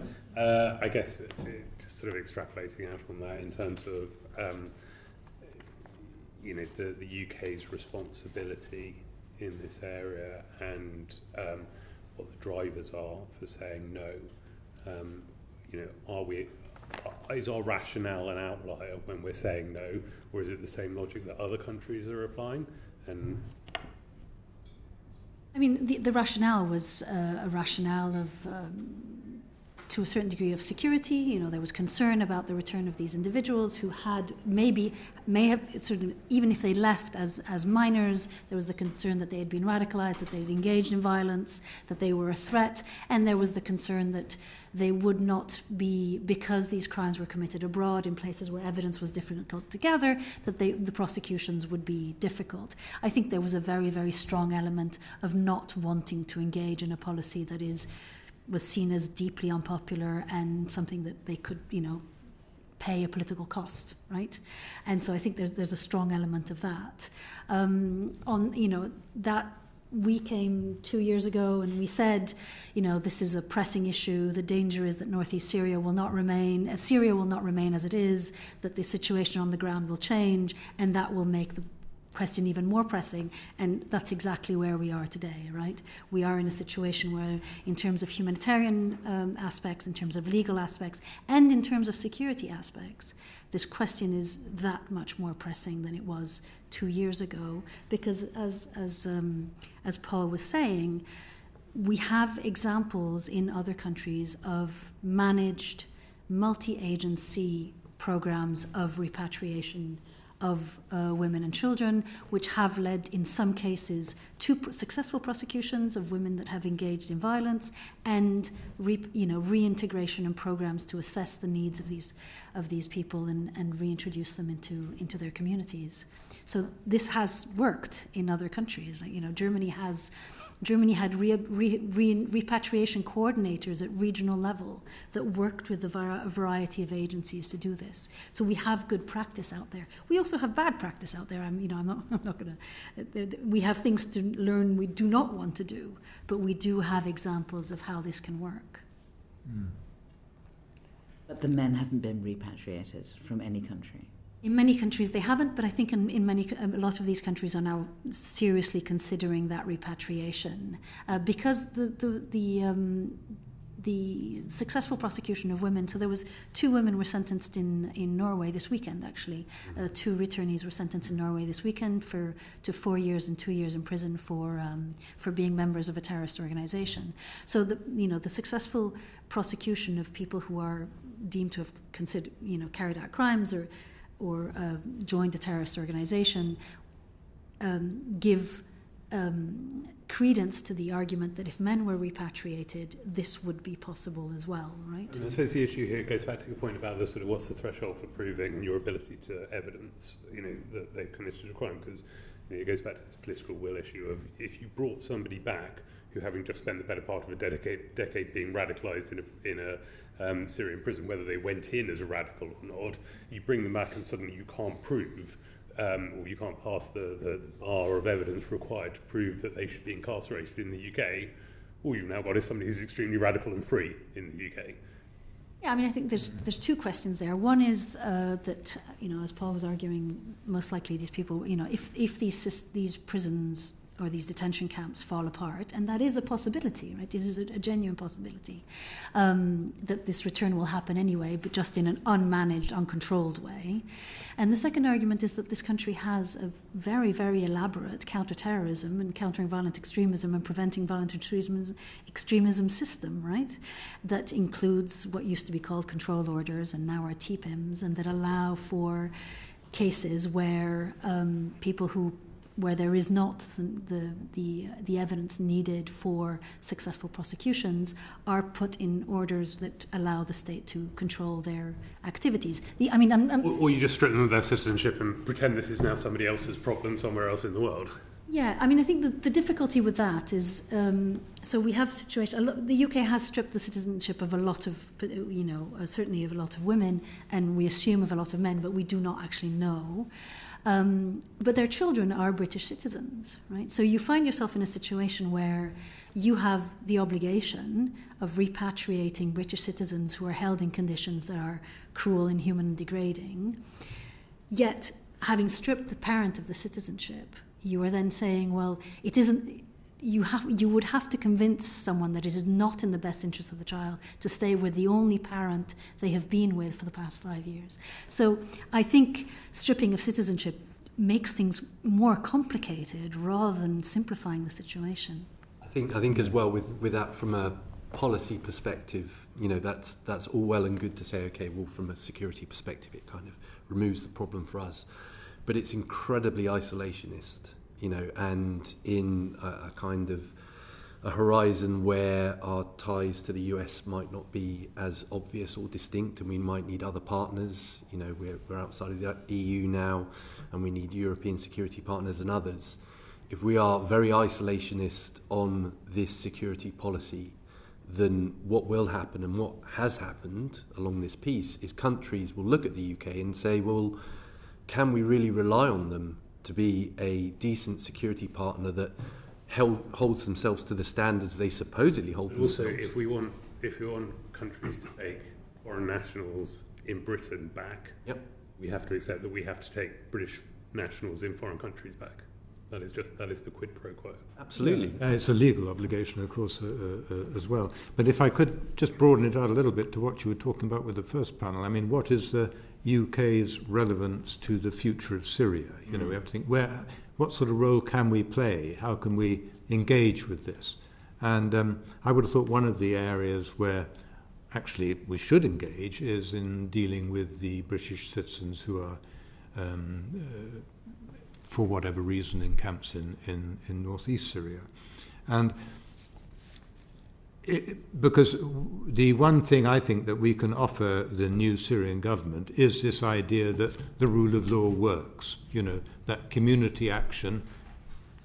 S5: I guess just sort of extrapolating out on that in terms of the UK's responsibility in this area and what the drivers are for saying no. Is our rationale an outlier when we're saying no, or is it the same logic that other countries are applying? And
S11: I mean, the rationale was a rationale of, to a certain degree, of security. There was concern about the return of these individuals who may have sort of, even if they left as minors, there was the concern that they had been radicalized, that they had engaged in violence, that they were a threat, and there was the concern that they would not be, because these crimes were committed abroad in places where evidence was difficult to gather, that the prosecutions would be difficult. I think there was a very, very strong element of not wanting to engage in a policy that was seen as deeply unpopular and something that they could, pay a political cost, right? And so I think there's a strong element of that. That we came 2 years ago and we said, this is a pressing issue. The danger is that northeast Syria will not remain as it is, that the situation on the ground will change, and that will make the question even more pressing. And that's exactly where we are today, right? We are in a situation where, in terms of humanitarian aspects, in terms of legal aspects, and in terms of security aspects, this question is that much more pressing than it was 2 years ago, because as Paul was saying, we have examples in other countries of managed multi-agency programs of repatriation of women and children, which have led in some cases to successful prosecutions of women that have engaged in violence, and reintegration and programs to assess the needs of these people and reintroduce them into their communities. So this has worked in other countries. Germany had repatriation coordinators at regional level that worked with a variety of agencies to do this. So we have good practice out there. We also have bad practice out there. I'm not going to. We have things to learn we do not want to do, but we do have examples of how this can work.
S1: Mm. But the men haven't been repatriated from any country.
S11: In many countries they haven't, but I think a lot of these countries are now seriously considering that repatriation because the successfour prosecution of women. So there was 2 women were sentenced in Norway this weekend. Actually, 2 returnees were sentenced in Norway this weekend to 4 years and 2 years in prison for being members of a terrorist organization. So the successful prosecution of people who are deemed to have carried out crimes or joined a terrorist organization give credence to the argument that if men were repatriated, this would be possible as well, right?
S5: And I suppose the issue here goes back to your point about the sort of what's the threshold for proving your ability to evidence, that they've committed a crime, because it goes back to this political will issue of if you brought somebody back who, having just spent the better part of a decade being radicalised in a Syrian prison, whether they went in as a radical or not, you bring them back and suddenly you can't prove or you can't pass the bar of evidence required to prove that they should be incarcerated in the UK, all you've now got is somebody who's extremely radical and free in the UK.
S11: Yeah, I mean, I think there's 2 questions there. One is that, as Paul was arguing, most likely these people, if these prisons or these detention camps fall apart, and that is a possibility, right? It is a genuine possibility that this return will happen anyway, but just in an unmanaged, uncontrolled way. And the second argument is that this country has a very, very elaborate counter-terrorism and countering violent extremism and preventing violent extremism system, right? That includes what used to be called control orders and now are TPIMs, and that allow for cases where people where there is not the evidence needed for successful prosecutions are put in orders that allow the state to control their activities.
S5: Or you just strip them of their citizenship and pretend this is now somebody else's problem somewhere else in the world.
S11: Yeah, I think the difficulty with that is, so we have situation. The UK has stripped the citizenship of a lot of, certainly of a lot of women, and we assume of a lot of men, but we do not actually know. But their children are British citizens, right? So you find yourself in a situation where you have the obligation of repatriating British citizens who are held in conditions that are cruel, inhuman, and degrading. Yet, having stripped the parent of the citizenship, you are then saying, well, it isn't. You would have to convince someone that it is not in the best interest of the child to stay with the only parent they have been with for the past 5 years. So I think stripping of citizenship makes things more complicated rather than simplifying the situation.
S13: I think as well with that from a policy perspective, that's all well and good to say, okay, well, from a security perspective, it kind of removes the problem for us. But it's incredibly isolationist, and in a kind of a horizon where our ties to the US might not be as obvious or distinct, and we might need other partners. We're outside of the EU now, and we need European security partners and others. If we are very isolationist on this security policy, then what will happen, and what has happened along this piece, is countries will look at the UK and say, well, can we really rely on them to be a decent security partner that holds themselves to the standards they supposedly hold themselves?
S5: Also, if we want countries to take foreign nationals in Britain back, we have to accept that we have to take British nationals in foreign countries back. That is the quid pro quo.
S13: Absolutely.
S12: It's a legal obligation, of course, as well. But if I could just broaden it out a little bit to what you were talking about with the first panel, what is the UK's relevance to the future of Syria? We have to think, what sort of role can we play? How can we engage with this? And I would have thought one of the areas where actually we should engage is in dealing with the British citizens who are for whatever reason in camps in northeast Syria. And because the one thing I think that we can offer the new Syrian government is this idea that the rule of law works, that community action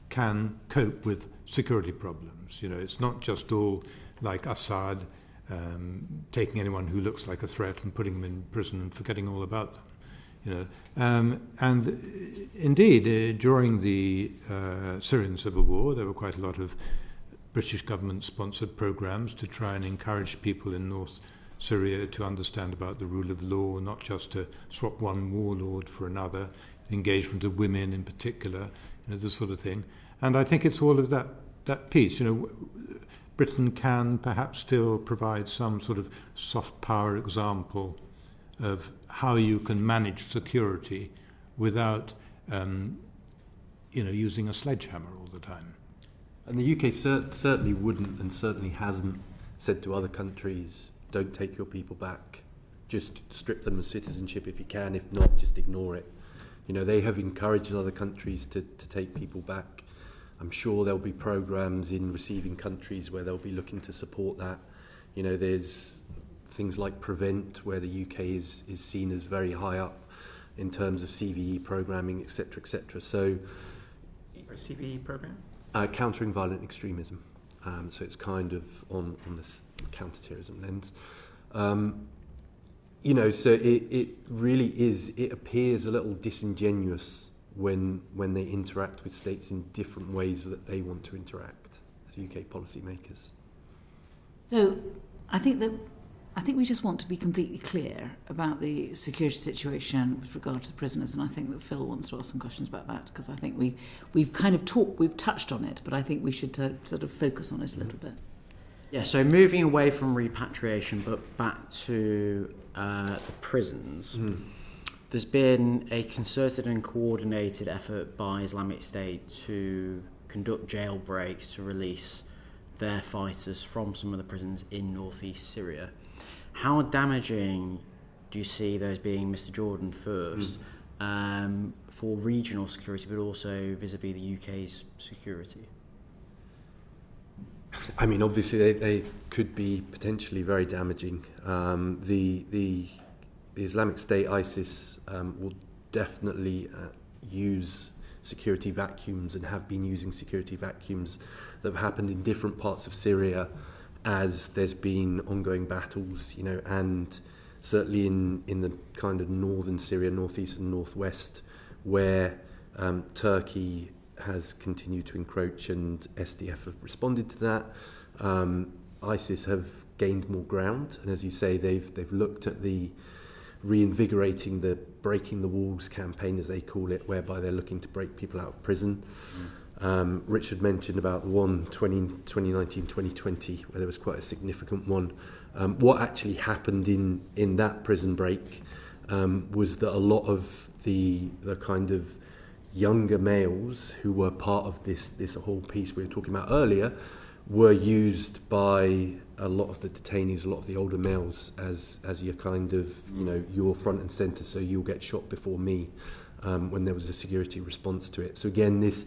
S12: can cope with security problems. It's not just all like Assad taking anyone who looks like a threat and putting them in prison and forgetting all about them. And indeed, during the Syrian civil war, there were quite a lot of British government-sponsored programs to try and encourage people in North Syria to understand about the rule of law, not just to swap one warlord for another, engagement of women in particular, this sort of thing. And I think it's all of that piece. Britain can perhaps still provide some sort of soft power example of how you can manage security without, using a sledgehammer all the time.
S13: And the UK certainly wouldn't, and certainly hasn't, said to other countries, don't take your people back, just strip them of citizenship if you can, if not, just ignore it. They have encouraged other countries to take people back. I'm sure there'll be programs in receiving countries where they'll be looking to support that. There's things like Prevent, where the UK is seen as very high up in terms of CVE programming, etc., etc. So,
S14: a CVE program?
S13: Countering violent extremism. So it's kind of on this counter-terrorism lens. So it really is, it appears a little disingenuous when they interact with states in different ways that they want to interact as UK policymakers.
S11: So I think that
S1: I think we just want to be completely clear about the security situation with regard to the prisoners, and I think that Phil wants to ask some questions about that, because I think we've kind of we've touched on it, but I think we should sort of focus on it a little bit.
S8: Yeah, so moving away from repatriation, but back to the prisons. There's been a concerted and coordinated effort by Islamic State to conduct jailbreaks to release their fighters from some of the prisons in northeast Syria. How damaging do you see those being, Mr. Jordan first, for regional security, but also vis-a-vis the UK's security?
S13: I mean, obviously they could be potentially very damaging. The Islamic State, ISIS, will definitely use security vacuums and have been using security vacuums that have happened in different parts of Syria as there's been ongoing battles, you know, and certainly in the kind of northern Syria, northeast and northwest, where Turkey has continued to encroach and SDF have responded to that. ISIS have gained more ground, and as you say, they've looked at the reinvigorating the breaking the walls campaign, as they call it, whereby they're looking to break people out of prison. Richard mentioned about the one 2019-2020 where there was quite a significant one. What actually happened in that prison break was that a lot of the kind of younger males who were part of this whole piece we were talking about earlier were used by a lot of the detainees, a lot of the older males, as your kind of, you know, you're front and centre, so you'll get shot before me, when there was a security response to it. So again, this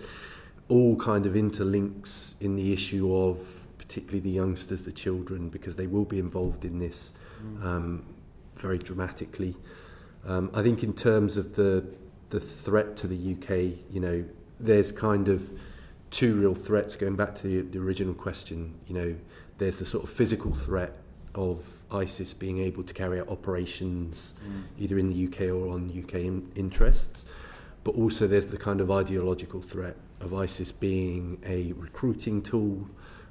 S13: all kind of interlinks in the issue of particularly the youngsters, the children, because they will be involved in this very dramatically. I think in terms of the threat to the UK, you know, there's kind of two real threats, going back to the original question. You know, there's the sort of physical threat of ISIS being able to carry out operations either in the UK or on UK interests, but also there's the kind of ideological threat of ISIS being a recruiting tool,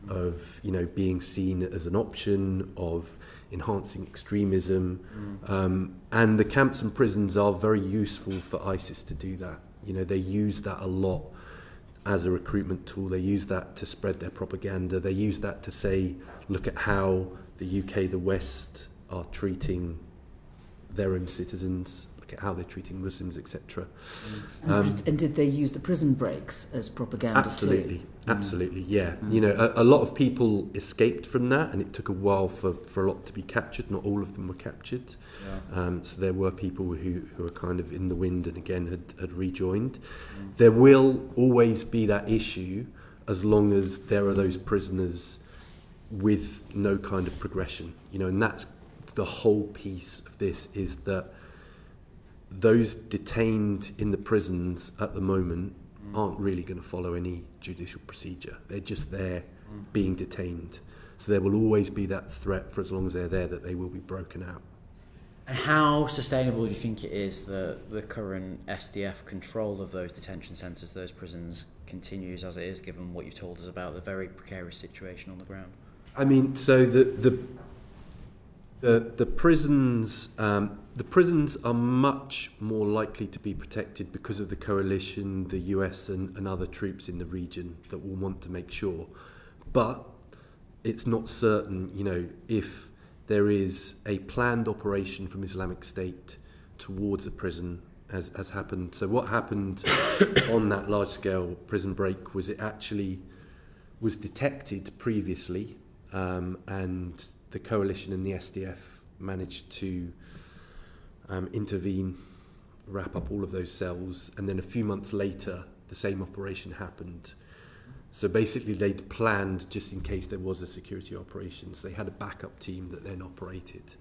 S13: of, you know, being seen as an option, of enhancing extremism, and the camps and prisons are very useful for ISIS to do that. You know, they use that a lot as a recruitment tool. They use that to spread their propaganda. They use that to say, look at how the UK, the West, are treating their own citizens, look at how they're treating Muslims, etc.
S1: And did they use the prison breaks as propaganda
S13: absolutely,
S1: too?
S13: Absolutely, yeah. You know, a lot of people escaped from that, and it took a while for a lot to be captured. Not all of them were captured. So there were people who were kind of in the wind and again had rejoined. There will always be that issue as long as there are those prisoners with no kind of progression. You know, and that's the whole piece of this, is that those detained in the prisons at the moment aren't really going to follow any judicial procedure. They're just there being detained. So there will always be that threat for as long as they're there that they will be broken out.
S8: And how sustainable do you think it is that the current SDF control of those detention centres, those prisons, continues as it is, given what you've told us about the very precarious situation on the ground?
S13: I mean, so the prisons are much more likely to be protected because of the coalition, the US and other troops in the region that will want to make sure. But it's not certain, you know, if there is a planned operation from Islamic State towards a prison, as happened. So what happened on that large-scale prison break was it actually was detected previously, and the coalition and the SDF managed to intervene, wrap up all of those cells, and then a few months later the same operation happened. So basically they'd planned just in case there was a security operation, so they had a backup team that then operated.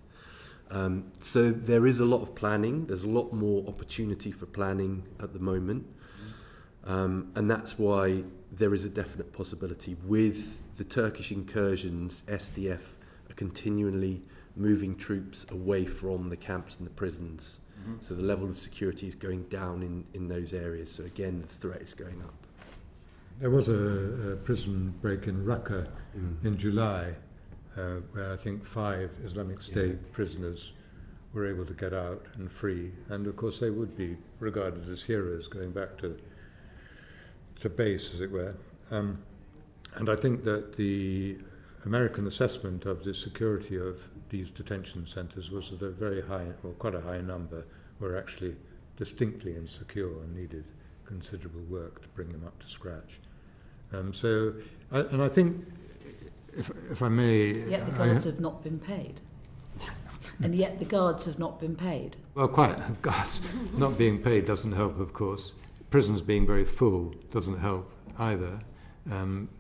S13: So there is a lot of planning, there's a lot more opportunity for planning at the moment, and that's why there is a definite possibility. With the Turkish incursions, SDF are continually moving troops away from the camps and the prisons. So the level of security is going down in those areas. So again, the threat is going up.
S12: There was a prison break in Raqqa in July, where I think 5 Islamic State prisoners were able to get out and free, and of course they would be regarded as heroes going back to base, as it were. And I think that the American assessment of the security of these detention centres was that a very high, or quite a high number, were actually distinctly insecure and needed considerable work to bring them up to scratch. I think, if I may...
S1: Yet the guards have not been paid. And yet the guards have not been paid.
S12: Well, quite. Guards not being paid doesn't help, of course. Prisons being very full doesn't help either.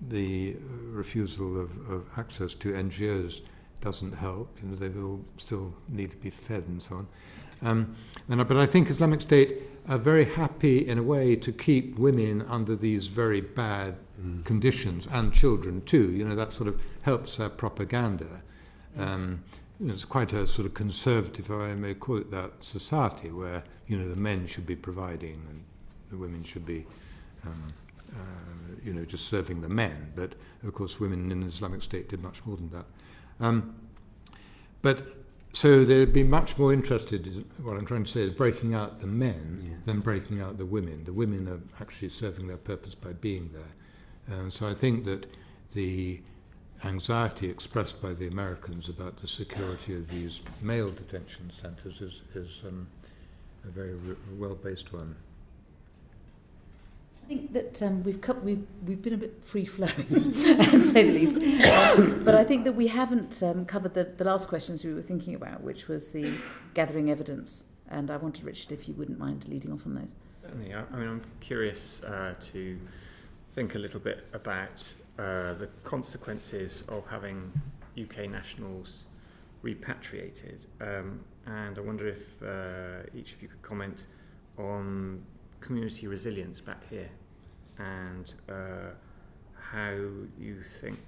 S12: The refusal of access to NGOs doesn't help. They will still need to be fed and so on. But I think Islamic State are very happy, in a way, to keep women under these very bad conditions, and children too. That sort of helps their propaganda. It's quite a sort of conservative, if I may call it that, society where the men should be providing and the women should be just serving the men. But of course women in the Islamic State did much more than that. So they'd be much more interested in what I'm trying to say is breaking out the men than breaking out the women. The women are actually serving their purpose by being there. So I think that the anxiety expressed by the Americans about the security of these male detention centres is a very well-based one.
S1: I think that we've been a bit free-flowing, to say the least. But I think that we haven't covered the last questions we were thinking about, which was the gathering evidence. And I wanted, Richard, if you wouldn't mind leading off on those.
S14: Certainly. I'm curious to think a little bit about the consequences of having UK nationals repatriated. And I wonder if each of you could comment on community resilience back here and how you think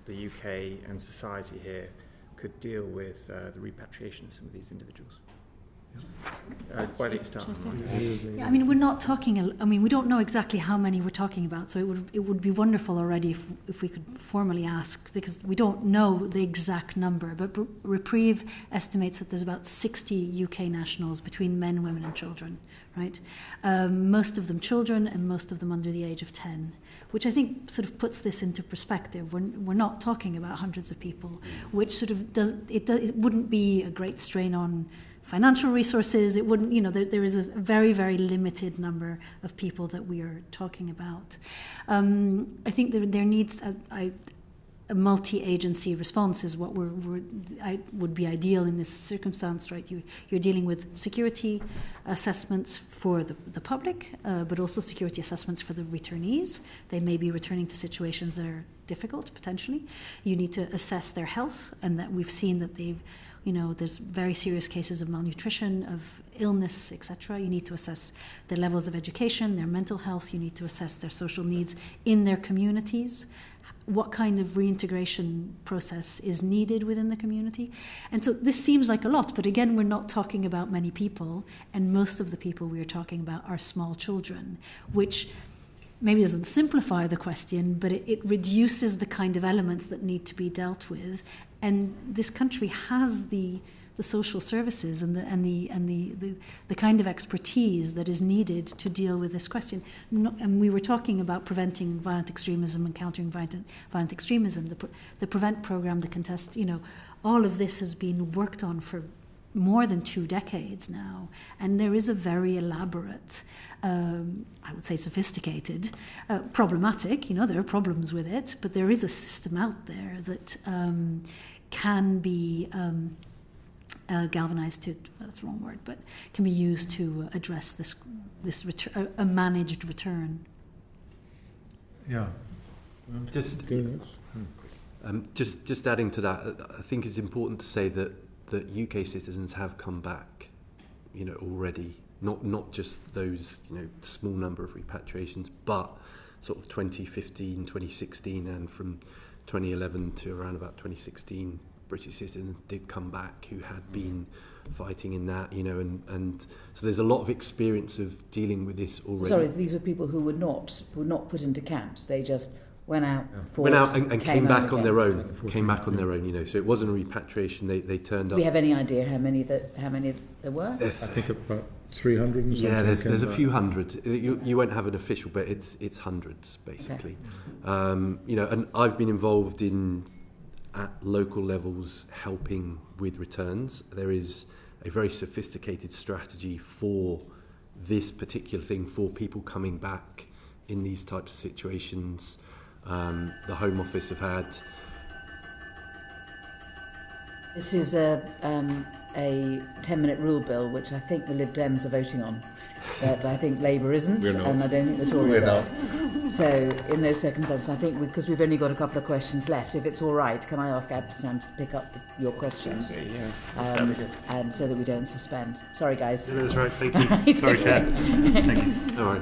S14: the UK and society here could deal with the repatriation of some of these individuals. Why don't you start?
S11: Yeah, we're not talking. We don't know exactly how many we're talking about. So it would be wonderful already if we could formally ask, because we don't know the exact number. But Reprieve estimates that there's about 60 UK nationals between men, women, and children. Right, most of them children, and most of them under the age of 10, which I think sort of puts this into perspective. We're not talking about hundreds of people, which sort of it wouldn't be a great strain on financial resources. It wouldn't, there is a very, very limited number of people that we are talking about. I think there needs a multi-agency response is what would be ideal in this circumstance, right? You're dealing with security assessments for the public, but also security assessments for the returnees. They may be returning to situations that are difficult, potentially. You need to assess their health, and that we've seen that there's very serious cases of malnutrition, of illness, etc. You need to assess their levels of education, their mental health. You need to assess their social needs in their communities. What kind of reintegration process is needed within the community? And so this seems like a lot, but again, we're not talking about many people, and most of the people we are talking about are small children, which maybe doesn't simplify the question, but it reduces the kind of elements that need to be dealt with. And this country has the social services and the kind of expertise that is needed to deal with this question. And we were talking about preventing violent extremism and countering violent extremism. The Prevent program, the Contest, all of this has been worked on for more than 2 decades now, and there is a very elaborate, I would say sophisticated, problematic, there are problems with it, but there is a system out there that can be galvanized to, that's the wrong word, but can be used to address this a managed return.
S12: Yeah.
S13: Just adding to that, I think it's important to say that UK citizens have come back, already. Not just those, small number of repatriations, but sort of 2015, 2016, and from 2011 to around about 2016, British citizens did come back who had been fighting in that, and so there's a lot of experience of dealing with this already.
S1: Sorry, these were people who were not put into camps. They just went out,
S10: and came back on their own. Came back on their own, you know. So it wasn't a repatriation. They turned up.
S1: Do we have any idea how many there were?
S12: I think about 300 and something.
S10: Yeah, there's a few hundred. You won't have an official, but it's hundreds basically. Okay. You know, and I've been involved at local levels helping with returns. There is a very sophisticated strategy for this particular thing, for people coming back in these types of situations. The Home Office have had.
S1: This is a 10-minute rule bill, which I think the Lib Dems are voting on, but I think Labour isn't, and I don't think the Tories are. So in those circumstances, I think because we've only got a couple of questions left, if it's all right, can I ask Abdeslam to pick up your questions? And so that we don't suspend. Sorry, guys.
S5: No, that's right. Thank you. Sorry, Chair. Thank you.
S10: All right.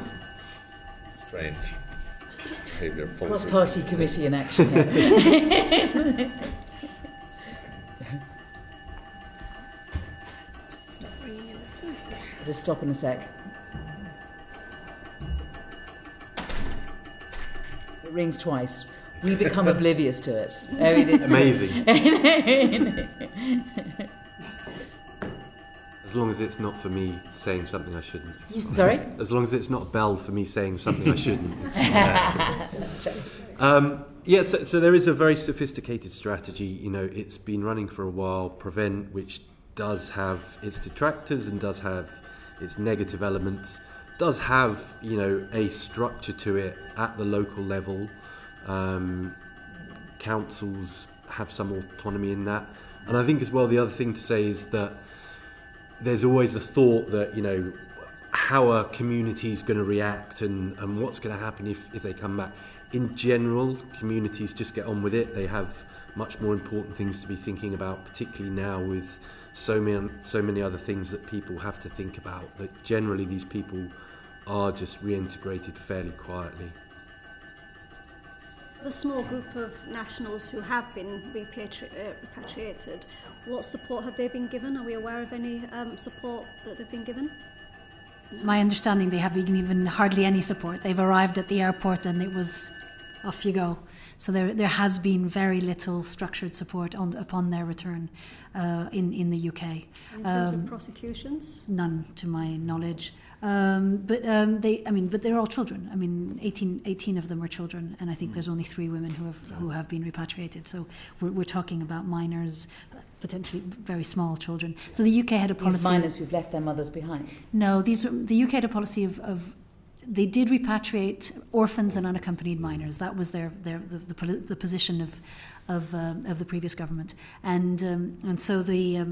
S4: Strange.
S1: Cross-party committee in action. Just stop in a sec. It rings twice. We become oblivious to it. I mean, it's
S10: amazing. As long as it's not for me saying something I shouldn't.
S1: Sorry?
S10: As long as it's not a bell for me saying something I shouldn't. So there is a very sophisticated strategy. You know, it's been running for a while. Prevent, which does have its detractors and does have its negative elements, does have, you know, a structure to it at the local level. Councils have some autonomy in that. And I think as well the other thing to say is that there's always a thought that, you know, how are communities going to react and what's going to happen if they come back. In general, communities just get on with it. They have much more important things to be thinking about, particularly now with so many other things that people have to think about, that generally these people are just reintegrated fairly quietly.
S9: The small group of nationals who have been repatriated, what support have they been given? Are we aware of any support that they've been given?
S11: My understanding, they haven't been given hardly any support. They've arrived at the airport and it was off you go. So there has been very little structured support upon their return in the UK.
S9: In terms of prosecutions?
S11: None, to my knowledge. But they're all children. I mean, 18 of them are children, and I think there's only 3 women who have been repatriated. So we're talking about minors, potentially very small children. So the UK had a policy.
S1: These minors who've left their mothers behind.
S11: No, the UK had a policy of they did repatriate orphans and unaccompanied minors. That was the position of the previous government, and so there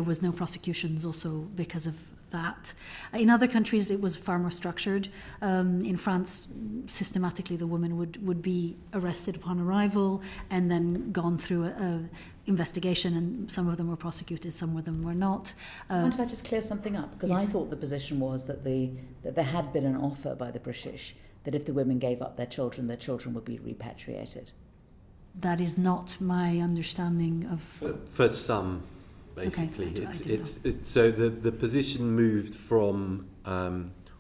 S11: was no prosecutions also because of that. In other countries, it was far more structured. In France, systematically, the woman would be arrested upon arrival and then gone through a investigation, and some of them were prosecuted, some of them were not.
S1: I wonder if I just clear something up, because
S11: yes.
S1: I thought the position was that there had been an offer by the British that if the women gave up their children would be repatriated.
S11: That is not my understanding of.
S10: For some, basically,
S11: okay.
S10: So the position moved from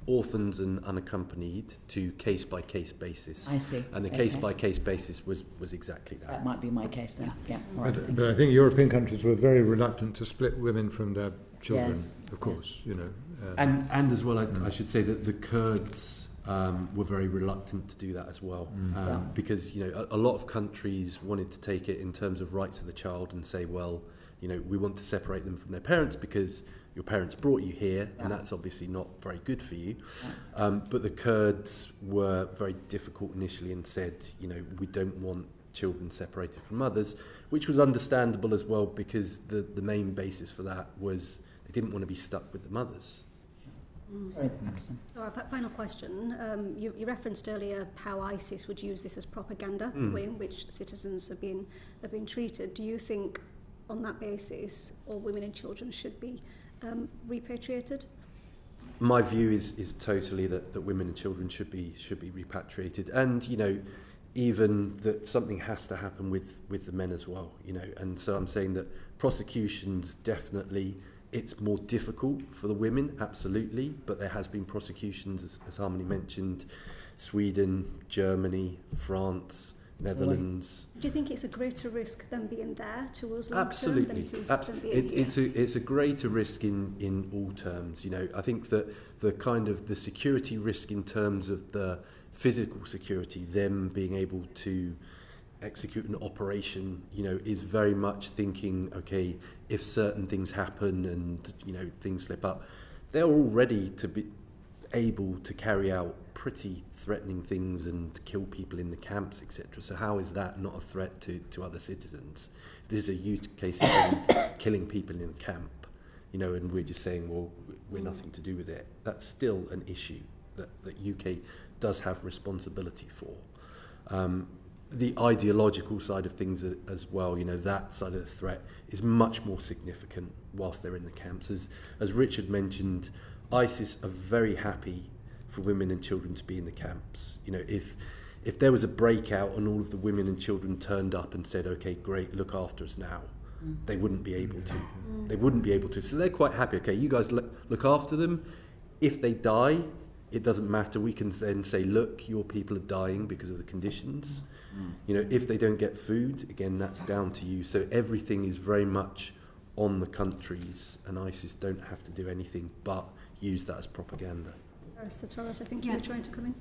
S10: orphans and unaccompanied to case-by-case basis.
S1: I see.
S10: And the case-by-case basis was exactly that.
S1: That might be my case then. Yeah.
S12: Right. But I think European countries were very reluctant to split women from their children,
S1: yes.
S12: of course, you know.
S10: And as well, I should say that the Kurds were very reluctant to do that as well, because, you know, a lot of countries wanted to take it in terms of rights of the child and say, well, you know, we want to separate them from their parents because your parents brought you here, and that's obviously not very good for you. But the Kurds were very difficult initially and said, you know, we don't want children separated from mothers, which was understandable as well, because the main basis for that was they didn't want to be stuck with the mothers.
S1: Sorry,
S9: so our final question. You referenced earlier how ISIS would use this as propaganda, the way in which citizens have been treated. Do you think, on that basis, all women and children should be repatriated?
S10: My view is totally that women and children should be repatriated, and, you know, even that something has to happen with the men as well, you know. And so I'm saying that prosecutions, definitely, it's more difficult for the women, absolutely, but there has been prosecutions, as Harmonie mentioned,
S13: Sweden, Germany, France, Netherlands.
S9: Do you think it's a greater risk than being there to us long
S13: Absolutely.
S9: term than it is than being here?
S13: It's a greater risk in all terms. You know, I think that the security risk in terms of the physical security, them being able to execute an operation, you know, is very much thinking, okay, if certain things happen and, you know, things slip up, they're all ready to be able to carry out pretty threatening things and kill people in the camps, etc. So how is that not a threat to other citizens? If this is a UK citizen killing people in a camp, you know, and we're just saying, well, we're nothing to do with it, that's still an issue that UK does have responsibility for. The ideological side of things as well, you know, that side of the threat is much more significant whilst they're in the camps. As Richard mentioned, ISIS are very happy for women and children to be in the camps. You know, if there was a breakout and all of the women and children turned up and said, okay, great, look after us now, they wouldn't be able to. They wouldn't be able to. So they're quite happy, okay, you guys look after them. If they die, it doesn't matter. We can then say, look, your people are dying because of the conditions. You know, if they don't get food, again, that's down to you. So everything is very much on the countries, and ISIS don't have to do anything but use that as propaganda.
S9: So Toros, I think you were trying to come in.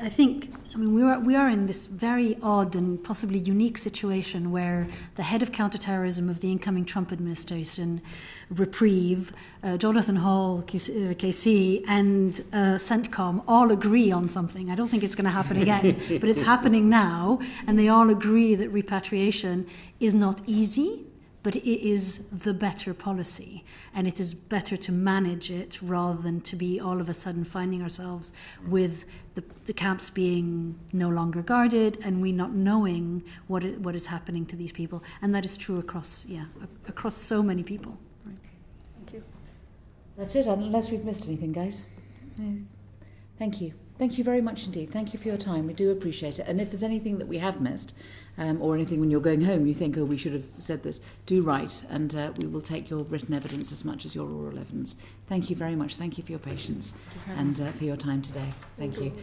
S11: I mean, we are in this very odd and possibly unique situation where the head of counter-terrorism of the incoming Trump administration, Reprieve, Jonathan Hall, KC, and CENTCOM all agree on something. I don't think it's going to happen again, but it's happening now, and they all agree that repatriation is not easy, but it is the better policy, and it is better to manage it rather than to be all of a sudden finding ourselves with the camps being no longer guarded and we not knowing what is happening to these people. And that is true across so many people. Right.
S9: Thank you.
S1: That's it, unless we've missed anything, guys. Thank you. Thank you very much indeed. Thank you for your time. We do appreciate it. And if there's anything that we have missed, or anything when you're going home you think, oh, we should have said this, do write, and we will take your written evidence as much as your oral evidence. Thank you very much. Thank you for your patience and for your time today. Thank you.